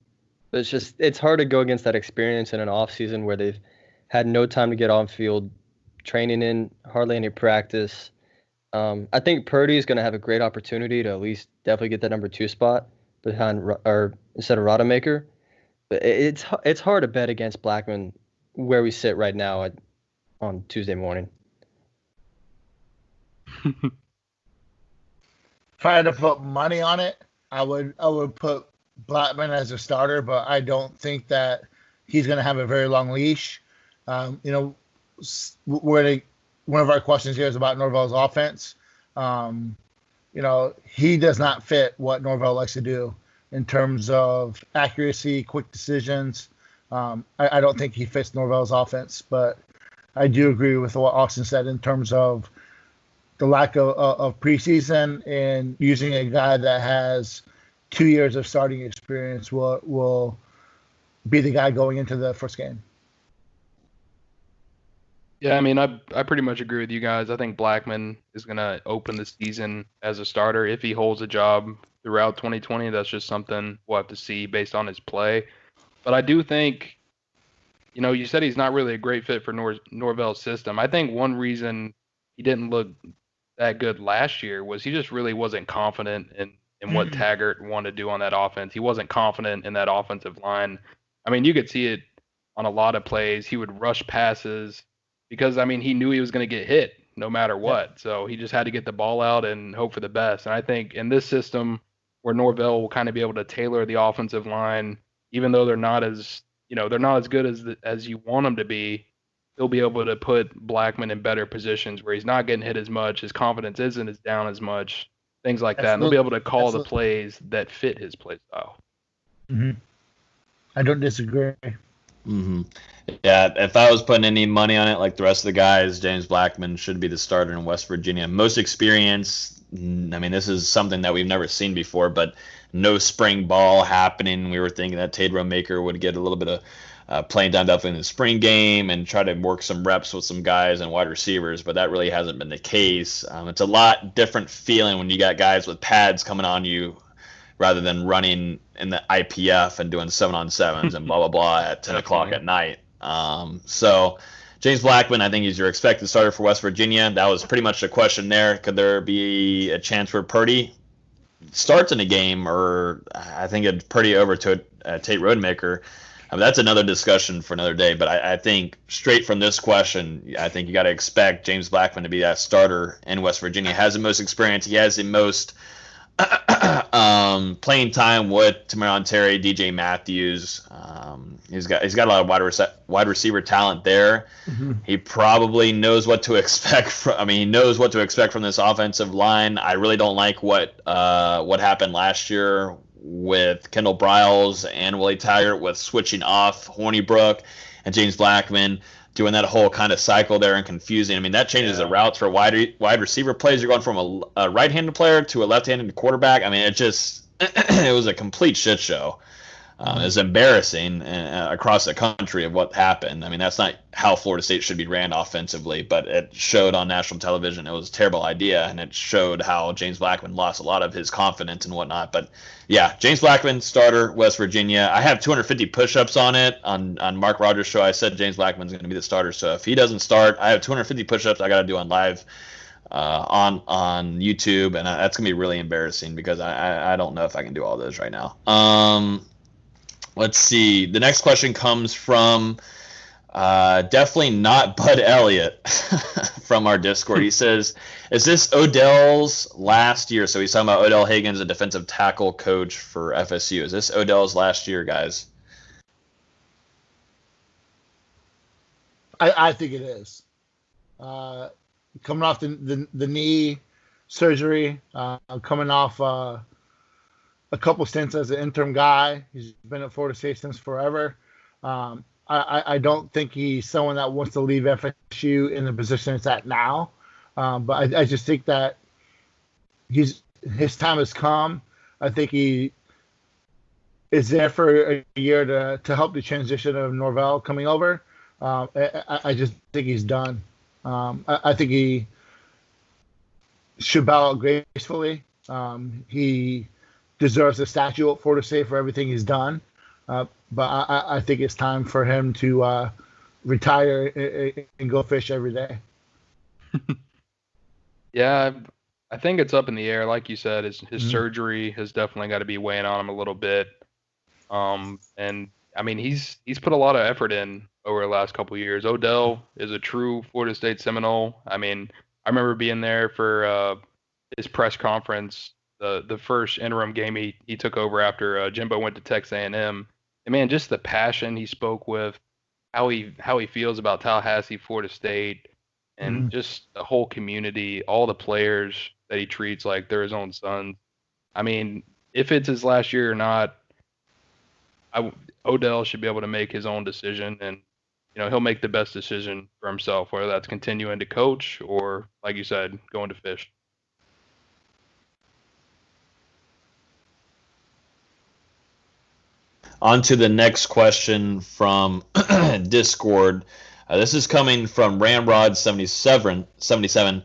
But it's hard to go against that experience in an offseason where they've had no time to get on field, training in, hardly any practice. I think Purdy is going to have a great opportunity to at least definitely get that number 2 spot instead of Rodemaker. But it's hard to bet against Blackman where we sit right now on Tuesday morning. If I had to put money on it, I would put Blackman as a starter, but I don't think that he's going to have a very long leash. One of our questions here is about Norvell's offense. He does not fit what Norvell likes to do in terms of accuracy, quick decisions. I don't think he fits Norvell's offense, but I do agree with what Austin said in terms of the lack of preseason, and using a guy that has 2 years of starting experience will be the guy going into the first game. Yeah, I mean, I pretty much agree with you guys. I think Blackman is going to open the season as a starter if he holds a job throughout 2020. That's just something we'll have to see based on his play. But I do think, you said he's not really a great fit for Norvell's system. I think one reason he didn't look that good last year was he just really wasn't confident in what Taggart wanted to do on that offense. He wasn't confident in that offensive line. I mean, you could see it on a lot of plays. He would rush passes because, he knew he was going to get hit no matter what. Yeah. So he just had to get the ball out and hope for the best. And I think in this system where Norvell will kind of be able to tailor the offensive line, even though they're not as good as you want them to be, he'll be able to put Blackman in better positions where he's not getting hit as much, his confidence isn't as down as much, things like that. And they'll be able to call the plays that fit his play style. Mm-hmm. I don't disagree. Mm-hmm. Yeah, if I was putting any money on it, like the rest of the guys, James Blackman should be the starter in West Virginia. Most experience. This is something that we've never seen before, but no spring ball happening. We were thinking that Tate Rodemaker would get a little bit of playing time definitely in the spring game and try to work some reps with some guys and wide receivers, but that really hasn't been the case. It's a lot different feeling when you got guys with pads coming on you rather than running in the IPF and doing 7-on-7s and blah, blah, blah at 10 o'clock at night. So James Blackman, I think he's your expected starter for West Virginia. That was pretty much the question there. Could there be a chance where Purdy starts in a game, or I think it's Purdy over to Tate Rodemaker? That's another discussion for another day. But I think straight from this question, I think you got to expect James Blackman to be that starter in West Virginia. He has the most experience. He has the most playing time with Tamaron Terry, DJ Matthews. He's got a lot of wide receiver talent there. Mm-hmm. He probably knows what to expect he knows what to expect from this offensive line. I really don't like what happened last year with Kendall Briles and Willie Taggart with switching off Hornibrook and James Blackman, doing that whole kind of cycle there and confusing. That changes the routes for wide receiver plays. You're going from a right-handed player to a left-handed quarterback. It was a complete shit show. It's embarrassing across the country of what happened. That's not how Florida State should be ran offensively, but it showed on national television. It was a terrible idea, and it showed how James Blackman lost a lot of his confidence and whatnot. But yeah, James Blackman, starter, West Virginia. I have 250 push-ups on it. On Mark Rogers' show, I said James Blackman's going to be the starter. So if he doesn't start, I have 250 push-ups I got to do on live on YouTube, and that's going to be really embarrassing because I don't know if I can do all those right now. Let's see. The next question comes from definitely not Bud Elliott from our Discord. He says, is this Odell's last year? So he's talking about Odell Higgins, a defensive tackle coach for FSU. Is this Odell's last year, guys? I think it is. coming off the knee surgery, coming off a couple stints as an interim guy. He's been at Florida State since forever. I don't think he's someone that wants to leave FSU in the position it's at now. But I just think that his time has come. I think he is there for a year to help the transition of Norvell coming over. I just think he's done. I think he should bow out gracefully. He deserves a statue at Florida State for everything he's done. But I think it's time for him to retire and go fish every day. Yeah, I think it's up in the air. Like you said, his surgery has definitely got to be weighing on him a little bit. And I mean, he's put a lot of effort in over the last couple of years. Odell is a true Florida State Seminole. I mean, I remember being there for his press conference, the first interim game he took over after Jimbo went to Texas A&M. And man, just the passion he spoke with, how he feels about Tallahassee, Florida State, and just the whole community, all the players that he treats like they're his own sons. I mean, if it's his last year or not, Odell should be able to make his own decision, and he'll make the best decision for himself, whether that's continuing to coach or, like you said, going to fish. On to the next question from Discord. This is coming from Ramrod77.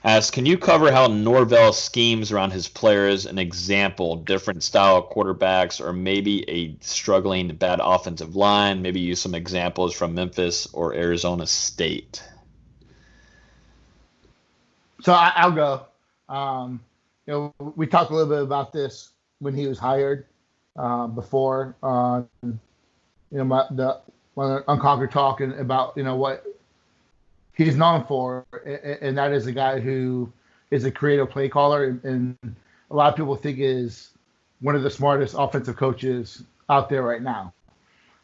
Asks, can you cover how Norvell schemes around his players? An example, different style quarterbacks, or maybe a struggling bad offensive line. Maybe use some examples from Memphis or Arizona State. So I'll go. We talked a little bit about this when he was hired before. When Unconquered talking about what he's known for, and that is a guy who is a creative play caller, and a lot of people think is one of the smartest offensive coaches out there right now.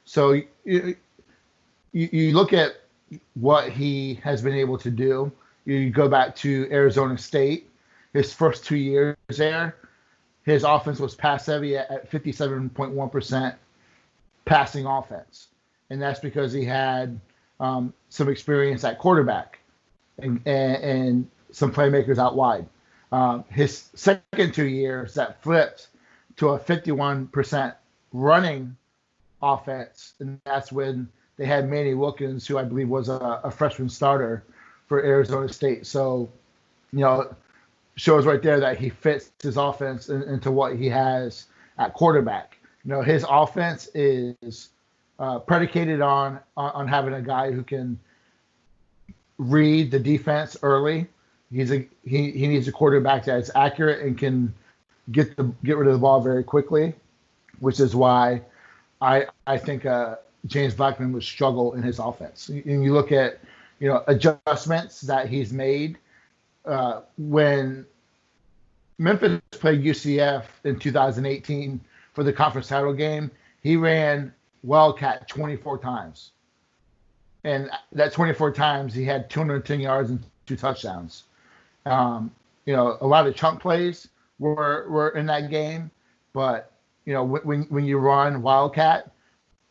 So you look at what he has been able to do. You go back to Arizona State, his first 2 years there, his offense was pass heavy at 57.1% passing offense. And that's because he had some experience at quarterback and some playmakers out wide. His second 2 years, that flipped to a 51% running offense, and that's when they had Manny Wilkins, who I believe was a freshman starter for Arizona State. So, shows right there that he fits his offense into what he has at quarterback. His offense is predicated on having a guy who can read the defense early. He needs a quarterback that is accurate and can get rid of the ball very quickly, which is why I think James Blackman would struggle in his offense. And you look at adjustments that he's made when Memphis played UCF in 2018 for the conference title game. He ran Wildcat 24 times. And that 24 times, he had 210 yards and 2 touchdowns. A lot of chunk plays were in that game. But, when you run Wildcat,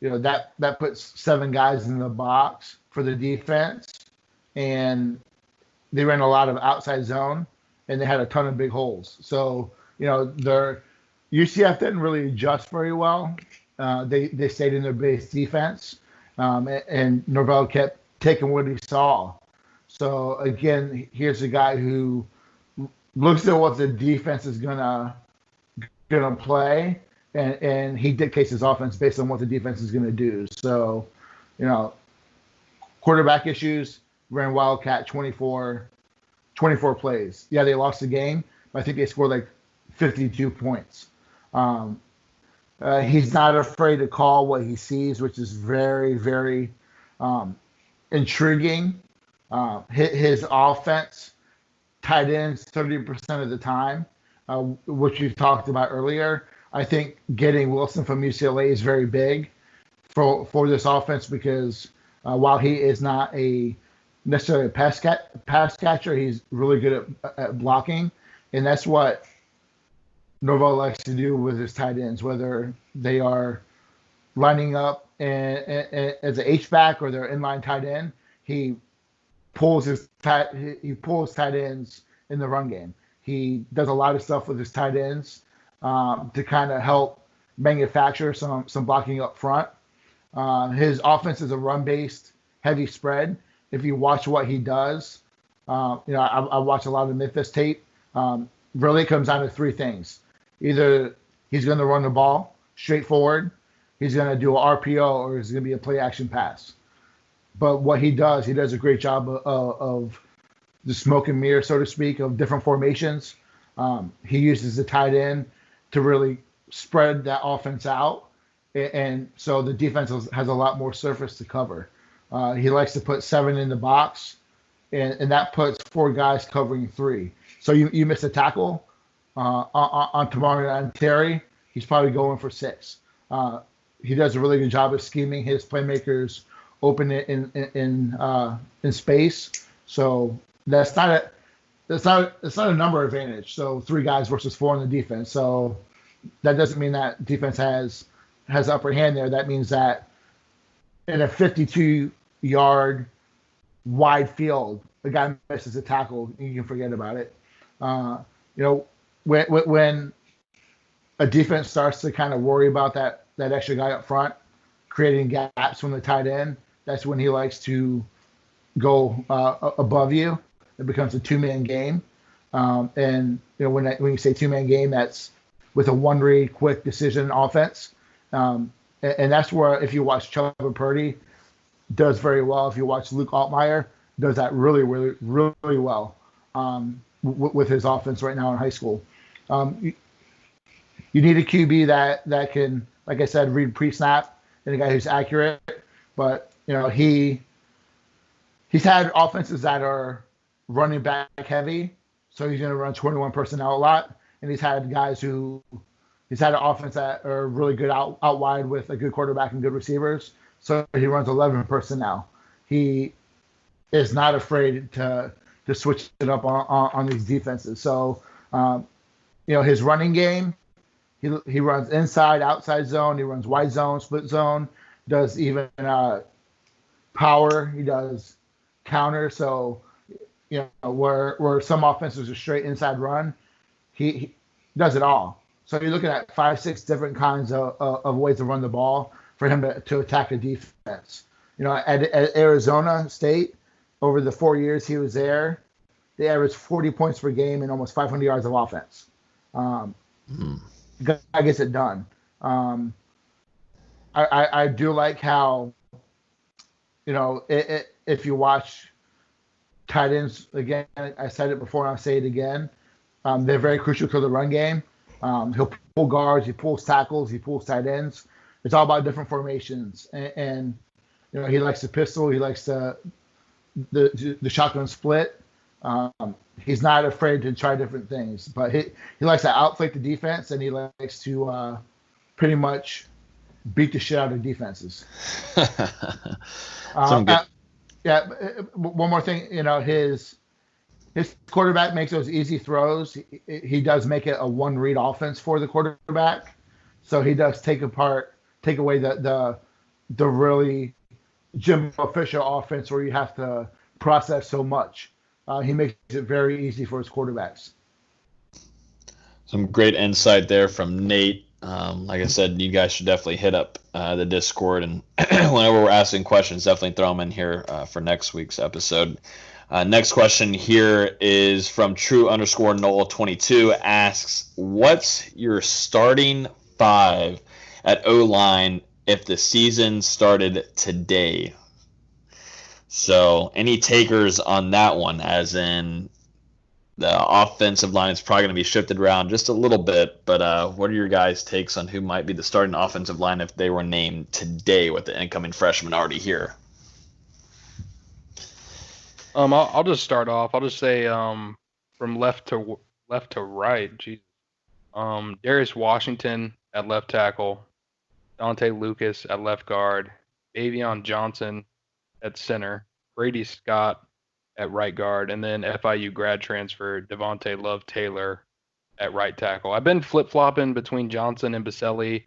that puts 7 guys in the box for the defense. And they ran a lot of outside zone, and they had a ton of big holes. So, their UCF didn't really adjust very well. They stayed in their base defense, and Norvell kept taking what he saw. So again, here's a guy who looks at what the defense is gonna play, and he dictates his offense based on what the defense is gonna do. So, quarterback issues, ran Wildcat 24 plays. Yeah, they lost the game, but I think they scored like 52 points. He's not afraid to call what he sees, which is very, very intriguing. His offense, tight ends 30% of the time, which we talked about earlier. I think getting Wilson from UCLA is very big for this offense because while he is not a necessarily a pass catcher. He's really good at blocking, and that's what Norvell likes to do with his tight ends, whether they are lining up as an H-back or they're inline tight end. He pulls tight ends in the run game. He does a lot of stuff with his tight ends to kind of help manufacture some blocking up front. His offense is a run-based heavy spread. If you watch what he does, I watch a lot of Memphis tape. Really, it comes down to three things. Either he's going to run the ball straightforward, he's going to do an RPO, or he's going to be a play-action pass. But what he does a great job of the smoke and mirror, so to speak, of different formations. He uses the tight end to really spread that offense out, and so the defense has a lot more surface to cover. He likes to put 7 in the box, and that puts 4 guys covering 3. So you miss a tackle on Tamari and Terry, he's probably going for 6. He does a really good job of scheming his playmakers open it in space. So that's not a number advantage. So 3 guys versus 4 in the defense. So that doesn't mean that defense has upper hand there. That means that in a 52-yard wide field, the guy misses a tackle, you can forget about it. When a defense starts to kind of worry about that extra guy up front, creating gaps from the tight end, that's when he likes to go above you. It becomes a 2-man game. When you say 2-man game, that's with a 1-read, quick decision offense. And that's where, if you watch Chubb and Purdy, does very well. If you watch Luke Altmaier, does that really, really, really well with his offense right now in high school. You need a QB that can, like I said, read pre-snap, and a guy who's accurate. But he's had offenses that are running back heavy, so he's going to run 21 personnel a lot. And he's had an offense that are really good out wide with a good quarterback and good receivers. So he runs 11 personnel. He is not afraid to switch it up on these defenses. So, his running game, he runs inside, outside zone. He runs wide zone, split zone. Does even power. He does counter. So, where some offenses are straight inside run, he does it all. So you're looking at 5-6 different kinds of ways to run the ball for him to attack a defense. At Arizona State, over the 4 years he was there, they averaged 40 points per game and almost 500 yards of offense. Guy gets it done. I do like how, if you watch tight ends, again, I said it before and I'll say it again, they're very crucial to the run game. He'll pull guards, he pulls tackles, he pulls tight ends. It's all about different formations. And he likes the pistol, he likes the shotgun split. He's not afraid to try different things, but he likes to outflank the defense, and he likes to pretty much beat the shit out of defenses. One more thing, his quarterback makes those easy throws. He does make it a 1-read offense for the quarterback, so he does take away the really Jimbo Fisher offense where you have to process so much. He makes it very easy for his quarterbacks. Some great insight there from Nate. Like I said, you guys should definitely hit up the Discord, and whenever we're asking questions, definitely throw them in here for next week's episode. Next question here is from True_Nole22, asks, what's your starting 5 at O-line if the season started today? So any takers on that one, as in the offensive line is probably going to be shifted around just a little bit, but what are your guys' takes on who might be the starting offensive line if they were named today with the incoming freshman already here? I'll just start off. I'll just say from left to right. Jesus. Darius Washington at left tackle, Dante Lucas at left guard, Bavion Johnson at center, Brady Scott at right guard, and then FIU grad transfer Devontae Love Taylor at right tackle. I've been flip-flopping between Johnson and Baselli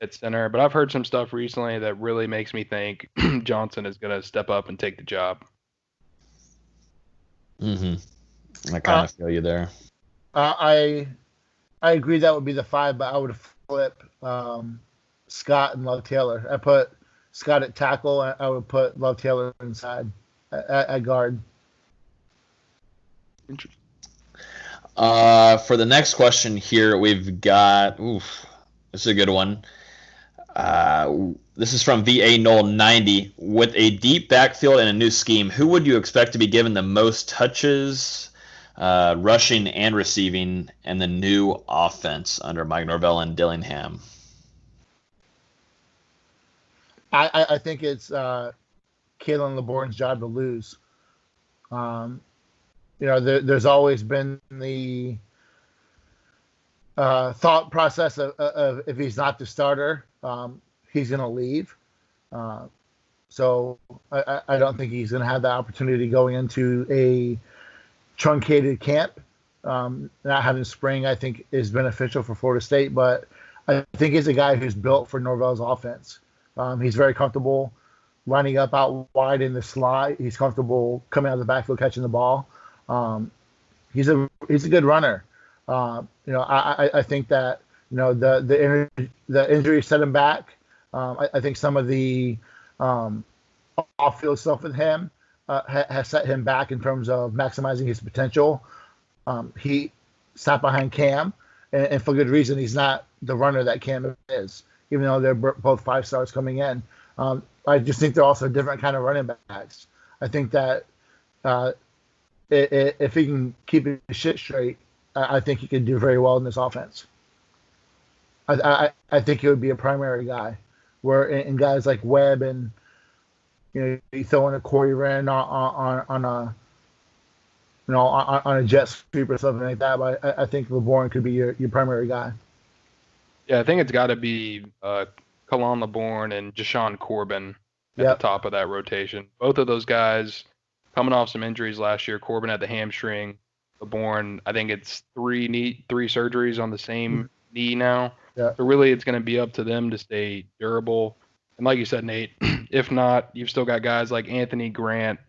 at center, but I've heard some stuff recently that really makes me think Johnson is going to step up and take the job. I kind of feel you there. I agree that would be the 5, but I would flip Scott and Love Taylor. I put Scott at tackle. I would put Love Taylor inside at guard. Interesting. For the next question here, we've got. This is a good one. This is from VA Nole 90. With a deep backfield and a new scheme, who would you expect to be given the most touches, rushing and receiving, and the new offense under Mike Norvell and Dillingham? I think it's Kalen LeBourne's job to lose. There's always been the thought process of if he's not the starter, he's going to leave. So I don't think he's going to have that opportunity going into a truncated camp. Not having spring, I think, is beneficial for Florida State, but I think he's a guy who's built for Norvell's offense. He's very comfortable lining up out wide in the slot. He's comfortable coming out of the backfield catching the ball. He's a good runner. I think that the injury set him back. I think some of the off-field stuff with him has set him back in terms of maximizing his potential. He sat behind Cam, and for good reason. He's not the runner that Cam is, even though they're both 5 stars coming in. I just think they're also different kind of running backs. I think that if he can keep his shit straight, I think he can do very well in this offense. I think he would be a primary guy. Where in guys like Webb and you throw in a Corey Wren on a jet sweep or something like that. But I think LeBourne could be your primary guy. Yeah, I think it's got to be Kalon LeBourne and Jashawn Corbin at the top of that rotation. Both of those guys coming off some injuries last year. Corbin had the hamstring. LeBourne, I think it's 3 surgeries on the same knee now. Yeah. So really, it's going to be up to them to stay durable. And like you said, Nate, if not, you've still got guys like Anthony Grant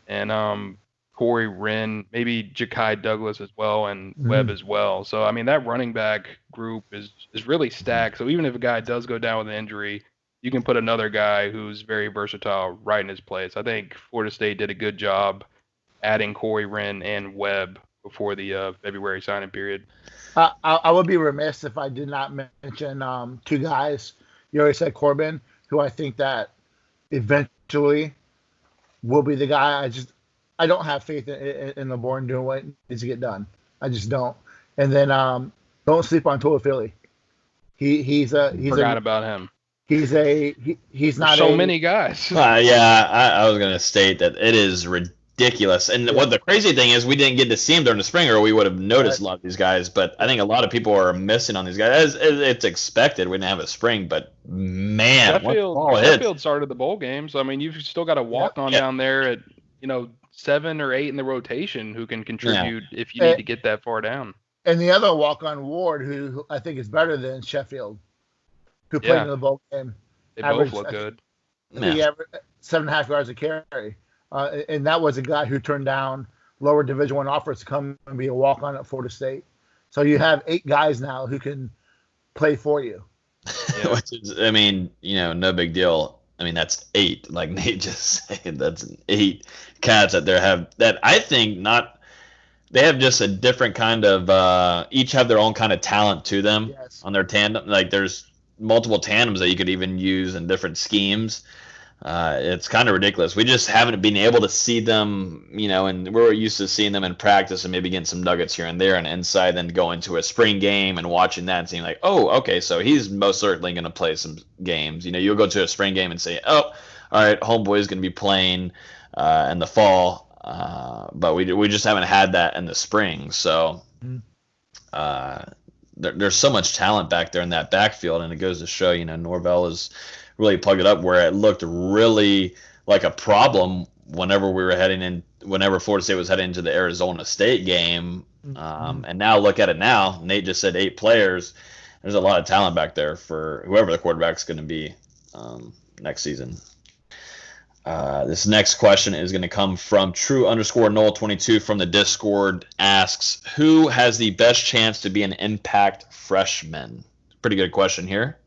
and Corey Wren, maybe Ja'Kai Douglas as well, and Webb as well. So, I mean, that running back group is really stacked. So even if a guy does go down with an injury, you can put another guy who's very versatile right in his place. I think Florida State did a good job adding Corey Wren and Webb before the February signing period. I would be remiss if I did not mention 2 guys. You already said Corbin, who I think that eventually will be the guy. I don't have faith in LeBourne doing what needs to get done. I just don't. And then don't sleep on Philly. He's Forgot about him. He's not so many guys. I was gonna state that it is ridiculous. And what the crazy thing is, we didn't get to see him during the spring, or we would have noticed a lot of these guys. But I think a lot of people are missing on these guys. It's expected. We didn't have a spring, but man, Sheffield started the bowl game, so I mean, you've still got a walk-on down there at 7 or 8 in the rotation who can contribute if you need to get that far down. And the other walk-on Ward, who I think is better than Sheffield, who played in the bowl game. They both look good. He averaged 7.5 yards a carry. And that was a guy who turned down lower Division I offers to come and be a walk-on at Florida State. So you have 8 guys now who can play for you. Which is, I mean, no big deal. I mean, that's 8. Like Nate just said, that's 8 cats that that I think not. They have just a different kind of. Each have their own kind of talent to them on their tandem. Like there's multiple tandems that you could even use in different schemes. It's kind of ridiculous. We just haven't been able to see them, and we're used to seeing them in practice and maybe getting some nuggets here and there and inside, then go into a spring game and watching that and seeing like, oh, okay, so he's most certainly going to play some games. You'll go to a spring game and say, oh, all right, homeboy is going to be playing in the fall, but we just haven't had that in the spring. So there's so much talent back there in that backfield, and it goes to show, Norvell is really plugged it up where it looked really like a problem whenever Florida State was heading into the Arizona State game. And now look at it now. Nate just said 8 players. There's a lot of talent back there for whoever the quarterback's going to be next season. This next question is going to come from True_Nole22 from the Discord. Asks, who has the best chance to be an impact freshman? Pretty good question here.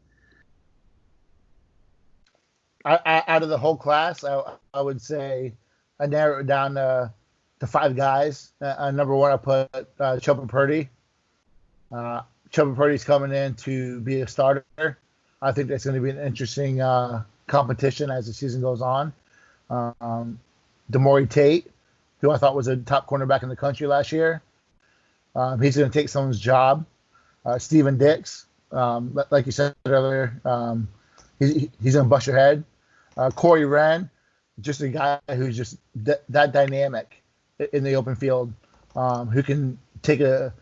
Out of the whole class, I would say I narrow it down to 5 guys. Number 1, I put Chubba Purdy. Chubba Purdy's coming in to be a starter. I think that's going to be an interesting competition as the season goes on. Demore Tate, who I thought was a top cornerback in the country last year. He's going to take someone's job. Steven Dix, like you said earlier, he's going to bust your head. Corey Wren, just a guy who's just that dynamic in the open field, who can take a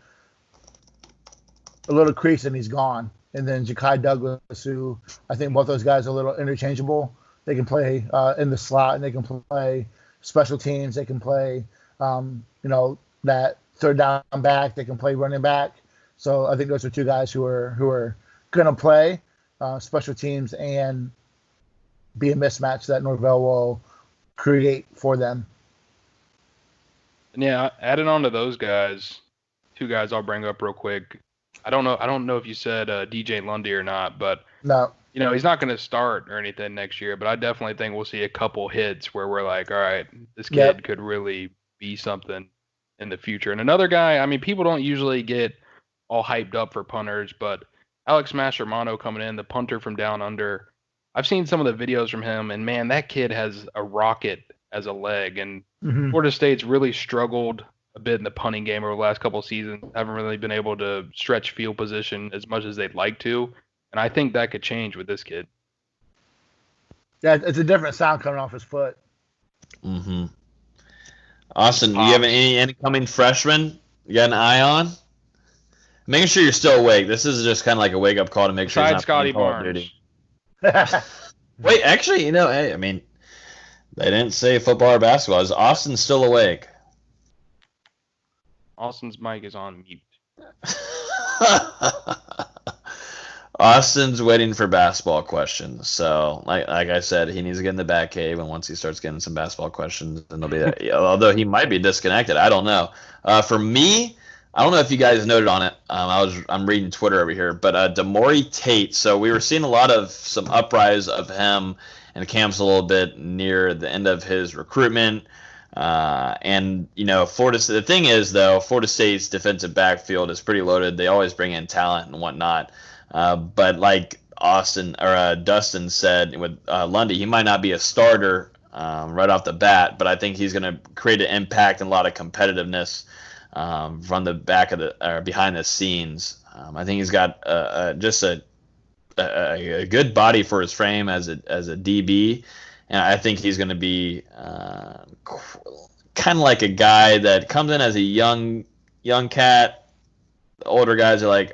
little crease and he's gone. And then Ja'Kai Douglas, who I think both those guys are a little interchangeable. They can play in the slot and they can play special teams. They can play, that third down back. They can play running back. So I think those are 2 guys who are going to play special teams and be a mismatch that Norvell will create for them. And yeah, adding on to those guys, 2 guys I'll bring up real quick. I don't know if you said DJ Lundy or not, but no. He's not going to start or anything next year, but I definitely think we'll see a couple hits where we're like, all right, this kid could really be something in the future. And another guy, people don't usually get all hyped up for punters, but Alex Maschermano coming in, the punter from down under. I've seen some of the videos from him, and man, that kid has a rocket as a leg. And Florida State's really struggled a bit in the punting game over the last couple of seasons. Haven't really been able to stretch field position as much as they'd like to. And I think that could change with this kid. Yeah, it's a different sound coming off his foot. Mm-hmm. Austin, do you have any incoming freshmen you got an eye on? Making sure you're still awake. This is just kind of like a wake-up call to make sure you're not Scotty playing Call of Barnes. Duty. Wait, actually, hey, they didn't say football or basketball. Is Austin still awake? Austin's mic is on mute. Austin's waiting for basketball questions. So, like I said, he needs to get in the back cave, and once he starts getting some basketball questions, then they'll be there. Although he might be disconnected, I don't know. For me, I don't know if you guys noted on it. I'm reading Twitter over here, but Demore Tate. So we were seeing a lot of some uprise of him in camps a little bit near the end of his recruitment. And the thing is though, Florida State's defensive backfield is pretty loaded. They always bring in talent and whatnot. But like Dustin said with Lundy, he might not be a starter right off the bat, but I think he's going to create an impact and a lot of competitiveness from the back of behind the scenes. I think he's got just a good body for his frame as a DB, and I think he's going to be kind of like a guy that comes in as a young cat. The older guys are like,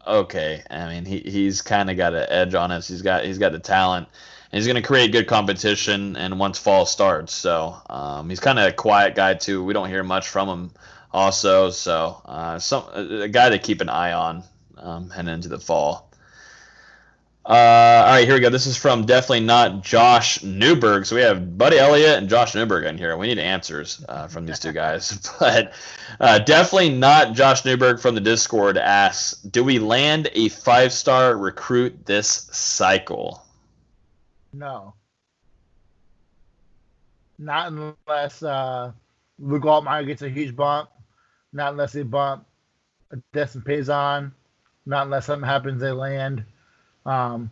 okay, he's kind of got an edge on us. He's got the talent, and he's going to create good competition. And once fall starts, so he's kind of a quiet guy too. We don't hear much from him. Also, so a guy to keep an eye on heading into the fall. All right, here we go. This is from definitely not Josh Newberg. So we have Buddy Elliott and Josh Newberg in here. We need answers from these 2 guys. But definitely not Josh Newberg from the Discord asks, do we land a 5-star recruit this cycle? No. Not unless Luke Altmaier gets a huge bump. Not unless they bump Destin Payson. Not unless something happens, they land Arnold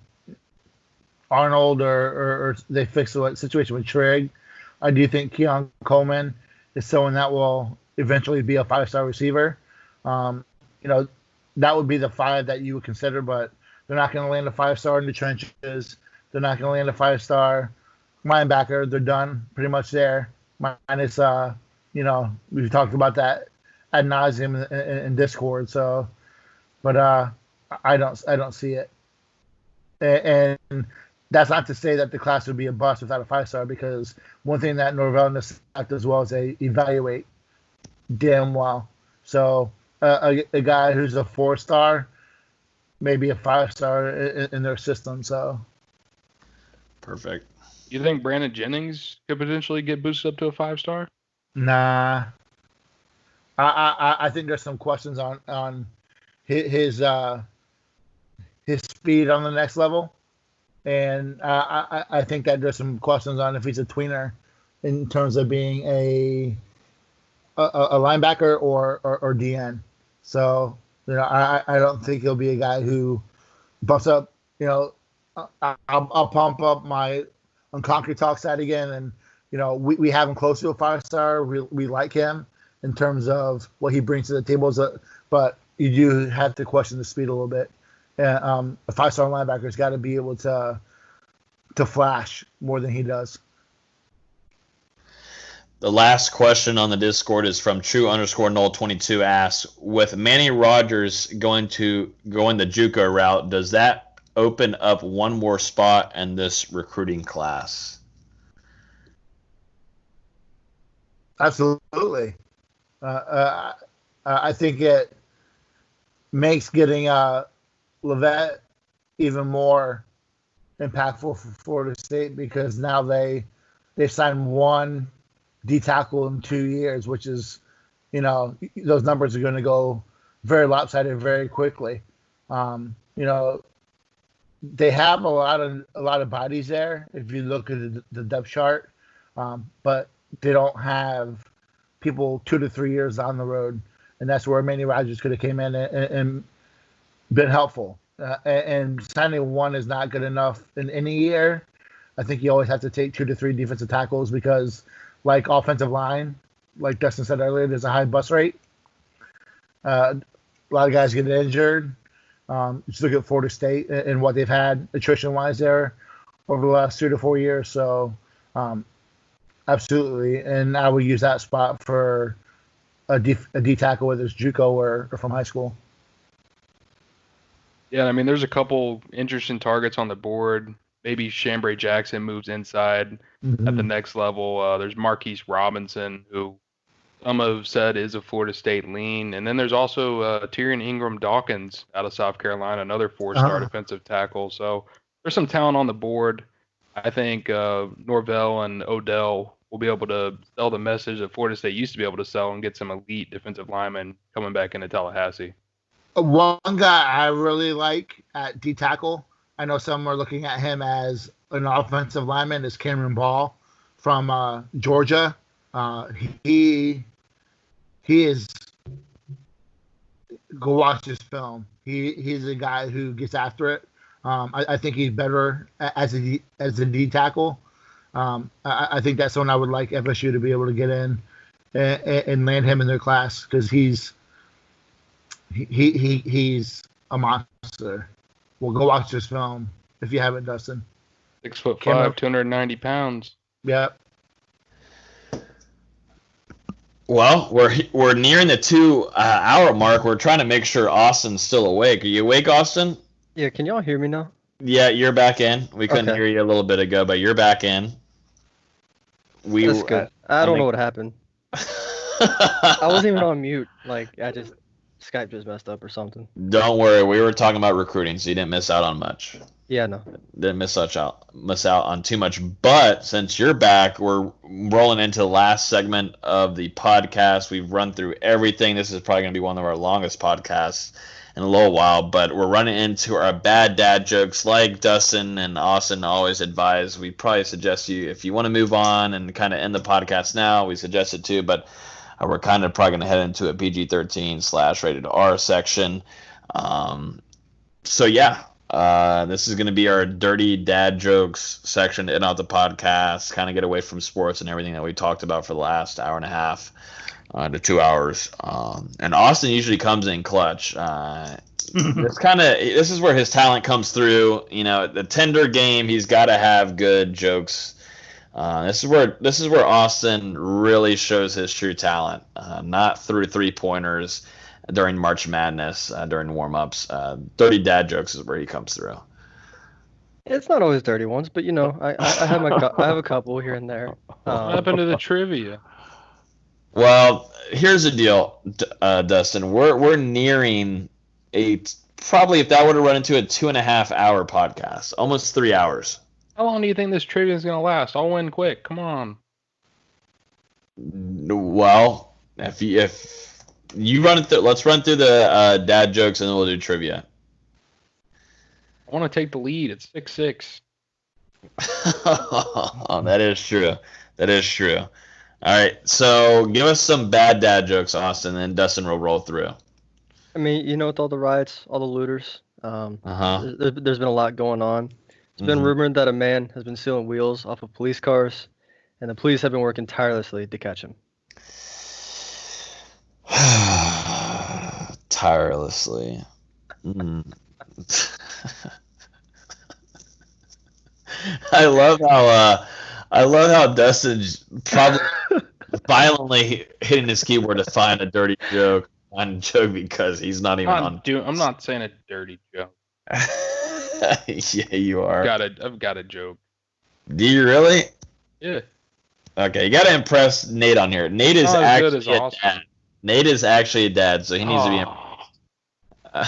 or they fix the situation with Trigg. I do think Keon Coleman is someone that will eventually be a 5-star receiver. That would be the 5 that you would consider, but they're not going to land a 5-star in the trenches. They're not going to land a 5-star linebacker. They're done pretty much there. Minus, we've talked about that ad nauseum in Discord. So, but I don't see it. And that's not to say that the class would be a bust without a 5-star, because one thing that Norvell and the does well is they evaluate damn well. So a guy who's a 4-star, maybe a 5-star in their system. So perfect. You think Brandon Jennings could potentially get boosted up to a 5-star? Nah. I think there's some questions on his speed on the next level. And I think that there's some questions on if he's a tweener in terms of being a linebacker or DN. So, I don't think he'll be a guy who buffs up. I'll pump up my on Concrete Talk side again, and we have him close to a 5-star. We like him in terms of what he brings to the table, but you do have to question the speed a little bit. A 5-star linebacker's got to be able to flash more than he does. The last question on the Discord is from True_Nole22 asks, with Manny Rogers going the JUCO route, does that open up one more spot in this recruiting class? Absolutely. I think it makes getting Levet even more impactful for Florida State, because now they signed one D tackle in 2 years, which is, those numbers are going to go very lopsided very quickly. They have a lot of bodies there if you look at the depth chart, but they don't have people 2 to 3 years on the road, and that's where Manny Rogers could have came in and been helpful. And signing one is not good enough in any year. I think you always have to take 2 to 3 defensive tackles, because, like offensive line, like Dustin said earlier, there's a high bust rate. A lot of guys get injured. Just look at Florida State and what they've had attrition-wise there over the last 2 to 4 years. So, absolutely. And I would use that spot for a D tackle, whether it's JUCO or from high school. Yeah, I mean, there's a couple interesting targets on the board. Maybe Chambray Jackson moves inside at the next level. There's Marquise Robinson, who some have said is a Florida State lean. And then there's also Tyrion Ingram Dawkins out of South Carolina, another 4-star defensive tackle. So there's some talent on the board. I think Norvell and Odell will be able to sell the message that Florida State used to be able to sell and get some elite defensive linemen coming back into Tallahassee. One guy I really like at D tackle, I know some are looking at him as an offensive lineman, is Cameron Ball from Georgia. He is, go watch this film. He's a guy who gets after it. I think he's better as a D tackle. I think that's someone I would like FSU to be able to get in and land him in their class, because he's a monster. Well, go watch this film if you haven't, Dustin. 6'5", 290 pounds. Yep. Well, we're nearing the 2 hour mark. We're trying to make sure Austin's still awake. Are you awake, Austin? Yeah, can y'all hear me now? Yeah, you're back in. We couldn't hear you a little bit ago, but you're back in. That's good. I don't know what happened. I wasn't even on mute. Skype just messed up or something. Don't worry, we were talking about recruiting, so you didn't miss out on much. Yeah, no. Didn't miss out on too much. But since you're back, we're rolling into the last segment of the podcast. We've run through everything. This is probably going to be one of our longest podcasts in a little while, but we're running into our bad dad jokes. Like Dustin and Austin always advise, we probably suggest you, if you want to move on and kind of end the podcast now, we suggest it too, but we're kind of probably going to head into a PG-13 / rated R section. So yeah, this is going to be our dirty dad jokes section to end out the podcast, kind of get away from sports and everything that we talked about for the last hour and a half to 2 hours. And Austin usually comes in clutch. This is where his talent comes through. The tender game, he's got to have good jokes. This is where Austin really shows his true talent, not through 3-pointers during March Madness, during warm-ups. Dirty dad jokes is where he comes through. It's not always dirty ones, but I have I have a couple here and there. What happened to the trivia? Well, here's the deal, Dustin. We're nearing probably, if that were to run into a 2.5 hour podcast, almost 3 hours. How long do you think this trivia is gonna last? I'll win quick. Come on. Well, if you run it through, let's run through the dad jokes and then we'll do trivia. I want to take the lead. It's 6-6. Oh, that is true. That is true. All right, so give us some bad dad jokes, Austin, and then Dustin will roll through. I mean, with all the riots, all the looters, there's been a lot going on. It's been rumored that a man has been stealing wheels off of police cars, and the police have been working tirelessly to catch him. Tirelessly. I love how Dustin's probably violently hitting his keyboard to find a dirty joke because he's not even on. I'm not saying a dirty joke. Yeah, you are. I've got a joke. Do you really? Yeah. Okay, you gotta impress Nate on here. Nate is actually a dad. Nate is actually a dad, so he needs to be.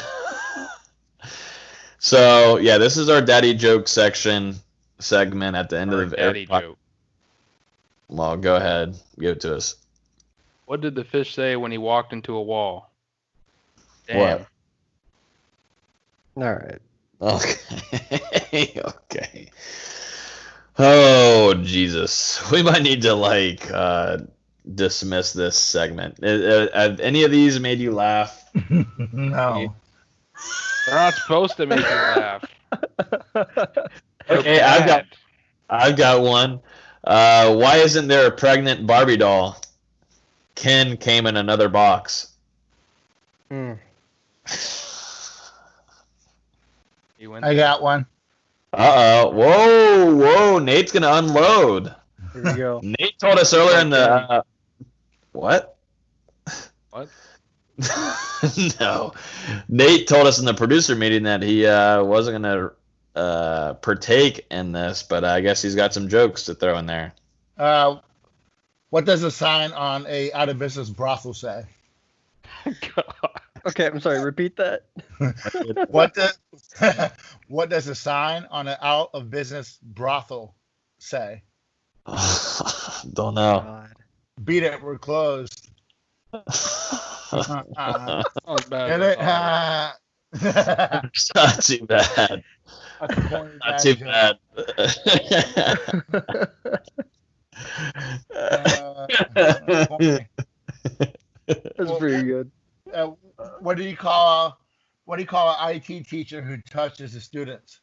So yeah, this is our daddy joke segment at the end of every joke. Well, go ahead, give it to us. What did the fish say when he walked into a wall? Damn. What? All right. Okay. Okay. Oh Jesus, we might need to dismiss this segment. Have any of these made you laugh? No. They're not supposed to make you laugh. Okay, I've got one. Why isn't there a pregnant Barbie doll? Ken came in another box. Hmm. I got one. Whoa! Nate's gonna unload. Here we go. Nate told us earlier in the what? What? No, Nate told us in the producer meeting that he wasn't gonna partake in this, but I guess he's got some jokes to throw in there. What does a sign on a out of business brothel say? Okay, I'm sorry. Repeat that. What does a sign on an out of business brothel say? Don't know. God. Beat it, we're closed. That was bad. Get it? It's not too bad. Not too bad. That's pretty good. What do you call an IT teacher who touches the students?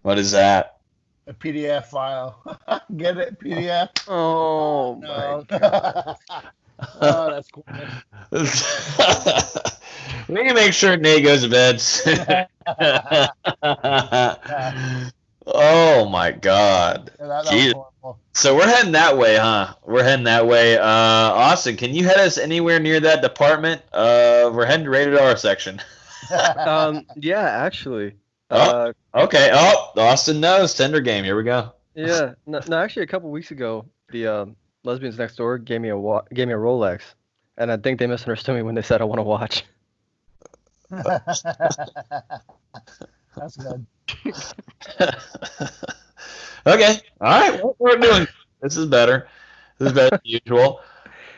What is that? A PDF file. Get it? PDF? Oh, no. my God. Oh, that's cool. We need to make sure Nate goes to bed. Oh my God. Yeah, so we're heading that way, huh? We're heading that way. Austin, can you head us anywhere near that department? We're heading to rated R section. Yeah, actually. Okay. Austin knows. Tender game. Here we go. Yeah. No, actually, a couple weeks ago, the lesbians next door gave me a Rolex, and I think they misunderstood me when they said I want to watch. That's good. Okay. All right. What we're doing. This is better. This is better than usual.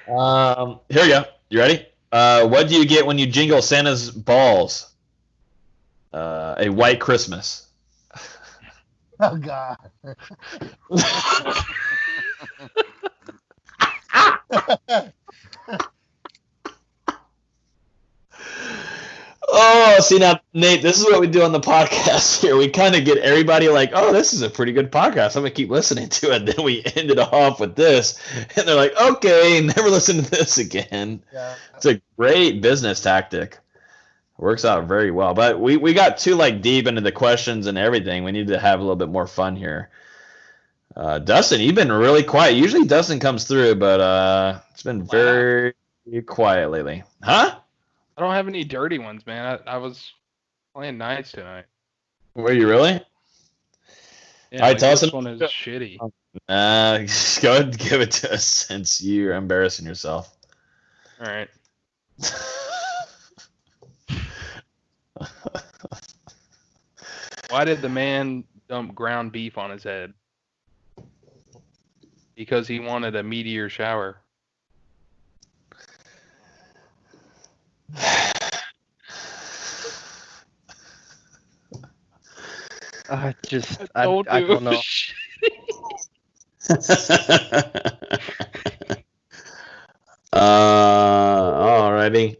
Here we go. You ready? What do you get when you jingle Santa's balls? A white Christmas. Oh God. Oh, see now, Nate, this is what we do on the podcast here. We kind of get everybody like, oh, this is a pretty good podcast. I'm going to keep listening to it. And then we end it off with this. And they're like, okay, never listen to this again. Yeah. It's a great business tactic. It works out very well. But we got too deep into the questions and everything. We need to have a little bit more fun here. Dustin, you've been really quiet. Usually Dustin comes through, but it's been very quiet lately. Huh? I don't have any dirty ones, man. I was playing nice tonight. Were you really? Yeah, All right, tell us this one is shitty. go ahead and give it to us since you're embarrassing yourself. All right. Why did the man dump ground beef on his head? Because he wanted a meteor shower. I don't know. Alrighty.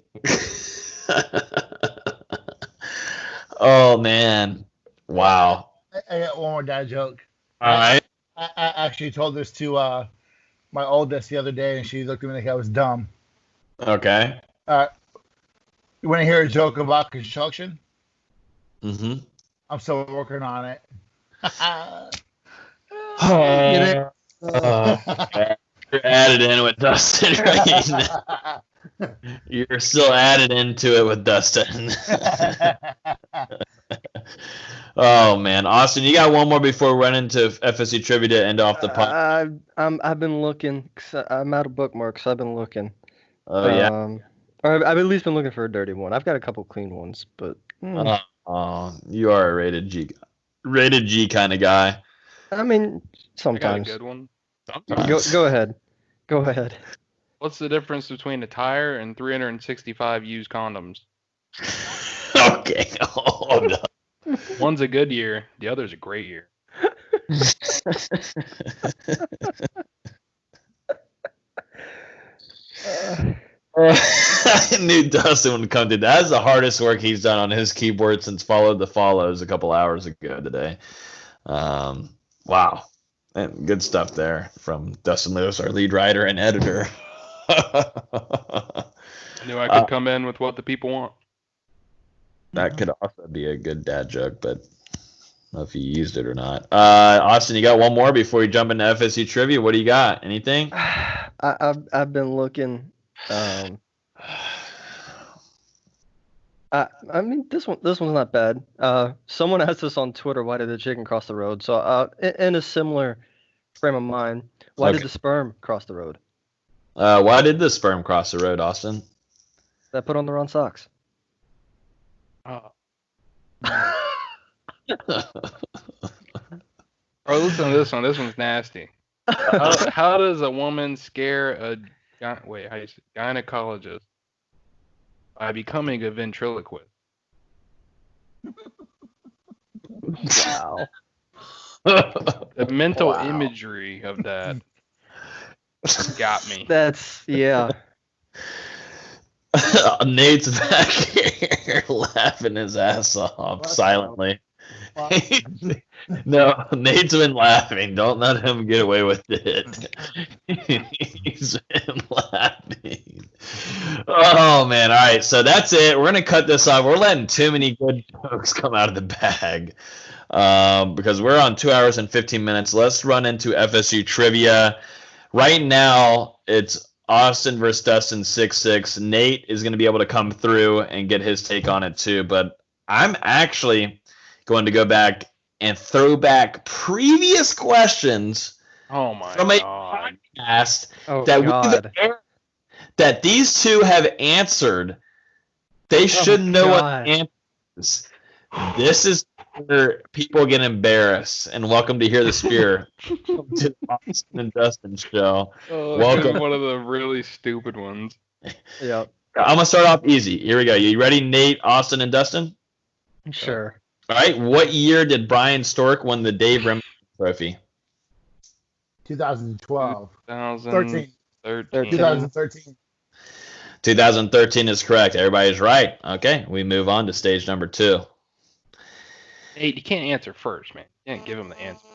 Oh man. Wow. I got one more dad joke. All right. I actually told this to my oldest the other day, and she looked at me like I was dumb. Okay. You want to hear a joke about construction? Mm-hmm. I'm still working on it. You're added in with Dustin right now. You're still added into it with Dustin. Oh man, Austin, you got one more before we run into FSU trivia to end off the podcast. I've been looking. I'm out of bookmarks. I've been looking. Oh yeah. Or I've at least been looking for a dirty one. I've got a couple clean ones, but. You are a rated G kind of guy. I mean, sometimes. I got a good one. Go ahead. Go ahead. What's the difference between a tire and 365 used condoms? Okay. Oh, no. One's a good year. The other's a great year. I knew Dustin would come to that. That's the hardest work he's done on his keyboard since Followed the Follows a couple hours ago today. Wow. And good stuff there from Dustin Lewis, our lead writer and editor. I knew I could come in with what the people want. That could also be a good dad joke, but I don't know if you used it or not. Austin, you got one more before you jump into FSU trivia? What do you got? Anything? I've been looking. I mean, this one's not bad. Someone asked us on Twitter, why did the chicken cross the road? So, in a similar frame of mind, why did the sperm cross the road? Why did the sperm cross the road, Austin? That put on the wrong socks. Oh. Bro, listen to this one. This one's nasty. How does a woman scare a gynecologist by becoming a ventriloquist? Wow. The mental imagery of that got me. Yeah. Nate's back here laughing his ass off silently. No, Nate's been laughing. Don't let him get away with it. He's been laughing. Oh, man. All right, so that's it. We're going to cut this off. We're letting too many good jokes come out of the bag because we're on 2 hours and 15 minutes. Let's run into FSU trivia. Right now, it's Austin versus Dustin 6-6. Nate is going to be able to come through and get his take on it too. But I'm actually going to go back and throw back previous questions from a podcast that these two have answered. They should know what the answers. This is where people get embarrassed. And welcome to Hear the Spear. Welcome to the Austin and Dustin show. Welcome. One of the really stupid ones. Yeah. I'm going to start off easy. Here we go. You ready, Nate, Austin, and Dustin? Sure. All right. What year did Brian Stork win the Dave Remington Trophy? 2012. 2013. 2013. 2013 is correct. Everybody's right. Okay. We move on to stage number 2. Nate, you can't answer first, man. You can't give him the answer.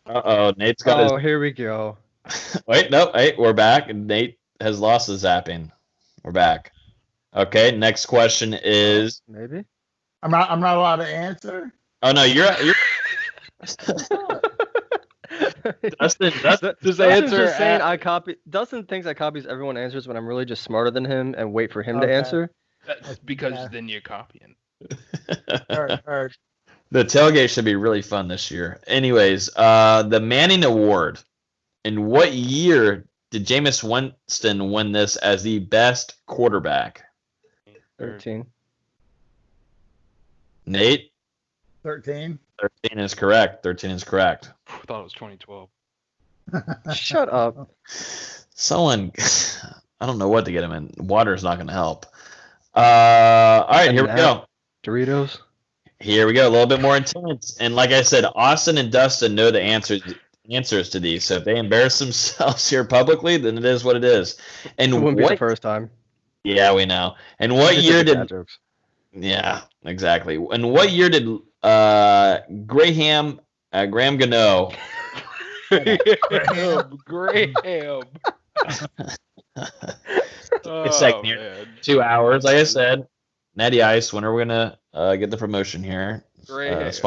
Uh-oh. Nate's got his... here we go. Wait, no. Hey, we're back. Nate has lost his zapping. We're back. Okay. Next question is... Maybe? I'm not allowed to answer. Oh, no. You're... Dustin just saying Dustin thinks I copies everyone's answers when I'm really just smarter than him and wait for him to answer. That's because then you're copying. Heard. The tailgate should be really fun this year. Anyways, the Manning Award. In what year did Jameis Winston win this as the best quarterback? 13. Nate? 13. 13 is correct. 13 is correct. I thought it was 2012. Shut up. Someone, I don't know what to get him in. Water's not going to help. All right, here we go. Doritos. Here we go. A little bit more intense. And like I said, Austin and Dustin know the answers to these. So if they embarrass themselves here publicly, then it is what it is. And It wouldn't be the first time. Yeah, we know. And what Just year the did? bad jokes. Yeah, exactly. And what year did Graham Gano? Graham. It's like near 2 hours. Like I said, Natty Ice. When are we gonna get the promotion here? Anyways,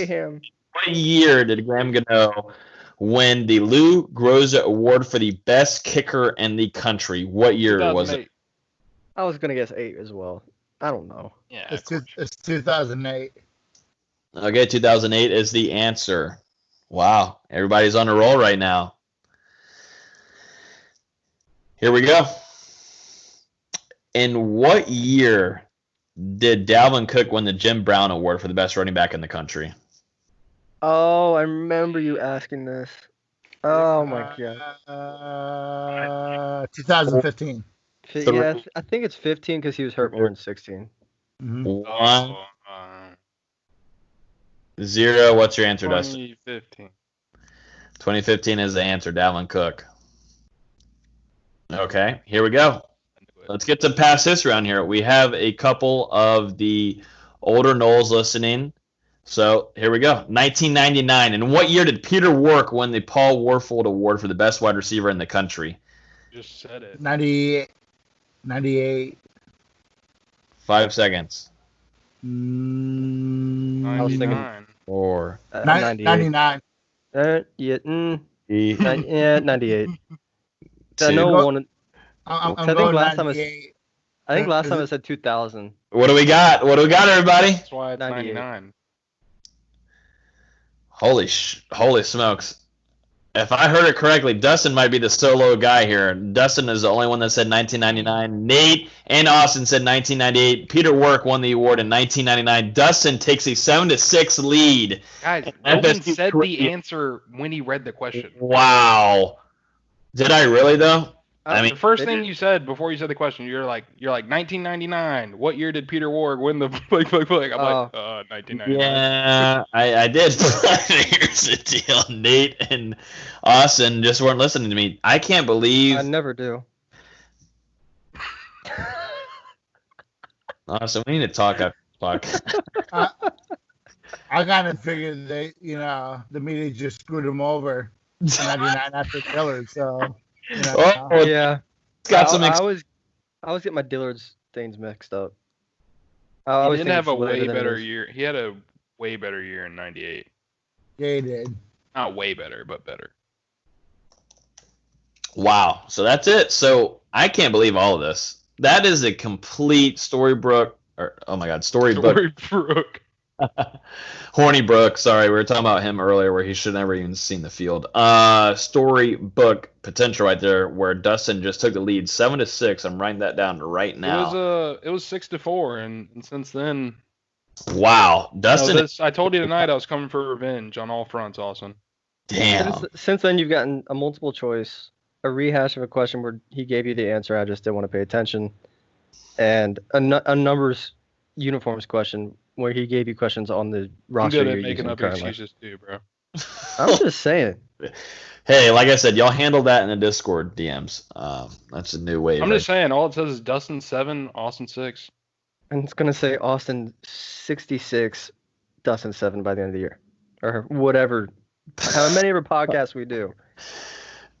Graham. what year did Graham Gano win the Lou Groza Award for the best kicker in the country? What year was it? I was gonna guess 8 as well. I don't know. Yeah, It's 2008. Okay, 2008 is the answer. Wow, everybody's on a roll right now. Here we go. In what year did Dalvin Cook win the Jim Brown Award for the best running back in the country? Oh, I remember you asking this. Oh my god. 2015. Yeah, I think it's 15 because he was hurt more in 16. Mm-hmm. 1, 0. What's your answer, Dustin? 2015. 2015 is the answer, Dalvin Cook. Okay, here we go. Let's get to past history on here. We have a couple of the older Noles listening. So here we go. 1999. In what year did Peter Warrick win the Paul Warfield Award for the best wide receiver in the country? Just said it. 98. 5 seconds. 99. 4. 99. Yeah, 98. I know one. I'm I think going last time 98. I think last time I said 2000. What do we got? What do we got, everybody? That's why it's 99. Holy smokes. If I heard it correctly, Dustin might be the solo guy here. Dustin is the only one that said 1999. Nate and Austin said 1998. Peter Warrick won the award in 1999. Dustin takes a 7-6 lead. Guys, Logan said the answer when he read the question. Wow. Did I really, though? I mean, the first thing you said before you said the question, you're like 1999. What year did Peter Warrick win the I'm like 1999. Yeah, I did. Here's the deal. Nate and Austin just weren't listening to me. I can't believe. I never do. Austin, we need to talk after the podcast. I kind of figured they, the media just screwed him over in 99 after Dillard, so. Yeah. Got some. I always get my Dillard's things mixed up. He didn't have a way better year. He had a way better year in 98. Yeah, he did. Not way better, but better. Wow. So that's it. So I can't believe all of this. That is a complete Storybook. Hornibrook, sorry, we were talking about him earlier where he should never even seen the field. Storybook potential right there where Dustin just took the lead 7-6. I'm writing that down right now. It was 6-4, and since then. Wow, Dustin. I told you tonight I was coming for revenge on all fronts, Austin. Damn. Since then you've gotten a multiple choice, a rehash of a question where he gave you the answer, I just didn't want to pay attention, and a numbers uniforms question where he gave you questions on the roster. I'm good at making up excuses too, bro. I'm just saying. Hey, like I said, y'all handle that in the Discord DMs. That's a new wave. I'm just saying, all it says is Dustin 7, Austin 6. And it's gonna say Austin 66, Dustin 7 by the end of the year, or whatever. How many of our podcasts we do?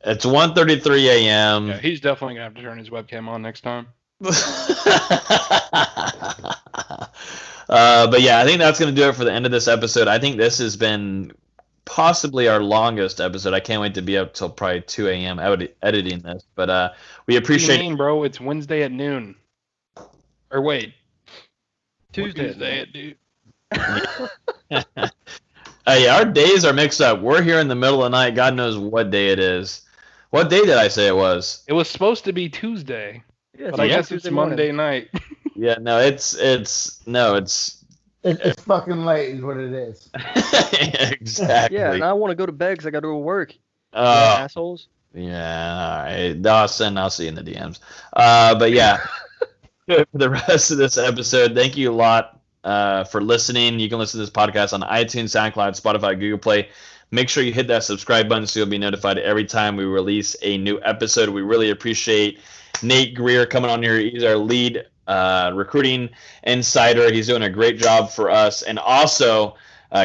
It's 1:33 a.m. Yeah, he's definitely gonna have to turn his webcam on next time. But yeah, I think that's going to do it for the end of this episode. I think this has been possibly our longest episode. I can't wait to be up till probably 2 a.m. editing this. But we appreciate. What do you mean, bro? It's Wednesday at noon. Or wait, Tuesday at noon. Hey, our days are mixed up. We're here in the middle of the night. God knows what day it is. What day did I say it was? It was supposed to be Tuesday, Yeah, but I guess it's Monday night. Yeah, no, it's It's fucking late is what it is. exactly. Yeah, and I want to go to bed because I got to go to work. Assholes. Yeah, all right. Dawson, I'll see you in the DMs. But yeah, for the rest of this episode, thank you a lot for listening. You can listen to this podcast on iTunes, SoundCloud, Spotify, Google Play. Make sure you hit that subscribe button so you'll be notified every time we release a new episode. We really appreciate Nate Greer coming on here. He's our lead recruiting insider. He's doing a great job for us and also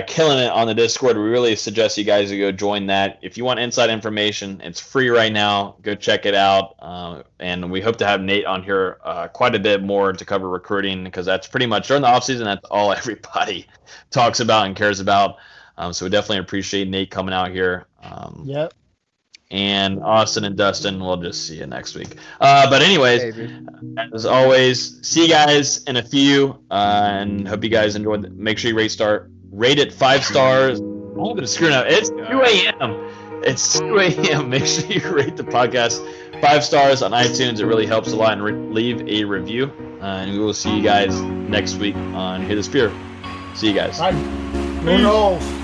killing it on the Discord. We really suggest you guys to go join that. If you want inside information, it's free right now. Go check it out. And we hope to have Nate on here quite a bit more to cover recruiting because that's pretty much during the offseason, that's all everybody talks about and cares about. So we definitely appreciate Nate coming out here. Yep. And Austin and Dustin, we'll just see you next week. But anyways, as always, see you guys in a few, and hope you guys enjoyed. Make sure you rate it 5 stars. I'm gonna screw up. It's 2 a.m. It's 2 a.m. Make sure you rate the podcast 5 stars on iTunes. It really helps a lot. And leave a review. And we will see you guys next week on Hear the Spear. See you guys. Bye. Go Noles.